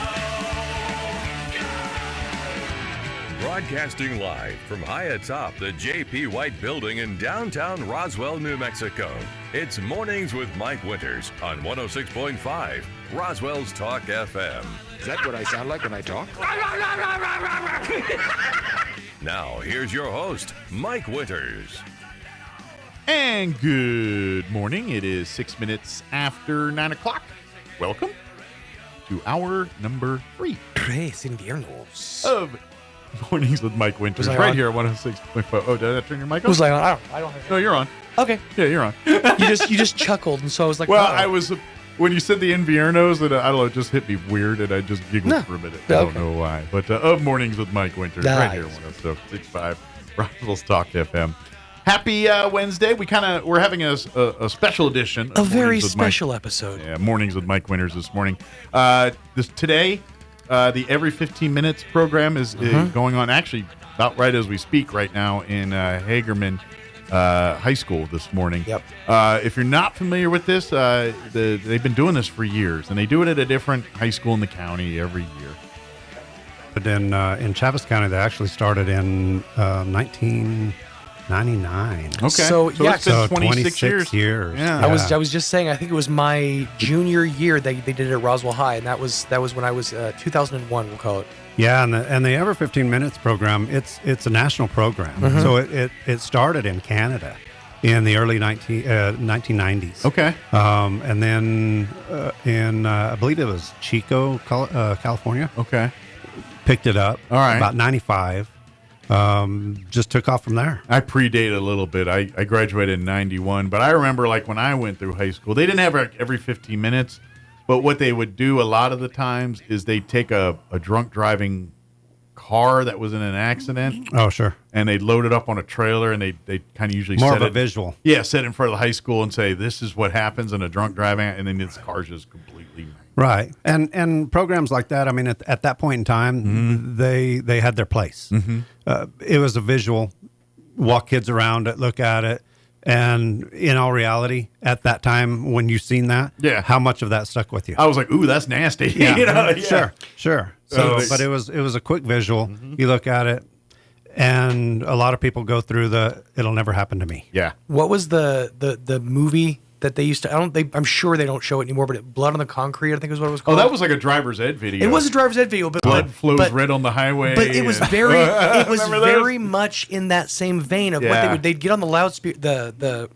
Broadcasting live from high atop the J.P. White Building in downtown Roswell, New Mexico. It's Mornings with Mike Winters on 106.5 Roswell's Talk FM. Is that what I sound like when I talk? Now, here's your host, Mike Winters. And good morning. It is 6 minutes after 9 o'clock. Welcome to hour number 3 of Mornings with Mike Winters, right here at 106.5. Oh, did I turn your mic on? Was I on? I don't have No, you're on. Okay. Yeah, you're on. you just chuckled, and so I was like, well, uh-oh. I was when you said the Inviernos, and I don't know, it just hit me weird, and I just giggled for a minute. I don't know why. But of Mornings with Mike Winters, right here, 106.5, Roswell Talk FM. Happy Wednesday. We're having a special edition. A very special episode. Yeah, Mornings with Mike Winters this morning. Today, the Every 15 Minutes program is going on, actually, about right as we speak right now in Hagerman High School this morning. Yep. If you're not familiar with this, they've been doing this for years, and they do it at a different high school in the county every year. But in Chaves County, they actually started in 1999. Okay. So it's been 26 years. Yeah. I was just saying, I think it was my junior year they did it at Roswell High, and that was when I was 2001, we'll call it. Yeah, and the Ever 15 Minutes program, it's a national program. So it started in Canada in the early 1990s. Okay. And then in I believe it was Chico, California. Okay. Picked it up. All right. About 95. Just took off from there. I predate a little bit. I graduated in 91, but I remember like when I went through high school, they didn't have every 15 minutes. But what they would do a lot of the times is they'd take a drunk driving car that was in an accident. Oh, sure. And they'd load it up on a trailer, and they kind of usually more set of a it, visual. Yeah, set it in front of the high school and say, this is what happens in a drunk driving, and then this car's just completely... Right. And programs like that, I mean, at that point in time, they had their place. It was a visual, walk kids around it, look at it. And in all reality, at that time when you seen that, how much of that stuck with you? I was like, "Ooh, that's nasty." Yeah. Sure. So, but it was a quick visual. You look at it, and a lot of people go through "It'll never happen to me." Yeah. What was the movie that they used to? I'm sure they don't show it anymore. But Blood on the Concrete, I think is what it was called. Oh, that was like a driver's ed video. It was a driver's ed video, but blood flows red on the highway. But it was very much in that same vein of what they'd get on the loudspeaker, the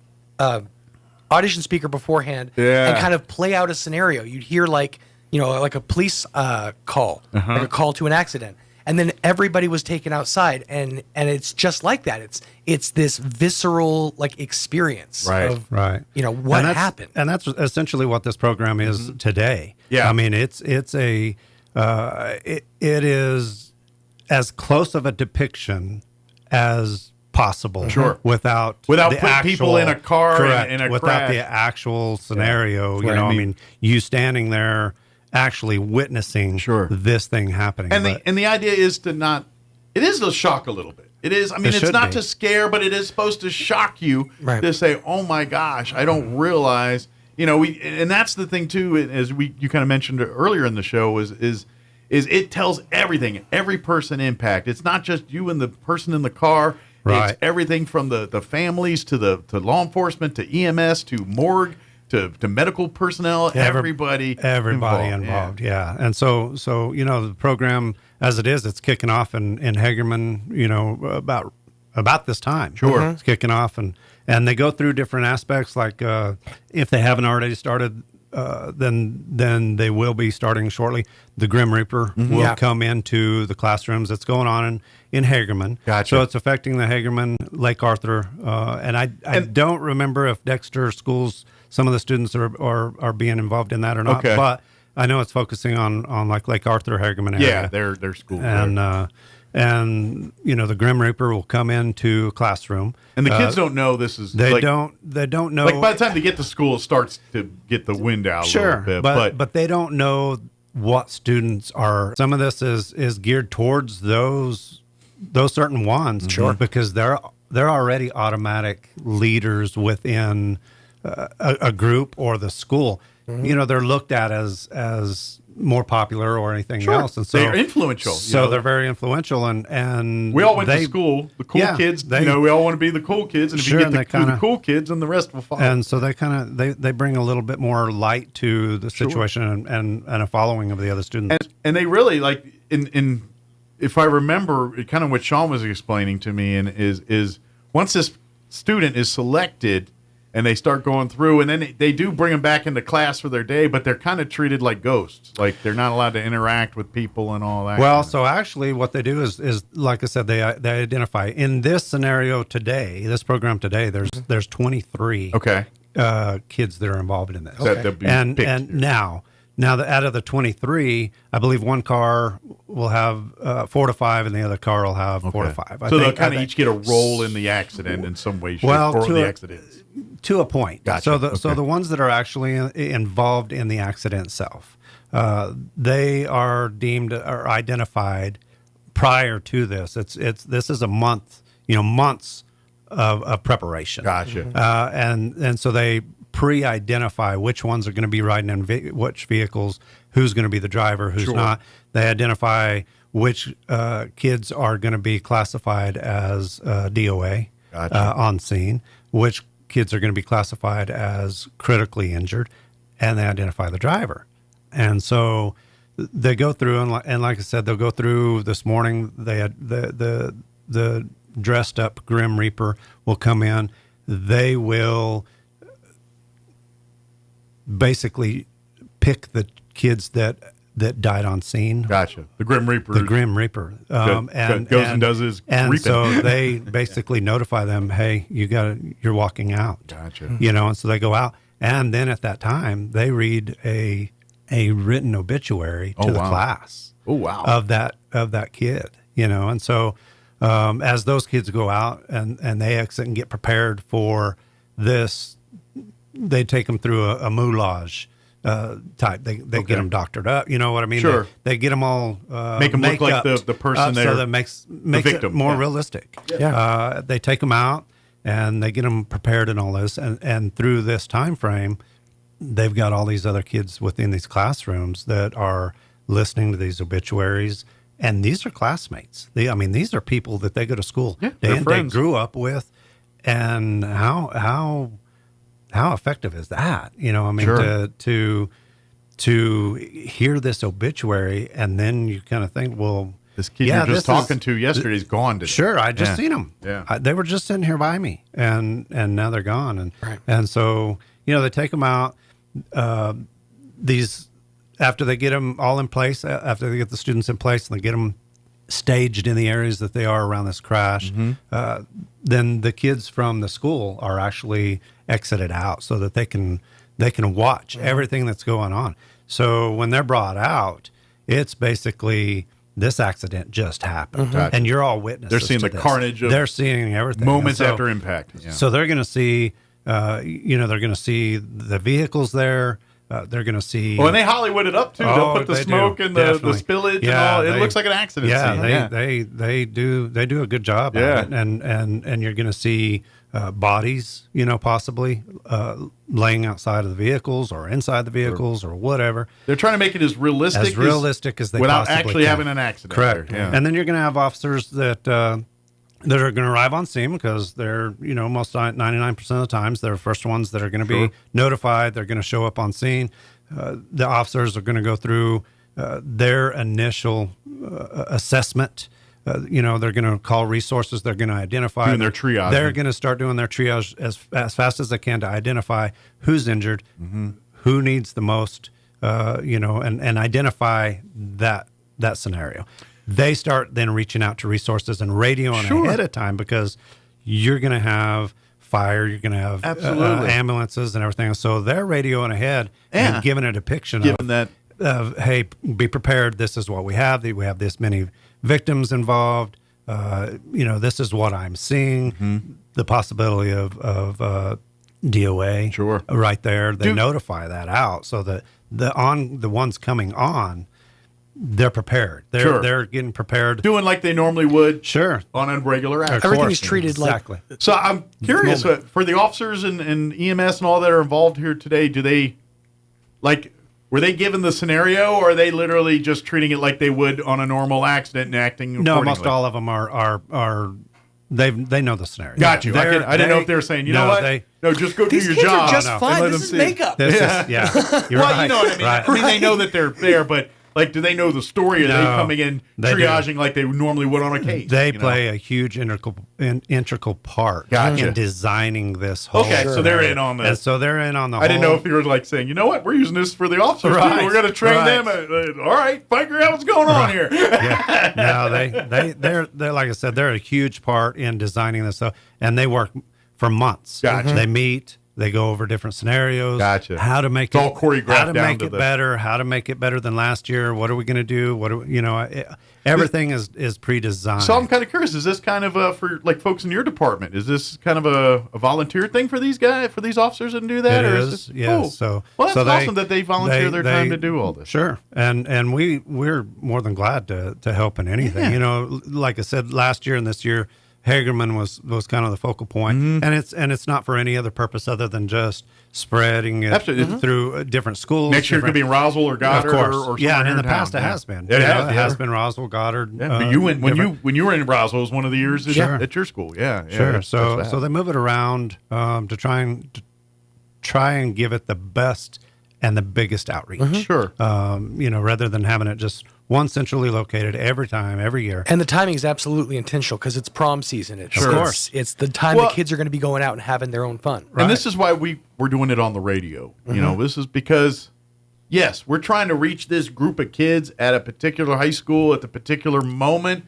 audition speaker beforehand, and kind of play out a scenario. You'd hear like a police call, like a call to an accident. And then everybody was taken outside, and it's just like that. It's this visceral like experience of what happened. And that's essentially what this program is today. Yeah, I mean it is as close of a depiction as possible. Sure, without putting people in a car, correct, in a without crash. the actual scenario. You know, I mean, you standing there, actually witnessing this thing happening. And the idea is it is to shock a little bit. It is, I mean, it's not to scare, but it is supposed to shock you to say, oh my gosh, I don't realize, and that's the thing too, as you kind of mentioned earlier in the show is it tells everything, every person impact. It's not just you and the person in the car. Right. It's everything from the families to law enforcement, to EMS, to morgue, to medical personnel, everybody involved. Yeah. And so the program as it is, it's kicking off in Hagerman, about this time. Sure. It's kicking off and they go through different aspects, like if they haven't already started, then they will be starting shortly. The Grim Reaper will come into the classrooms. It's going on in Hagerman. Gotcha. So it's affecting the Hagerman, Lake Arthur, and I don't remember if Dexter schools, some of the students are being involved in that or not. Okay. But I know it's focusing on like Lake Arthur, Hagerman area. Yeah, their school. And the Grim Reaper will come into a classroom, and the kids don't know this is. They don't know. Like by the time they get to school, it starts to get the wind out a little bit. But they don't know what students are. Some of this is geared towards those certain ones, because they're already automatic leaders within a group or the school. They're looked at as more popular or anything else, and so they're influential. They're very influential, and we all went to school. The cool kids, we all want to be the cool kids, and if you get the cool kids, then the rest will follow. And so they they bring a little bit more light to the situation and a following of the other students. And they really like in if I remember, kind of what Sean was explaining to me, and is once this student is selected. And they start going through, and then they do bring them back into class for their day, but they're kind of treated like ghosts. Like they're not allowed to interact with people and all that. Well, so actually what they do is like I said, they identify. In this scenario today, this program today, there's 23 okay kids that are involved in this. That'd be And picked. now out of the 23, I believe one car will have 4 to 5, and the other car will have 4 to 5. So they'll kind of each get a role in the accident in some way, shape, or the accidents. To a point. Gotcha. So the ones that are actually involved in the accident itself, they are deemed or identified prior to this. This is a month, months of preparation. Gotcha. And so they pre-identify which ones are going to be riding in which vehicles, who's going to be the driver, who's not. They identify which kids are going to be classified as DOA on scene, which kids are going to be classified as critically injured, and they identify the driver. And so they go through, and like I said, they'll go through this morning. They had the dressed up Grim Reaper will come in. They will basically pick the kids that died on scene. Gotcha. The Grim Reaper. The Grim Reaper. And goes and does his and reaping. So they basically notify them, hey, you're walking out. Gotcha. And so they go out, and then at that time they read a written obituary to the class. Oh wow. Of that kid. And so as those kids go out and they exit and get prepared for this, they take them through a moulage type. They get them doctored up. You know what I mean? Sure. They get them all make them look like the person there, so that makes it more realistic. Yeah. They take them out and they get them prepared and all this, and through this time frame, they've got all these other kids within these classrooms that are listening to these obituaries. And these are classmates. These are people that they go to school. Yeah, they grew up with. And how effective is that? Sure. To hear this obituary, and then you kind of think, well, this kid you're just talking to yesterday is gone today. Sure, I just seen them. Yeah, they were just sitting here by me, and now they're gone. And so they take them out. These. After they get them all in place, after they get the students in place and they get them staged in the areas that they are around this crash, then the kids from the school are actually exited out so that they can watch everything that's going on. So when they're brought out, it's basically this accident just happened, and you're all witnesses. They're seeing the carnage. They're seeing everything moments after impact. Yeah. So they're going to see, they're going to see the vehicles there. They're going to see. Oh, and they Hollywood it up too. They'll put the smoke and the spillage and all. It looks like an accident scene. They do a good job. Yeah, at it. And you're going to see bodies, possibly laying outside of the vehicles or inside the vehicles or whatever. They're trying to make it as realistic as they without possibly actually can. having an accident. Correct. Yeah. And then you're going to have officers that are going to arrive on scene because they're, most 99% of the times they're the first ones that are going to be notified. They're going to show up on scene. The officers are going to go through their initial assessment. They're going to call resources. They're going to identify. Doing their triage. They're going to start doing their triage as fast as they can to identify who's injured, who needs the most, and identify that scenario. They start then reaching out to resources and radioing ahead of time because you're going to have fire, you're going to have ambulances and everything. So they're radioing ahead and giving a depiction of, hey, be prepared. This is what we have. We have this many victims involved. This is what I'm seeing. The possibility of DOA right there. They notify that out so that the ones coming on, they're prepared. They're getting prepared. Doing like they normally would on a regular accident. Everything is treated exactly. So I'm curious, for the officers and EMS and all that are involved here today, do they, were they given the scenario, or are they literally just treating it like they would on a normal accident and acting accordingly? No, most all of them are they know the scenario. Got you. I didn't know if they were saying, just go do your job. These kids are just fine. This is makeup. You're well, right. You know what I mean. Right. I mean, they know that they're there, but do they know the story? Are they coming in triaging like they normally would on a case? They play a huge integral part in designing this whole. Okay, so they're in on this. And so they're in on the whole. I didn't know if you were saying, you know what, we're using this for the officers too. We're going to train them. All right, figure out what's going on here. No, they're like I said, they're a huge part in designing this stuff, and they work for months. Gotcha. They meet. They go over different scenarios. Gotcha. How to make it's all choreographed how to down make to it better. How to make it better than last year. What are we going to do? What do everything is pre-designed. So I'm kind of curious. Is this kind of for like folks in your department? Is this kind of a volunteer thing for these guys, for these officers to do that? It or is. this, Yeah. cool. So well, that's awesome that they volunteer their time to do all this. Sure. And we're more than glad to help in anything. Yeah. Like I said, last year and this year, Hagerman was kind of the focal point, and it's not for any other purpose other than just spreading it through different schools. Next year it could be in Roswell or Goddard, or yeah, and in the town. past it has been. It has been Roswell, Goddard. Yeah, but you went when you were in Roswell, it was one of the years at your school. Yeah, sure. So they move it around to try and give it the best and the biggest outreach. Sure. Rather than having it just one centrally located every time, every year. And the timing is absolutely intentional because it's prom season. Of course. It's the time the kids are going to be going out and having their own fun. Right. And this is why we're doing it on the radio. This is because, yes, we're trying to reach this group of kids at a particular high school at the particular moment,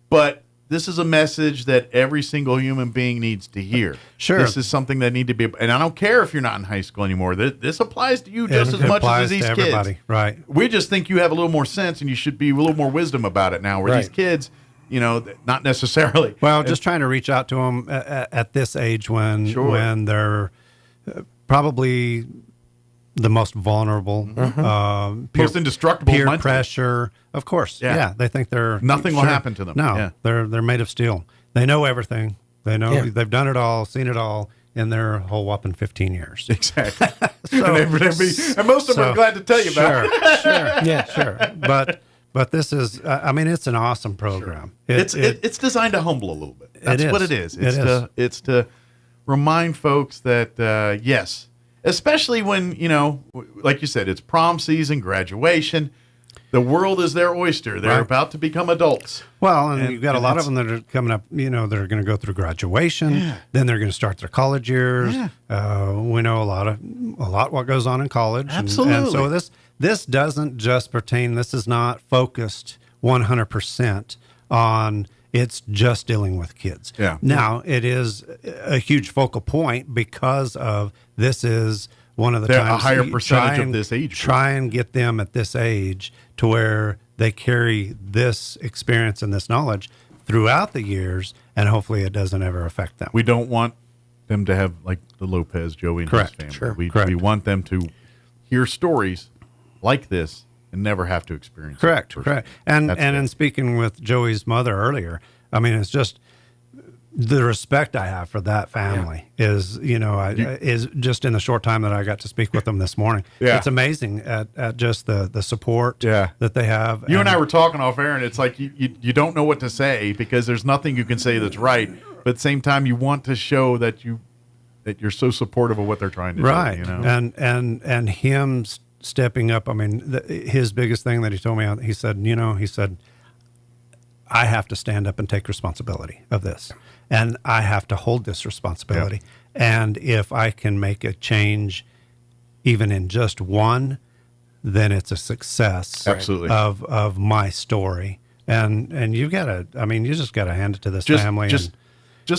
but this is a message that every single human being needs to hear. Sure. This is something that need to be, and I don't care if you're not in high school anymore. This applies to you just as much as these kids. Right. We just think you have a little more sense and you should be a little more wisdom about it now. Where these kids, not necessarily. Well, just trying to reach out to them at this age when they're probably the most vulnerable, most indestructible, peer mentally. pressure. Of course, they think nothing will happen to them. No, they're made of steel. They know everything. They know they've done it all, seen it all in their whole whopping 15 years. Exactly. And most of them are glad to tell you about it. Sure. But this is, it's an awesome program. Sure. It's designed to humble a little bit. That's what it is. It's to remind folks that yes. Especially when, like you said, it's prom season, graduation. The world is their oyster. They're about to become adults. Well, and you've got a lot of them that are coming up, that are going to go through graduation. Yeah. Then they're going to start their college years. Yeah. We know a lot what goes on in college. Absolutely. And so this doesn't just pertain, this is not focused 100% on it's just dealing with kids. Yeah. Now, it is a huge focal point because of this is one of the times a higher percentage of this age group. Try and get them at this age to where they carry this experience and this knowledge throughout the years, and hopefully it doesn't ever affect them. We don't want them to have like the Lopez, Joey, and his family. Sure. We want them to hear stories like this and never have to experience Correct. it. And in speaking with Joey's mother earlier, it's just the respect I have for that family is just in the short time that I got to speak with them this morning. Yeah. It's amazing at just the support that they have. You and I were talking off air, and it's like you don't know what to say because there's nothing you can say that's right. But at the same time, you want to show that you're so supportive of what they're trying to do. Right. And him stepping up. His biggest thing that he told me, he said, I have to stand up and take responsibility of this. And I have to hold this responsibility. Yeah. And if I can make a change, even in just one, then it's a success Absolutely. of my story. And you gotta, you just gotta hand it to this family. Just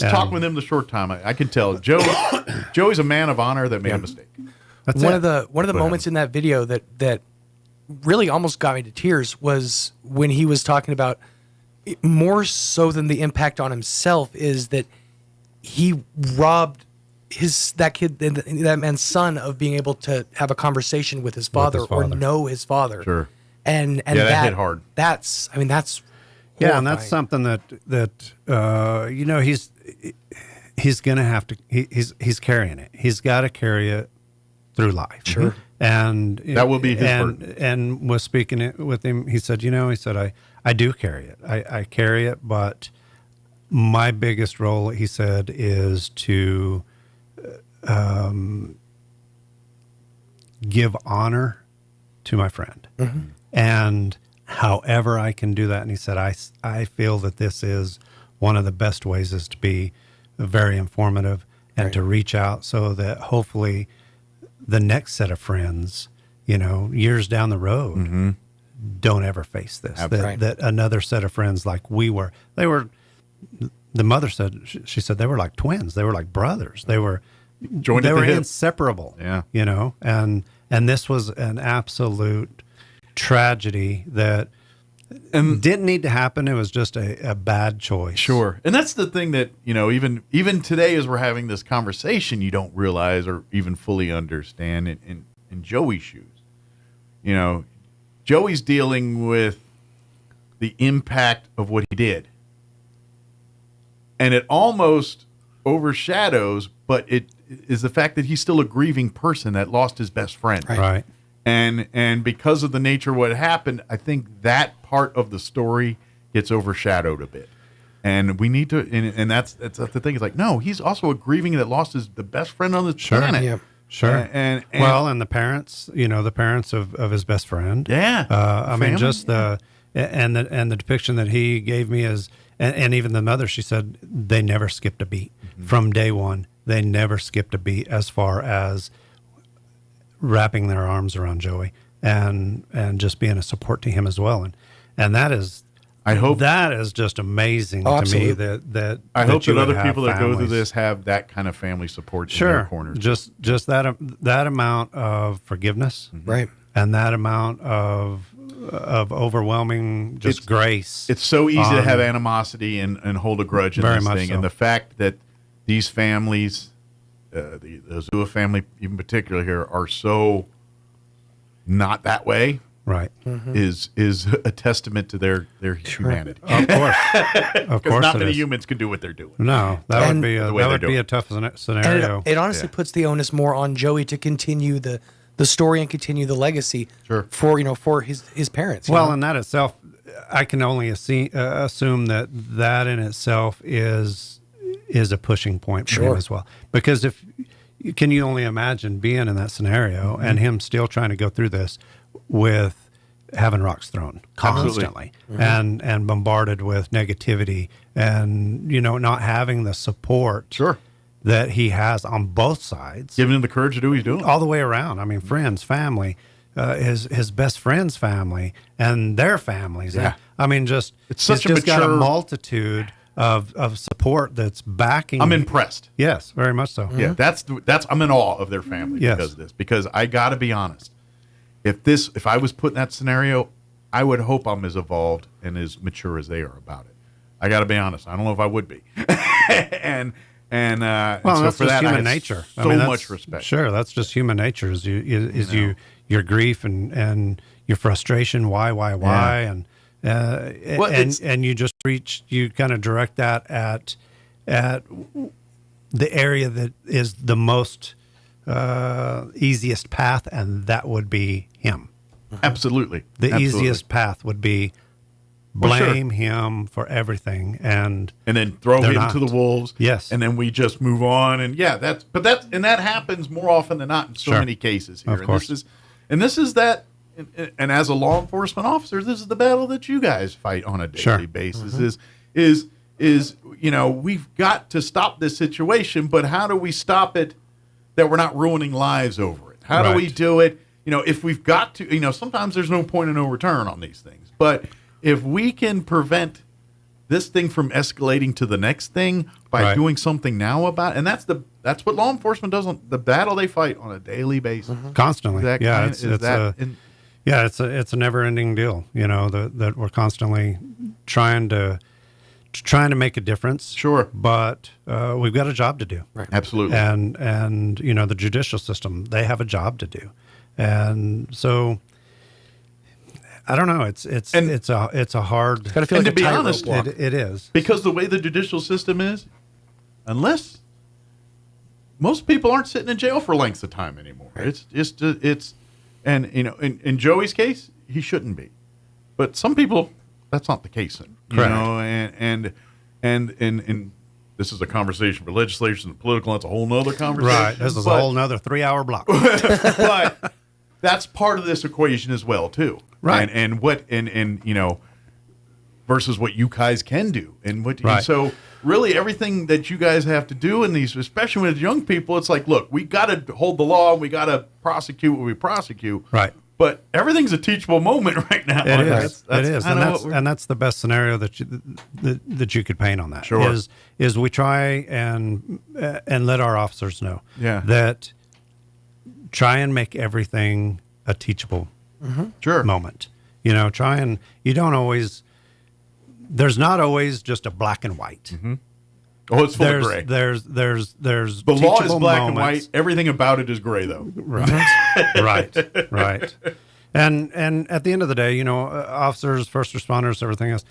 talk with him the short time. I can tell. Joey's a man of honor that made a mistake. That's one of the moments in that video that really almost got me to tears was when he was talking about, more so than the impact on himself, is that he robbed that man's son of being able to have a conversation with his father, or know his father. Sure. And that hit hard. That's horrifying. Yeah, and that's something that he's gonna have to. He's carrying it. He's got to carry it through life. Sure. And that will be his burden. And was speaking with him. He said, I do carry it. I carry it, but my biggest role, he said, is to give honor to my friend. Mm-hmm. And however I can do that, and he said, I feel that this is one of the best ways is to be very informative and to reach out so that hopefully the next set of friends, years down the road, don't ever face this. That another set of friends like we were, the mother said, she said they were like twins. They were like brothers. They were, Joined they at the were hip. inseparable. Yeah. You know, and this was an absolute tragedy that didn't need to happen. It was just a bad choice. Sure. And that's the thing that, you know, even today as we're having this conversation, you don't realize or even fully understand in Joey's shoes. You know, Joey's dealing with the impact of what he did. And it almost overshadows, but it is the fact that he's still a grieving person that lost his best friend. Right. And because of the nature of what happened, I think that part of the story gets overshadowed a bit. And we need to, and that's the thing. It's like, no, he's also a grieving that lost the best friend on the planet. Yeah. Sure. And the parents, you know, the parents of his best friend. Yeah. I mean, just the depiction that he gave me is, and even the mother, she said they never skipped a beat from day one. They never skipped a beat as far as wrapping their arms around Joey and just being a support to him as well. And that is, I hope that is just amazing to me that I hope you that would other have people that go through families. this have that kind of family support in Sure. their corners. Just that amount of forgiveness. Right. And that amount of overwhelming grace. It's so easy to have animosity and hold a grudge in Very this much thing. so. And the fact that these families, the Zua family in particular here, are so not that way. Right. Is a testament to their humanity. Of course. Of course not it many is. humans can do what they're doing. No, that would be a tough And scenario. it honestly puts the onus more on Joey to continue the story and continue the legacy for his parents. Well, and that itself, I can only assume that in itself is a pushing point for him as well. Because can you only imagine being in that scenario and him still trying to go through this with having rocks thrown constantly and bombarded with negativity and, you know, not having the support that he has on both sides. Giving him the courage to do what he's doing. All the way around. I mean, friends, family, his best friend's family and their families. Yeah. I mean, it's such a just got a mature- multitude of support that's backing. I'm impressed. Yes, very much so. Yeah, that's I'm in awe of their family because of this. Because I got to be honest, if I was put in that scenario, I would hope I'm as evolved and as mature as they are about it. I got to be honest. I don't know if I would be. and so that's for just that, human I have nature. So much respect. Sure, that's just human nature. Is your grief and your frustration. Why, and you just you kind of direct that at the area that is the most easiest path, and that would be him. Absolutely. The easiest path would be blame him for everything and then throw him not. to the wolves. Yes. And then we just move on. And that happens more often than not in so many cases here. Of course. And this is that. And as a law enforcement officer, this is the battle that you guys fight on a daily basis. Is you know, we've got to stop this situation, but how do we stop it that we're not ruining lives over it? How do we do it? You know, if we've got to, you know, sometimes there's no point of no return on these things. But if we can prevent this thing from escalating to the next thing by doing something now about it, and that's what law enforcement does on the battle they fight on a daily basis. Constantly. It's a never-ending deal, you know, that we're constantly trying to make a difference. Sure. But we've got a job to do. Right. Absolutely. And you know, the judicial system, they have a job to do. And so I don't know, it's a hard, gotta feel and like to a be tightrope honest, walk. it is. Because the way the judicial system is, unless most people aren't sitting in jail for lengths of time anymore. And you know, in Joey's case, he shouldn't be, but some people, that's not the case. You know, and this is a conversation for legislators and political. That's a whole nother conversation. Right. This is a whole nother 3-hour block. But that's part of this equation as well, too. Right. And you know, versus what you guys can do, and and so really everything that you guys have to do in these, especially with young people, it's like, look, we got to hold the law, we got to prosecute what we prosecute. Right. But everything's a teachable moment right now. It is. That's it is, and that's the best scenario that you could paint on that. Sure. Is we try and let our officers know that try and make everything a teachable moment. You know, you don't always. There's not always just a black and white. Oh, it's full of gray. There's the law is black moments. and white. Everything about it is gray, though. Right, right. And at the end of the day, you know, officers, first responders, everything else,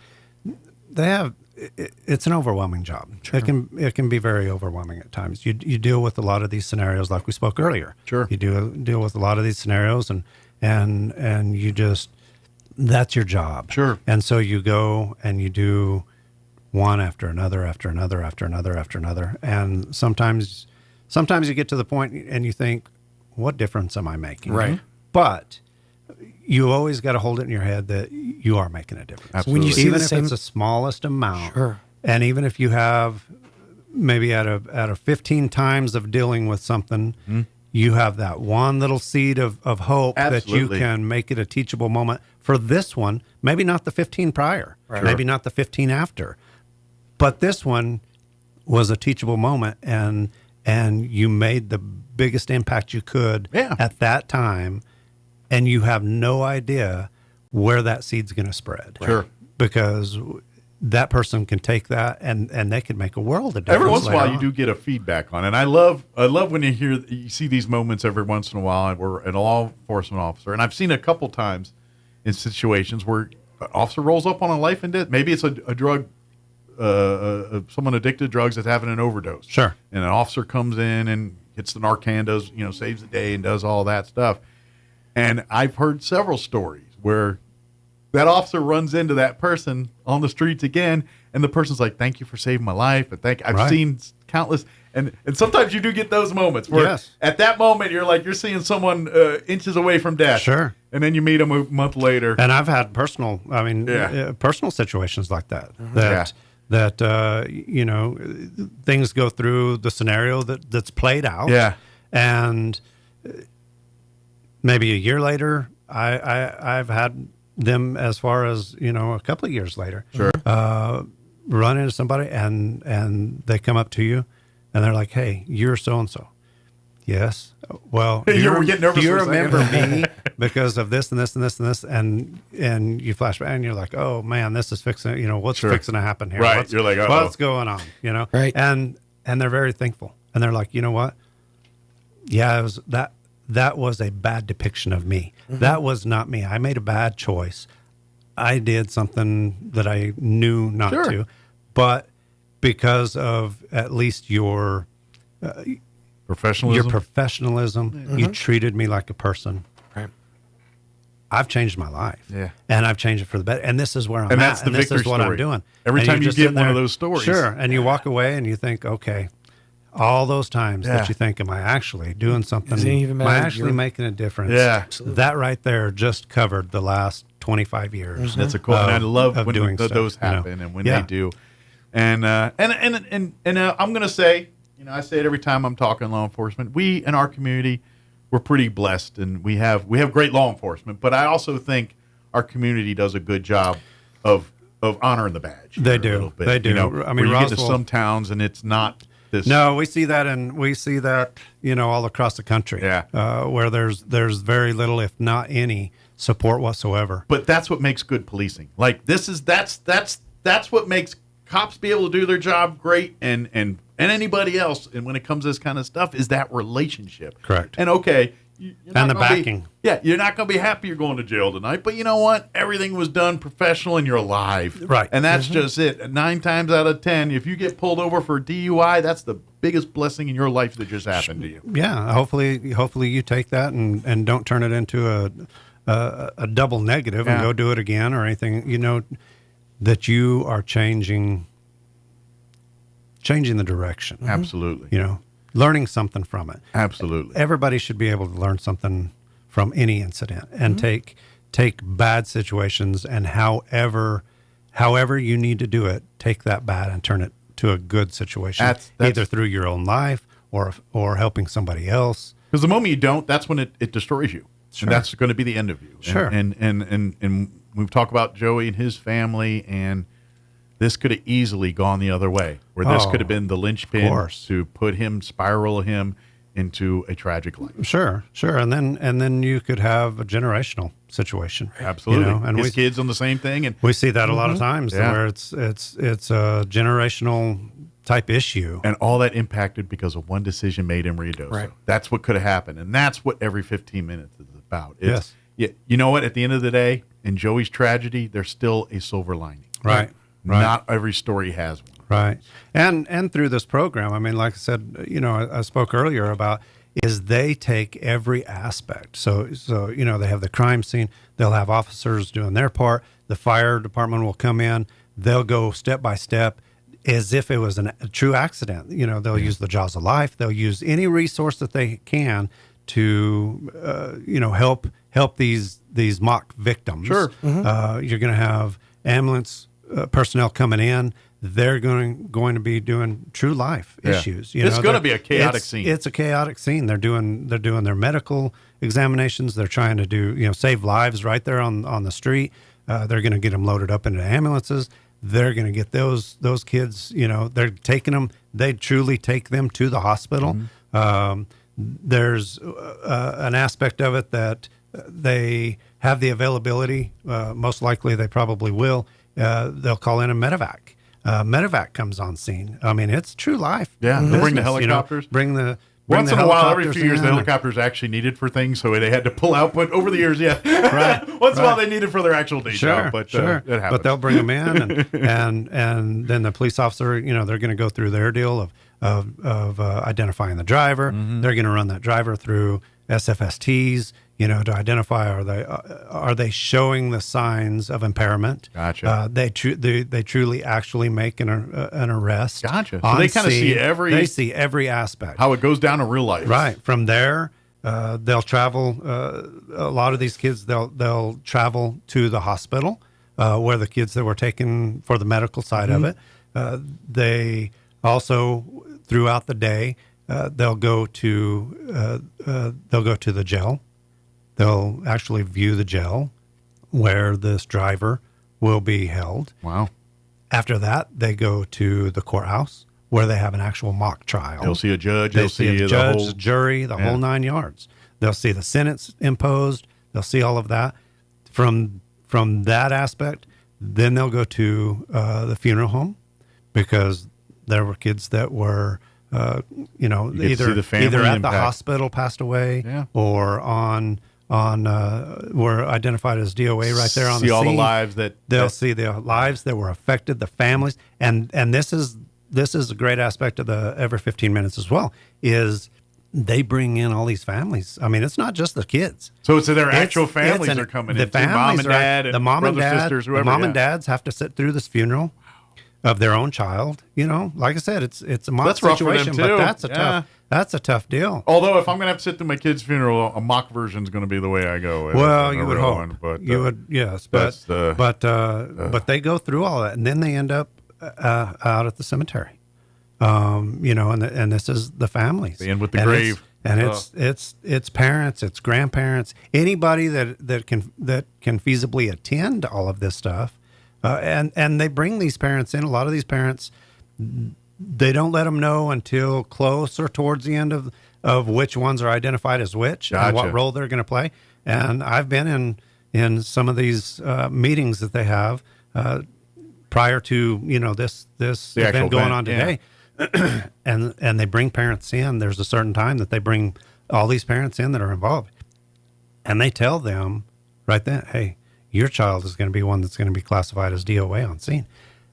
they have. It's an overwhelming job. Sure. It can be very overwhelming at times. You deal with a lot of these scenarios, like we spoke earlier. Sure. You deal with a lot of these scenarios, and you just that's your job. Sure. And so you go and you do one after another, after another, after another, after another, and sometimes you get to the point and you think, what difference am I making? Right. But you always got to hold it in your head that you are making a difference. Absolutely. When you see even the if same, it's the smallest amount, sure. And even if you have maybe out of 15 times of dealing with something, you have that one little seed of hope that you can make it a teachable moment for this one. Maybe not the 15 prior, maybe not the 15 after, but this one was a teachable moment, and you made the biggest impact you could at that time, and you have no idea where that seed's going to spread. Sure. Because that person can take that and they can make a world of difference. Every once in a while, on. you do get a feedback on it. And I love when you see these moments every once in a while. And we're a law enforcement officer, and I've seen a couple times in situations where an officer rolls up on a life and death. Maybe it's a drug, someone addicted to drugs that's having an overdose. Sure. And an officer comes in and hits the Narcan, does saves the day and does all that stuff. And I've heard several stories where that officer runs into that person on the streets again, and the person's like, "Thank you for saving my life." And I've seen countless, and sometimes you do get those moments where at that moment you're seeing someone inches away from death. Sure. And then you meet them a month later. And I've had personal situations like that. That things go through the scenario that's played out. Yeah. And maybe a year later, I've had them as far as a couple of years later, run into somebody and they come up to you and they're like, "Hey, you're so and so." Yes. Well, we're getting nervous. Do you for a remember second. me because of this and this and this and this? And you flash back and you're like, "Oh man, this is fixing. What's fixing to happen here? Right. You're like, what's going on? Right. And they're very thankful and they're like, you know what? Yeah, it was that was a bad depiction of me. That was not me. I made a bad choice. I did something that I knew not to, but because of at least your professionalism, you treated me like a person. Right. I've changed my life. Yeah. And I've changed it for the better. And this is where I'm And at. that's the and this victory is what story. I'm doing. Every And time you just get sit one of there, those stories. Sure. And you walk away and you think, okay, all those times that you think, am I actually doing something? Am I actually making a difference? Yeah. Absolutely. That right there just covered the last 25 years. That's a cool. And I love when doing those stuff, happen and when they do. And I'm going to say, I say it every time I'm talking law enforcement. We in our community, we're pretty blessed, and we have great law enforcement. But I also think our community does a good job of honoring the badge. They do. They do. I mean, you get to some towns and it's not this. No, we see that, all across the country. Yeah. Where there's very little, if not any, support whatsoever. But that's what makes good policing. Like that's what makes cops be able to do their job great, and anybody else. And when it comes to this kind of stuff, is that relationship. Correct. And and the backing. You're not going to be happy you're going to jail tonight, but you know what? Everything was done professional and you're alive. Right. And that's just it. 9 times out of 10, if you get pulled over for DUI, that's the biggest blessing in your life that just happened to you. Yeah. Hopefully you take that and don't turn it into a double negative and go do it again or anything, that you are changing the direction. Absolutely. Learning something from it. Absolutely. Everybody should be able to learn something from any incident and take bad situations and however you need to do it, take that bad and turn it to a good situation, that's either through your own life or helping somebody else. Because the moment you don't, that's when it destroys you. and that's going to be the end of you. Sure. And we've talked about Joey and his family, and this could have easily gone the other way, where this could have been the linchpin to spiral him into a tragic life. Sure. And then you could have a generational situation. Absolutely. And his kids on the same thing, and we see that a lot of times where it's a generational type issue, and all that impacted because of one decision made in Ruidoso. Right. That's what could have happened, and that's what every 15 minutes is about. Yes. Yeah. You know what? At the end of the day, in Joey's tragedy, there's still a silver lining. Right. Not every story has one. Right. And through this program, I mean, like I said, I spoke earlier about is they take every aspect. So they have the crime scene. They'll have officers doing their part. The fire department will come in. They'll go step by step as if it was a true accident. They'll use the jaws of life. They'll use any resource that they can to, help these mock victims. Sure. You're going to have ambulance personnel coming in. They're going to be doing true life issues. It's going to be a chaotic scene. It's a chaotic scene. They're doing their medical examinations. They're trying to do save lives right there on the street. They're going to get them loaded up into ambulances. They're going to get those kids. They're taking them. They truly take them to the hospital. There's an aspect of it that they have the availability. Most likely, they probably will. They'll call in a medevac. Medevac comes on scene. I mean, it's true life. Yeah, they'll bring the helicopters. Once in a while, every few years, the helicopters actually needed for things, so they had to pull out. But over the years, right. Once in a while, they needed for their actual day job. But it happens. But they'll bring them in, and then the police officer, they're going to go through their deal of identifying the driver. They're going to run that driver through SFSTs, to identify are they showing the signs of impairment? Gotcha. They truly actually make an arrest. Gotcha. So they kind of see every aspect, how it goes down in real life. Right. From there, they'll travel. A lot of these kids they'll travel to the hospital where the kids that were taken for the medical side of it. They also throughout the day they'll go to the jail. They'll actually view the jail where this driver will be held. Wow. After that, they go to the courthouse where they have an actual mock trial. They'll see a judge. They'll see a judge, the jury, the whole 9 yards. They'll see the sentence imposed. They'll see all of that. From that aspect, then they'll go to the funeral home because there were kids that were either at the hospital passed away or were identified as DOA right there on the scene. See all the lives they'll see the lives that were affected, the families, and this is a great aspect of the Every 15 Minutes as well. Is they bring in all these families. I mean, it's not just the kids. So it's their actual families are coming in. The mom and dad, and the mom and brothers, dad, sisters, whoever. The mom and dads have to sit through this funeral of their own child. Like I said, it's a mock situation, but that's a tough deal. Although if I'm going to have to sit through my kid's funeral, a mock version is going to be the way I go. Well, you would hope. But they go through all that, and then they end up out at the cemetery. And this is the families. They end with the grave. It's parents, it's grandparents, anybody that can feasibly attend all of this stuff. And they bring these parents in. A lot of these parents, they don't let them know until close or towards the end of which ones are identified as which and what role they're going to play. And I've been in some of these meetings that they have prior to this event going on today. and they bring parents in. There's a certain time that they bring all these parents in that are involved, and they tell them right then, hey, your child is going to be one that's going to be classified as DOA on scene.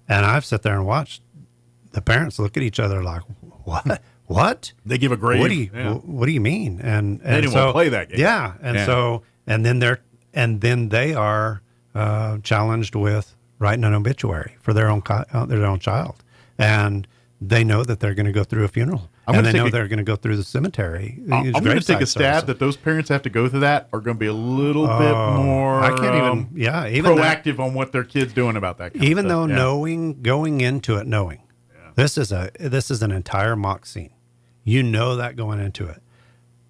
And I've sat there and watched the parents look at each other like, what? They give a grave. What do you mean? And they didn't want to play that game. Yeah. And then they are challenged with writing an obituary for their own child. And they know that they're going to go through a funeral. And they know they're going to go through the cemetery. I'm going to take a stab that those parents have to go through that are going to be a little bit more proactive on what their kid's doing about that kind of stuff. Even though going into it knowing this is an entire mock scene. You know that going into it.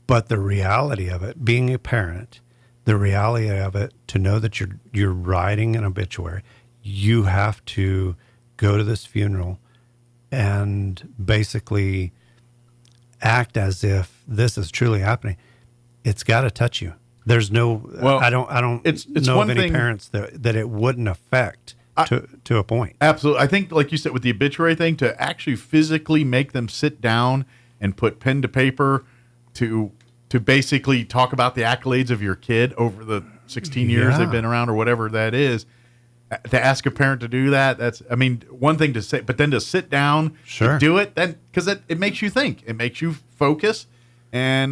But the reality of it, being a parent, the reality of it, to know that you're writing an obituary, you have to go to this funeral and basically act as if this is truly happening. It's got to touch you. There's no, I don't it's know one of any thing, parents that it wouldn't affect to a point. Absolutely. I think, like you said, with the obituary thing, to actually physically make them sit down and put pen to paper to basically talk about the accolades of your kid over the 16 years they've been around or whatever that is, to ask a parent to do that, that's, I mean, one thing to say, but then to sit down and do it, then, because it makes you think. It makes you focus. And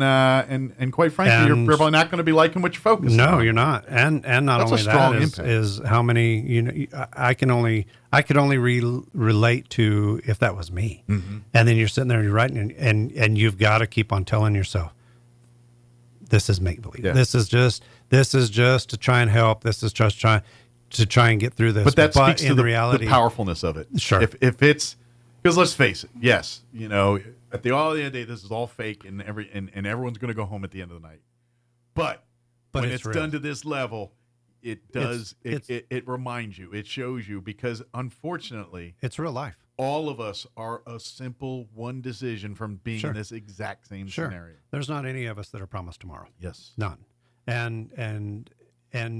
quite frankly, you're probably not going to be liking what you focus on. No, you're not. And not That's only a strong that impact. is how many, I could only relate to if that was me. Mm-hmm. And then you're sitting there and you're writing and you've got to keep on telling yourself, this is make believe. Yeah. This is just to try and help. This is just try and get through this. But that speaks to the reality, powerfulness of it. Sure. If it's, because let's face it, yes, at the end of the day, this is all fake, and everyone's going to go home at the end of the night. But when it's done to this level, it does. It reminds you. It shows you, because unfortunately, it's real life. All of us are a simple one decision from being in this exact same scenario. There's not any of us that are promised tomorrow. Yes, none. And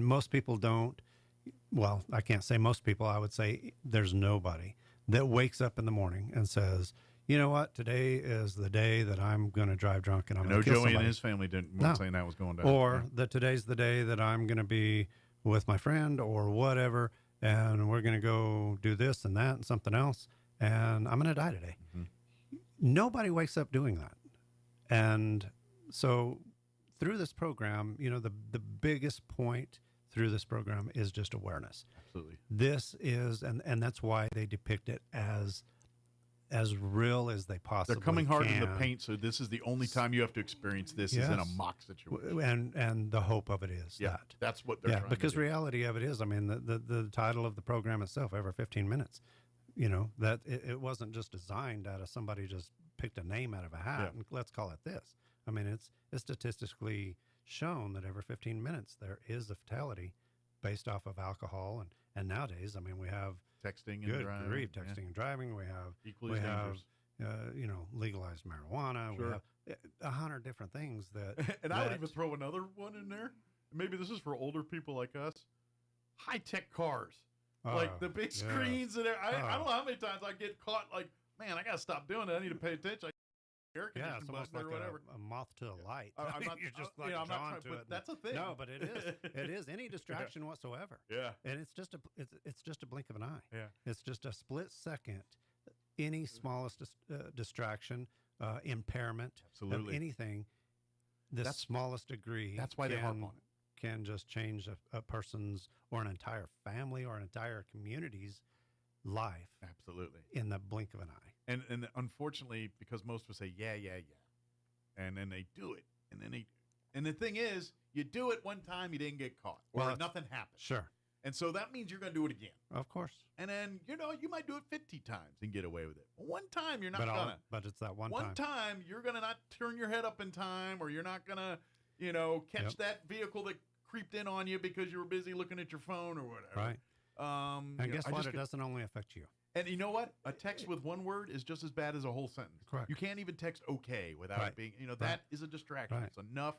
most people don't. Well, I can't say most people. I would say there's nobody that wakes up in the morning and says, you know what, today is the day that I'm going to drive drunk and I'm going to kill Joey somebody. and his family weren't saying that was going down. Or that today's the day that I'm going to be with my friend or whatever, and we're going to go do this and that and something else, and I'm going to die today. Mm-hmm. Nobody wakes up doing that. And so through this program, the biggest point through this program is just awareness. Absolutely. This is, and that's why they depict it as real as they possibly can. They're coming hard in the paint, so this is the only time you have to experience this is in a mock situation. And the hope of it is that's what they're trying because to do. reality of it is, I mean, the title of the program itself, Every 15 Minutes, that it wasn't just designed out of somebody just picked a name out of a hat and let's call it this. I mean, it's statistically shown that every 15 minutes there is a fatality based off of alcohol, and nowadays, I mean, we have texting and driving, and driving. We have legalized marijuana. Sure. We have 100 different things that. And I would even throw another one in there. Maybe this is for older people like us. High-tech cars, like the big screens and I don't know how many times I get caught. Like, man, I gotta stop doing that. I need to pay attention. It's almost like a moth to a light. I'm not, You're just I'm not trying, to but it. That's a thing. No, but it is. It is any distraction whatsoever. Yeah. And it's just a blink of an eye. Yeah. It's just a split second. Any smallest distraction, impairment of anything, the smallest degree. That's why they harp on it. Can just change a person's or an entire family or an entire community's life. Absolutely. In the blink of an eye. And unfortunately, because most would say, yeah, and then they do it. And the thing is, you do it one time, you didn't get caught. Or nothing happened. Sure. And so that means you're going to do it again. Of course. And then, you might do it 50 times and get away with it. One time, you're not going to. But it's that one time. One time, you're going to not turn your head up in time, or you're not going to, catch that vehicle that creeped in on you because you were busy looking at your phone or whatever. Right. And guess what? It doesn't only affect you. And you know what? A text with one word is just as bad as a whole sentence. Correct. You can't even text okay without it being, that is a distraction. Right. It's enough.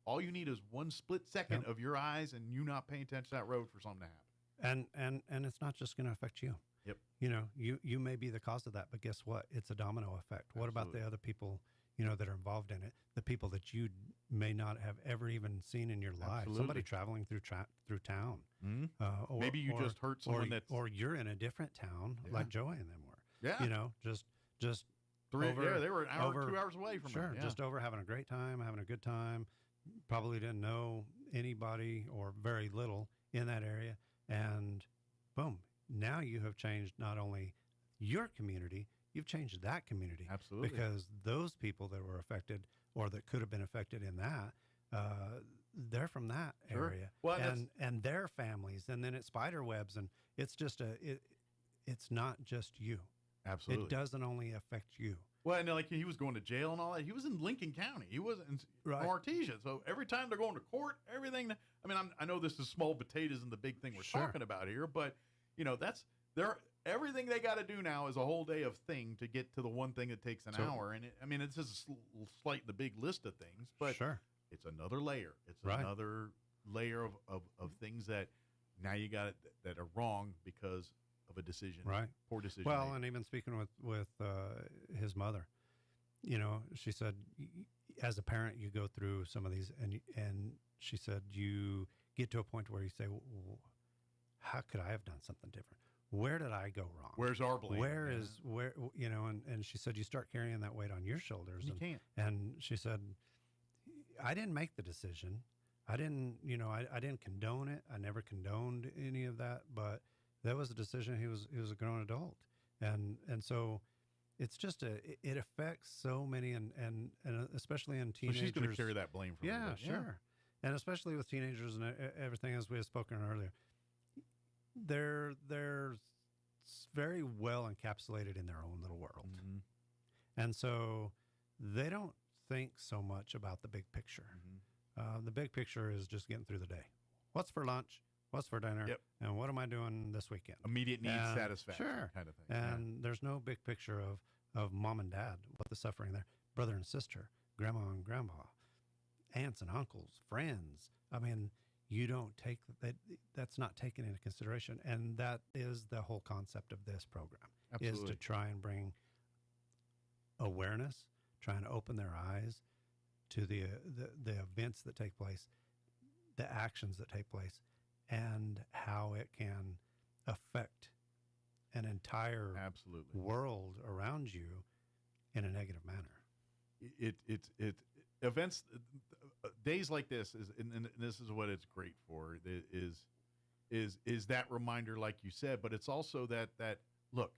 All you need is one split second of your eyes and you not paying attention to that road for something to happen. And it's not just going to affect you. Yep. You may be the cause of that, but guess what? It's a domino effect. What about the other people, that are involved in it? The people that you may not have ever even seen in your life. Absolutely. Somebody traveling through town. Mm-hmm. Or maybe you just hurt someone or you're in a different town like Joey and them were. Yeah. Just they were an hour, over, 2 hours away from Sure. it. Just over having a great time, having a good time. Probably didn't know anybody or very little in that area. And boom, now you have changed not only your community, you've changed that community. Absolutely. Because those people that were affected or that could have been affected in that, they're from that area. Well, and their families. And then it spider webs, and it's just it's not just you. Absolutely. It doesn't only affect you. Well, and like he was going to jail and all that. He was in Lincoln County. He wasn't in Artesia. So every time they're going to court, everything. I mean, I know this is small potatoes and the big thing we're talking about here, but that's everything they got to do now is a whole day of thing to get to the one thing that takes an hour. And it's just a slight the big list of things, but it's another layer. It's another layer of things that now you got that are wrong because of a decision, poor decision. Well, made. and even speaking with his mother, she said, as a parent, you go through some of these, and she said you get to a point where you say, well, how could I have done something different? Where did I go wrong? Where's our blame? And she said you start carrying that weight on your shoulders. You can't. And she said, I didn't make the decision. I didn't condone it. I never condoned any of that, but that was a decision. He was a grown adult. And so it's just it affects so many and especially in teenagers. So she's going to carry that blame for Yeah, sure. Yeah. And especially with teenagers and everything, as we had spoken earlier, they're very well encapsulated in their own little world. Mm-hmm. And so they don't think so much about the big picture. Mm-hmm. The big picture is just getting through the day. What's for lunch? What's for dinner? Yep. And what am I doing this weekend? Immediate needs satisfaction kind of thing. And there's no big picture of mom and dad, what the suffering there, brother and sister, grandma and grandpa, aunts and uncles, friends. I mean, you don't take that. That's not taken into consideration. And that is the whole concept of this program. Absolutely. Is to try and bring awareness, try and open their eyes to the events that take place, the actions that take place, and how it can affect an entire world around you in a negative manner. It events, days like this is, and this is what it's great for, is that reminder, like you said, but it's also that look,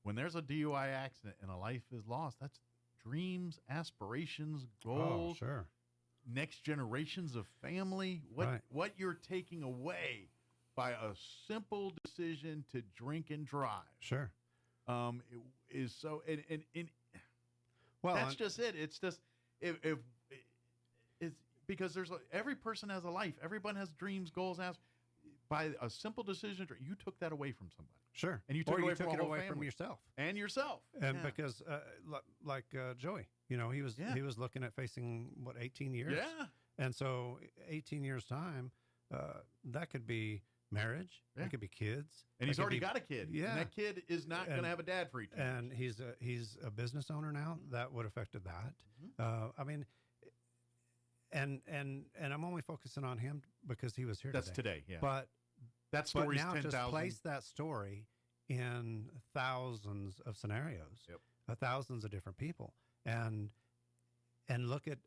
when there's a DUI accident and a life is lost, that's dreams, aspirations, goals, next generations of family, what you're taking away by a simple decision to drink and drive. Is so, and well, that's just it. It's just, if it's because every person has a life. Everyone has dreams, goals, by a simple decision, you took that away from somebody. And you took it away from yourself. And yourself. And because, like Joey, he was looking at facing 18 years. Yeah. And so 18 years time, that could be marriage. That could be kids. And he's already got a kid. Yeah. And that kid is not going to have a dad for 18 years. And he's a business owner now. That would have affected that. I mean, and I'm only focusing on him because he was here That's today, yeah. But that story's now 10,000. just place that story in thousands of scenarios, thousands of different people, and look at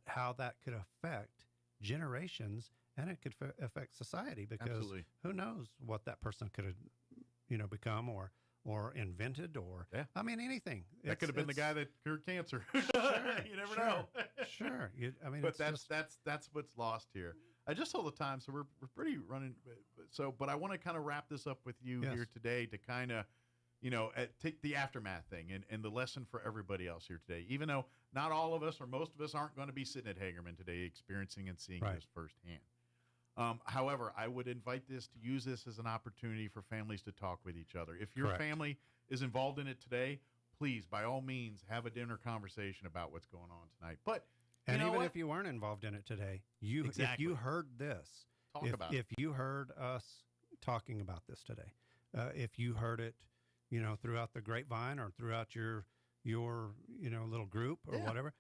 how that could affect generations, and it could affect society, because who knows what that person could have, become or invented, or I mean, anything. That could have been the guy that cured cancer. You never know. But that's what's lost here. I just saw the time, so we're pretty running. But I want to kind of wrap this up with you here today to kind of, take the aftermath thing and the lesson for everybody else here today. Even though not all of us or most of us aren't going to be sitting at Hagerman today experiencing and seeing this firsthand. However, I would invite to use this as an opportunity for families to talk with each other. If your family is involved in it today, please, by all means, have a dinner conversation about what's going on tonight. But if you weren't involved in it today, if you heard this, if you heard us talking about this today, if you heard it, throughout the grapevine or throughout your little group or whatever,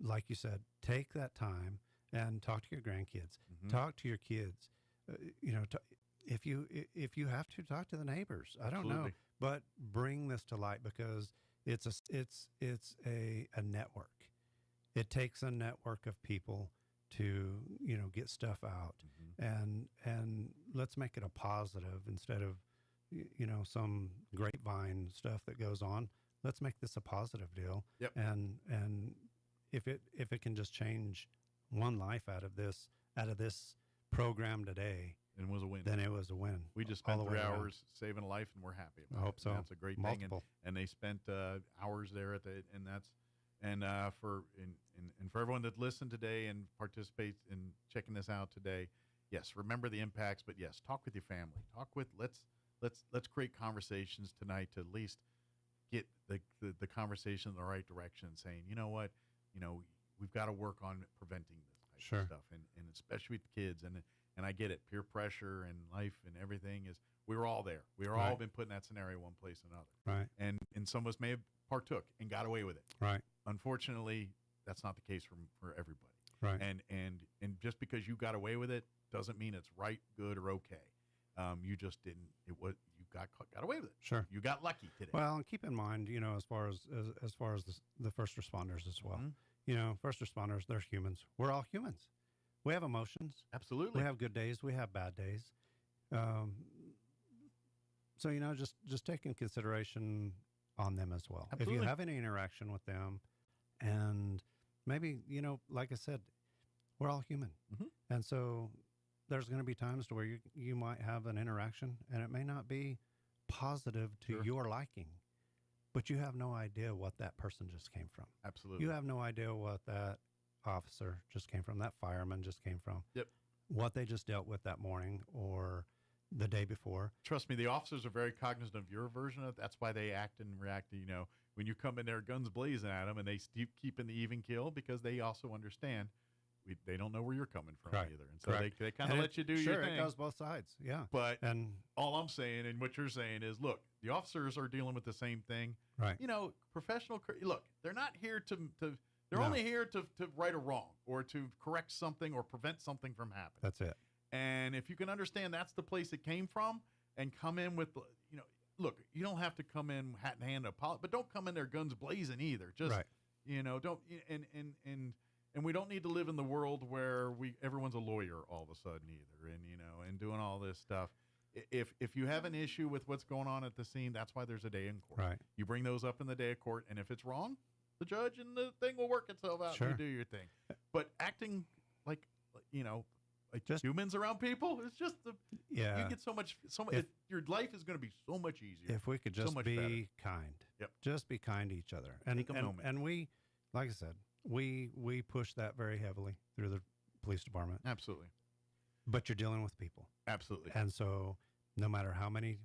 like you said, take that time and talk to your grandkids, talk to your kids. If you have to, talk to the neighbors. I don't know, but bring this to light, because it's a network. It takes a network of people to get stuff out, and let's make it a positive instead of some grapevine stuff that goes on. Let's make this a positive deal. And if it can just change one life out of this program today, and it was a win. then it was a win. We just all spent the 3 way around. hours saving a life, and we're happy about it. I hope so. And that's a great Multiple. thing. And they spent hours there at the, and that's, and for everyone that listened today and participates in checking this out today, yes, remember the impacts, but yes, talk with your family. Let's create conversations tonight to at least get the conversation in the right direction, saying, you know what, we've got to work on preventing this type of stuff, and especially with kids. And I get it, peer pressure and life and everything is, we were all there. We were all been put in that scenario one place or another. Right. And some of us may have partook and got away with it. Right. Unfortunately, that's not the case for everybody. Right. And just because you got away with it doesn't mean it's right, good, or okay. You just didn't. You got away with it. Sure. You got lucky today. Well, and keep in mind, as far as the first responders as well. First responders, they're humans. We're all humans. We have emotions. Absolutely. We have good days. We have bad days. So just take in consideration on them as well. Absolutely. If you have any interaction with them, and maybe like I said, we're all human, and so there's going to be times to where you might have an interaction, and it may not be positive to your liking, but you have no idea what that person just came from. Absolutely. You have no idea what that officer just came from, that fireman just came from. Yep. What they just dealt with that morning or the day before. Trust me, the officers are very cognizant of your version of it. That's why they act and react. When you come in there guns blazing at them, and they keep in the even kill, because they also understand they don't know where you're coming from either. And so they kind of let you do your thing. Sure, it goes both sides. Yeah. But all I'm saying and what you're saying is, look, the officers are dealing with the same thing. Right. Professional. Look, they're not here to they're only here to right a wrong or to correct something or prevent something from happening. That's it. And if you can understand that's the place it came from, and come in with, look, you don't have to come in hat in hand, but don't come in there guns blazing either. Just, don't, and we don't need to live in the world where everyone's a lawyer all of a sudden either, and doing all this stuff. If you have an issue with what's going on at the scene, that's why there's a day in court. Right. You bring those up in the day of court, and if it's wrong, the judge and the thing will work itself out. Sure. You do your thing. But acting like just humans around people, it's just you get so much. Your life is going to be so much easier if we could just be kind. Yep. Just be kind to each other. And Take a moment. And we, like I said, we push that very heavily through the police department. Absolutely. But you're dealing with people. Absolutely. And so no matter how many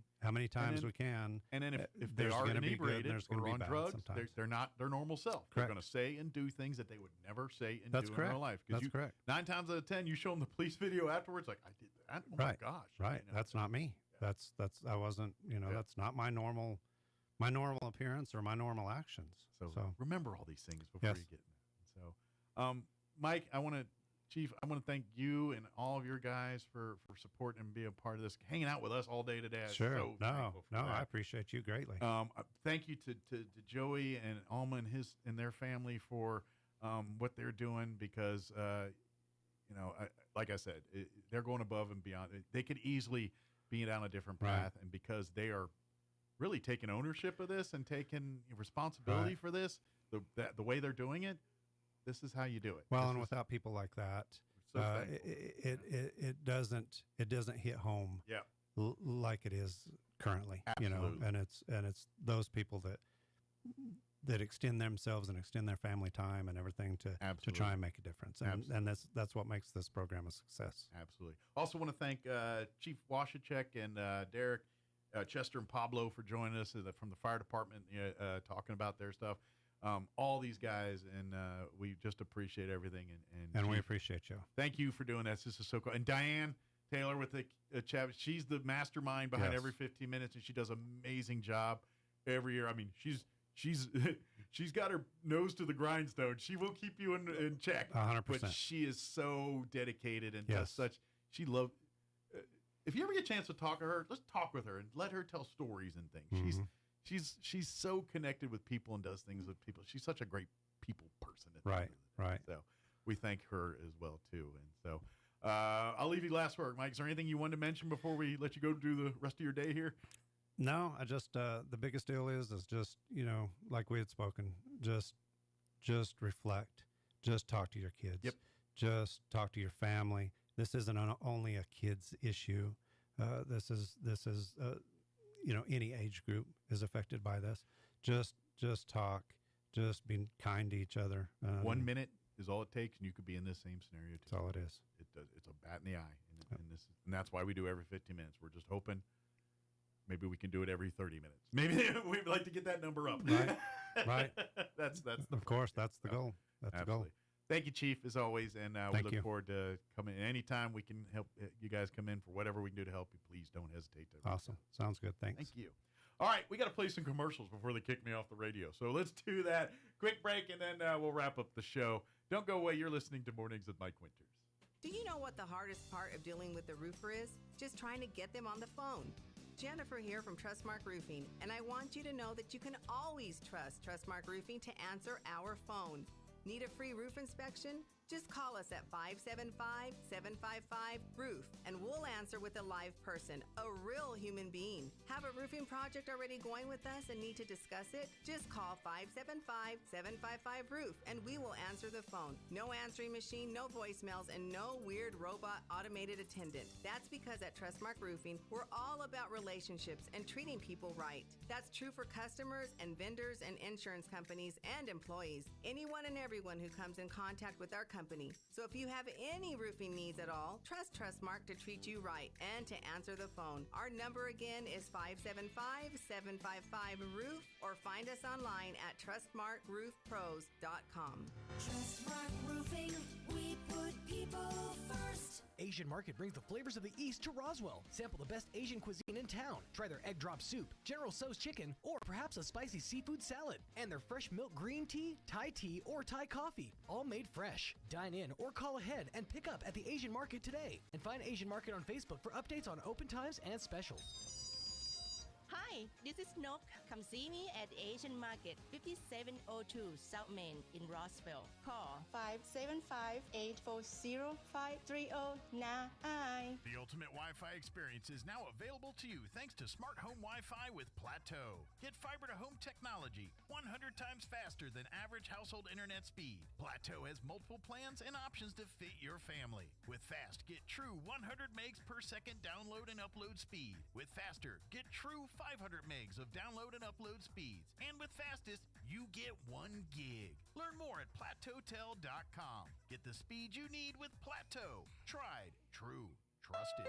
times we can, and then if they are inebriated or on drugs, they're not their normal self. Correct. They're going to say and do things that they would never say and That's do correct. in real life. That's correct. 9 times out of 10, you show them the police video afterwards, like, I did that. Oh my gosh. Right. That's not me. Yeah. That's I wasn't. That's not my normal appearance or my normal actions. So remember all these things before you get in there. So, Mike, Chief, I want to thank you and all of your guys for supporting and being a part of this, hanging out with us all day today. Sure. I appreciate you greatly. Thank you to Joey and Alma and their family for what they're doing, because like I said, they're going above and beyond. They could easily be down a different path, and because they are really taking ownership of this and taking responsibility for this, the way they're doing it. This is how you do it. Well, and without people like that, it doesn't hit home like it is currently. Absolutely. And it's those people that extend themselves and extend their family time and everything to try and make a difference. And that's what makes this program a success. Absolutely. Also want to thank Chief Washachek and Derek, Chester and Pablo for joining us from the fire department, talking about their stuff. All these guys, and we just appreciate everything. And Chief, we appreciate you. Thank you for doing this. This is so cool. And Diane Taylor with the Chavez, she's the mastermind behind every 15 minutes, and she does an amazing job every year. I mean, she's got her nose to the grindstone. She will keep you in check. 100%. But she is so dedicated and does such. She loves. If you ever get a chance to talk to her, let's talk with her and let her tell stories and things. Mm-hmm. She's so connected with people and does things with people. She's such a great people person. Right. So we thank her as well too. And so I'll leave you last word, Mike. Is there anything you wanted to mention before we let you go do the rest of your day here? No, I just the biggest deal is just like we had spoken, just reflect, just talk to your kids, just talk to your family. this isn't only a kids issue. This is any age group is affected by this. Just talk. Just being kind to each other. 1 minute is all it takes, and you could be in this same scenario too. That's all it is. It's a bat in the eye, and that's why we do every 15 minutes. We're just hoping maybe we can do it every 30 minutes. Maybe we'd like to get that number up. Right. That's of course that's the goal. That's absolutely. the goal. Thank you, Chief, as always, and we look forward to coming. Anytime we can help you guys come in for whatever we can do to help you, please don't hesitate to. Awesome. Sounds good. Thanks. Thank you. All right, we got to play some commercials before they kick me off the radio. So let's do that. Quick break, and then we'll wrap up the show. Don't go away. You're listening to Mornings with Mike Winters. Do you know what the hardest part of dealing with the roofer is? Just trying to get them on the phone. Jennifer here from Trustmark Roofing, and I want you to know that you can always trust Trustmark Roofing to answer our phone. Need a free roof inspection? Just call us at 575-755-ROOF, and we'll answer with a live person, a real human being. Have a roofing project already going with us and need to discuss it? Just call 575-755-ROOF, and we will answer the phone. No answering machine, no voicemails, and no weird robot automated attendant. That's because at Trustmark Roofing, we're all about relationships and treating people right. That's true for customers and vendors and insurance companies and employees. Anyone and everyone who comes in contact with our company. So if you have any roofing needs at all, trust Trustmark to treat you right and to answer the phone. Our number again is 575-755-ROOF, or find us online at trustmarkroofpros.com. Trustmark Roofing, we put people first. Asian Market brings the flavors of the East to Roswell. Sample the best Asian cuisine in town. Try their egg drop soup, General Tso's chicken, or perhaps a spicy seafood salad. And their fresh milk green tea, Thai tea, or Thai coffee, all made fresh. Dine in or call ahead and pick up at the Asian Market today. And find Asian Market on Facebook for updates on open times and specials. Hi, this is Nok. Come see me at Asian Market, 5702 South Main in Roswell. Call 575-840-5309. The ultimate Wi-Fi experience is now available to you thanks to Smart Home Wi-Fi with Plateau. Get fiber-to-home technology 100 times faster than average household internet speed. Plateau has multiple plans and options to fit your family. With Fast, get true 100 megs per second download and upload speed. With Faster, get true 500 megs of download and upload speeds. And with Fastest, you get 1 gig. Learn more at plateautel.com. Get the speed you need with Plateau. Tried, true, trusted.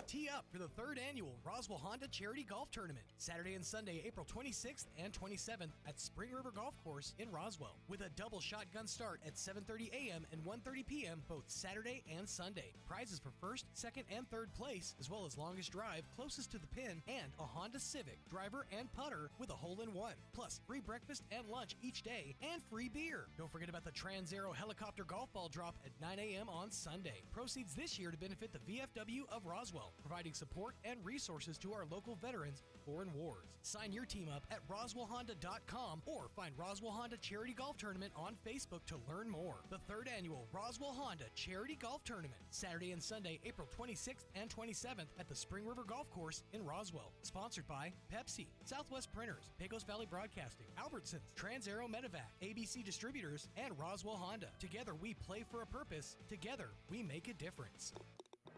Tee up for the 3rd annual Roswell Honda Charity Golf Tournament, Saturday and Sunday, April 26th and 27th at Spring River Golf Course in Roswell, with a double shotgun start at 7:30 a.m. and 1:30 p.m. both Saturday and Sunday. Prizes for 1st, 2nd, and 3rd place, as well as longest drive closest to the pin, and a Honda Civic driver and putter with a hole-in-one. Plus, free breakfast and lunch each day and free beer. Don't forget about the Trans-Aero helicopter golf ball drop at 9 a.m. on Sunday. Proceeds this year to benefit the VFW of Roswell, providing support and resources to our local veterans of foreign wars. Sign your team up at roswellhonda.com or find Roswell Honda Charity Golf Tournament on Facebook to learn more. The 3rd annual Roswell Honda Charity Golf Tournament, Saturday and Sunday, April 26th and 27th at the Spring River Golf Course in Roswell. Sponsored by Pepsi, Southwest Printers, Pecos Valley Broadcasting, Albertsons, Trans-Aero Medevac, ABC Distributors, and Roswell Honda. Together we play for a purpose. Together we make a difference.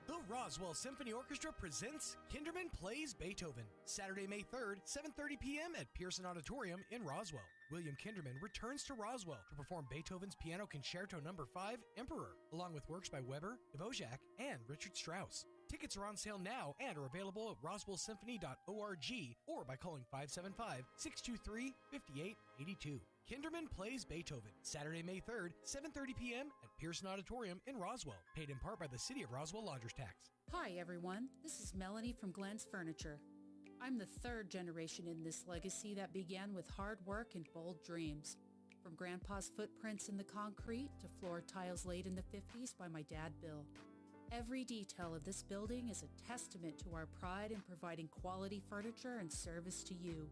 The Roswell Symphony Orchestra presents Kinderman Plays Beethoven, Saturday, May 3rd, 7:30 p.m. at Pearson Auditorium in Roswell. William Kinderman returns to Roswell to perform Beethoven's Piano Concerto No. 5, Emperor, along with works by Weber, Dvorak, and Richard Strauss. Tickets are on sale now and are available at roswellsymphony.org or by calling 575-623-5882. Kinderman Plays Beethoven, Saturday, May 3rd, 7:30 p.m. at Pearson Auditorium in Roswell. Paid in part by the City of Roswell Lodgers Tax. Hi, everyone. This is Melanie from Glenn's Furniture. I'm the 3rd generation in this legacy that began with hard work and bold dreams. From Grandpa's footprints in the concrete to floor tiles laid in the 50s by my dad, Bill. Every detail of this building is a testament to our pride in providing quality furniture and service to you.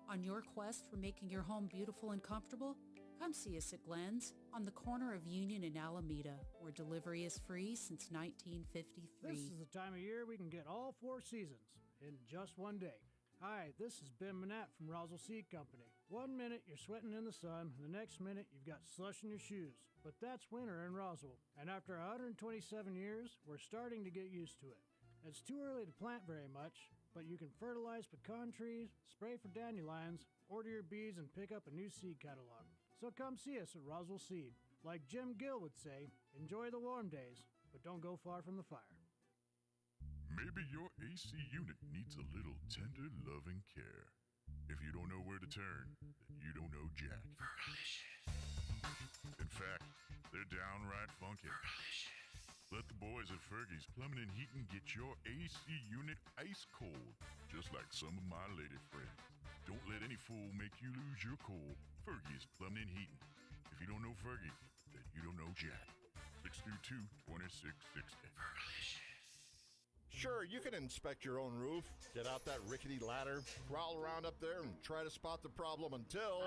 On your quest for making your home beautiful and comfortable, come see us at Glenn's on the corner of Union and Alameda, where delivery is free since 1953. This is the time of year we can get all 4 seasons in just one day. Hi, this is Ben Manette from Roswell Seed Company. 1 minute you're sweating in the sun, and the next minute you've got slush in your shoes. but that's winter in Roswell, and after 127 years, we're starting to get used to it. It's too early to plant very much, but you can fertilize pecan trees, spray for dandelions, order your bees, and pick up a new seed catalog. So come see us at Roswell Seed. Like Jim Gill would say, enjoy the warm days, but don't go far from the fire. Maybe your AC unit needs a little tender loving care. If you don't know where to turn, then you don't know Jack. In fact, they're downright funky. Let the boys at Fergie's Plumbing and Heating get your AC unit ice cold, just like some of my lady friends. Don't let any fool make you lose your cool. Fergie's Plumbing and Heating. If you don't know Fergie, then you don't know Jack. 632-2660. Sure, you can inspect your own roof, get out that rickety ladder, crawl around up there and try to spot the problem until...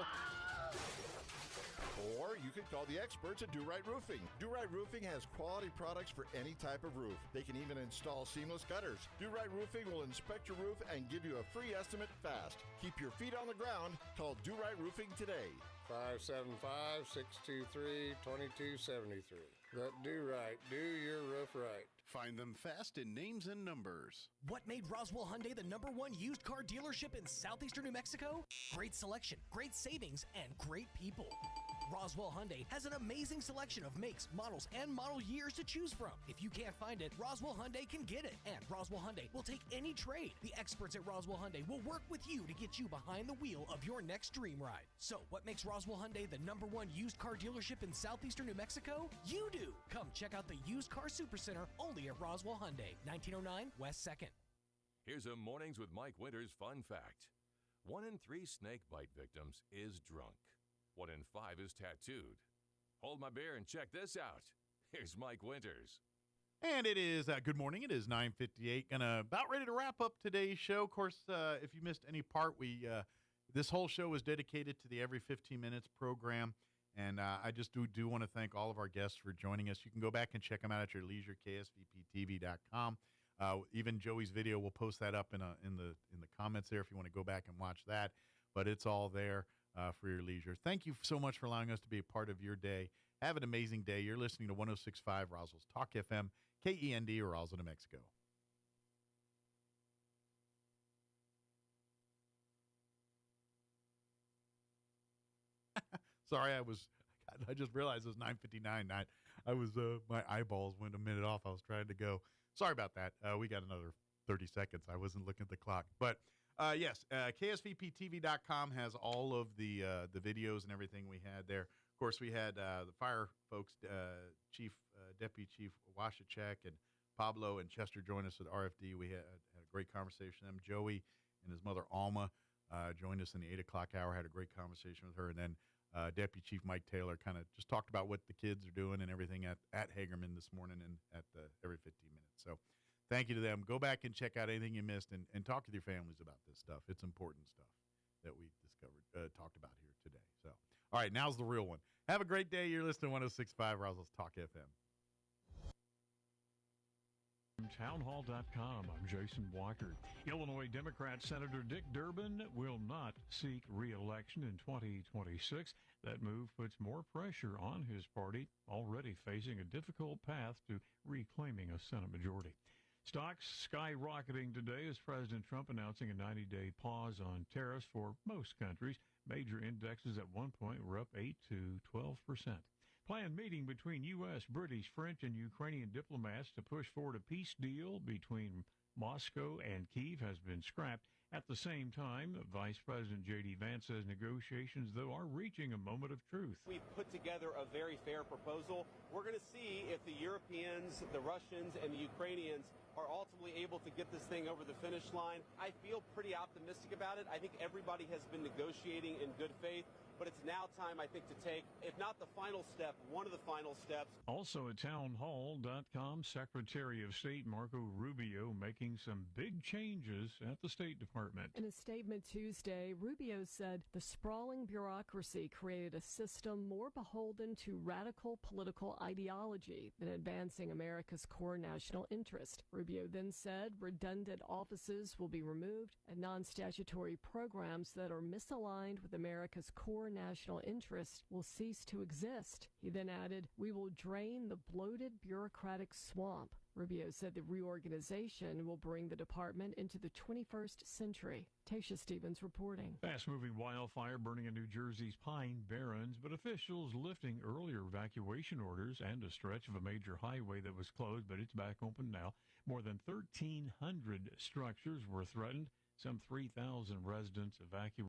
Or you can call the experts at Do Right Roofing. Do Right Roofing has quality products for any type of roof. They can even install seamless gutters. Do Right Roofing will inspect your roof and give you a free estimate fast. Keep your feet on the ground. Call Do Right Roofing today. 575-623-2273. Let Do Right do your roof right. Find them fast in names and numbers. What made Roswell Hyundai the #1 used car dealership in southeastern New Mexico? Great selection, great savings, and great people. Roswell Hyundai has an amazing selection of makes, models, and model years to choose from. If you can't find it, Roswell Hyundai can get it. And Roswell Hyundai will take any trade. The experts at Roswell Hyundai will work with you to get you behind the wheel of your next dream ride. So, what makes Roswell Hyundai the #1 used car dealership in southeastern New Mexico? You do! Come check out the Used Car Supercenter only at Roswell Hyundai, 1909 West 2nd. Here's a Mornings with Mike Winters fun fact. 1 in 3 snake bite victims is drunk. 1 in 5 is tattooed. Hold my beer and check this out. Here's Mike Winters. And it is, good morning, it is 9:58. About ready to wrap up today's show. Of course, if you missed any part, this whole show is dedicated to the Every 15 Minutes program. And I just do want to thank all of our guests for joining us. You can go back and check them out at your leisure, ksvptv.com. Even Joey's video, we'll post that up in the comments there if you want to go back and watch that. But it's all there for your leisure. Thank you so much for allowing us to be a part of your day. Have an amazing day. You're listening to 106.5 Roswell's Talk FM, KEND, Roswell, New Mexico. Sorry, I just realized it was 9:59. My eyeballs went a minute off. I was trying to go. Sorry about that. We got another 30 seconds. I wasn't looking at the clock. But yes, KSVPTV.com has all of the videos and everything we had there. Of course, we had the fire folks, Deputy Chief Washachek and Pablo and Chester join us at RFD. We had a great conversation with them. Joey and his mother, Alma, joined us in the 8 o'clock hour, had a great conversation with her. And then Deputy Chief Mike Taylor kind of just talked about what the kids are doing and everything at Hagerman this morning and at Every 15 Minutes. So thank you to them. Go back and check out anything you missed and talk with your families about this stuff. It's important stuff that we talked about here today. So, all right, now's the real one. Have a great day. You're listening to 106.5 Roswell's Talk FM. Townhall.com. I'm Jason Walker. Illinois Democrat Senator Dick Durbin will not seek re-election in 2026. That move puts more pressure on his party, already facing a difficult path to reclaiming a Senate majority. Stocks skyrocketing today as President Trump announcing a 90-day pause on tariffs for most countries. Major indexes at one point were up 8 to 12%. Planned meeting between U.S., British, French, and Ukrainian diplomats to push forward a peace deal between Moscow and Kyiv has been scrapped. At the same time, Vice President J.D. Vance says negotiations, though, are reaching a moment of truth. We've put together a very fair proposal. We're going to see if the Europeans, the Russians, and the Ukrainians are ultimately able to get this thing over the finish line. I feel pretty optimistic about it. I think everybody has been negotiating in good faith. But it's now time, I think, to take, if not the final step, one of the final steps. Also at townhall.com, Secretary of State Marco Rubio making some big changes at the State Department. In a statement Tuesday, Rubio said the sprawling bureaucracy created a system more beholden to radical political ideology than advancing America's core national interest. Rubio then said redundant offices will be removed and non-statutory programs that are misaligned with America's core core national interest will cease to exist. He then added, "We will drain the bloated bureaucratic swamp." Rubio said the reorganization will bring the department into the 21st century. Tasha Stevens reporting. Fast-moving wildfire burning in New Jersey's Pine Barrens, but officials lifting earlier evacuation orders and a stretch of a major highway that was closed, but it's back open now. More than 1,300 structures were threatened. Some 3,000 residents evacuated.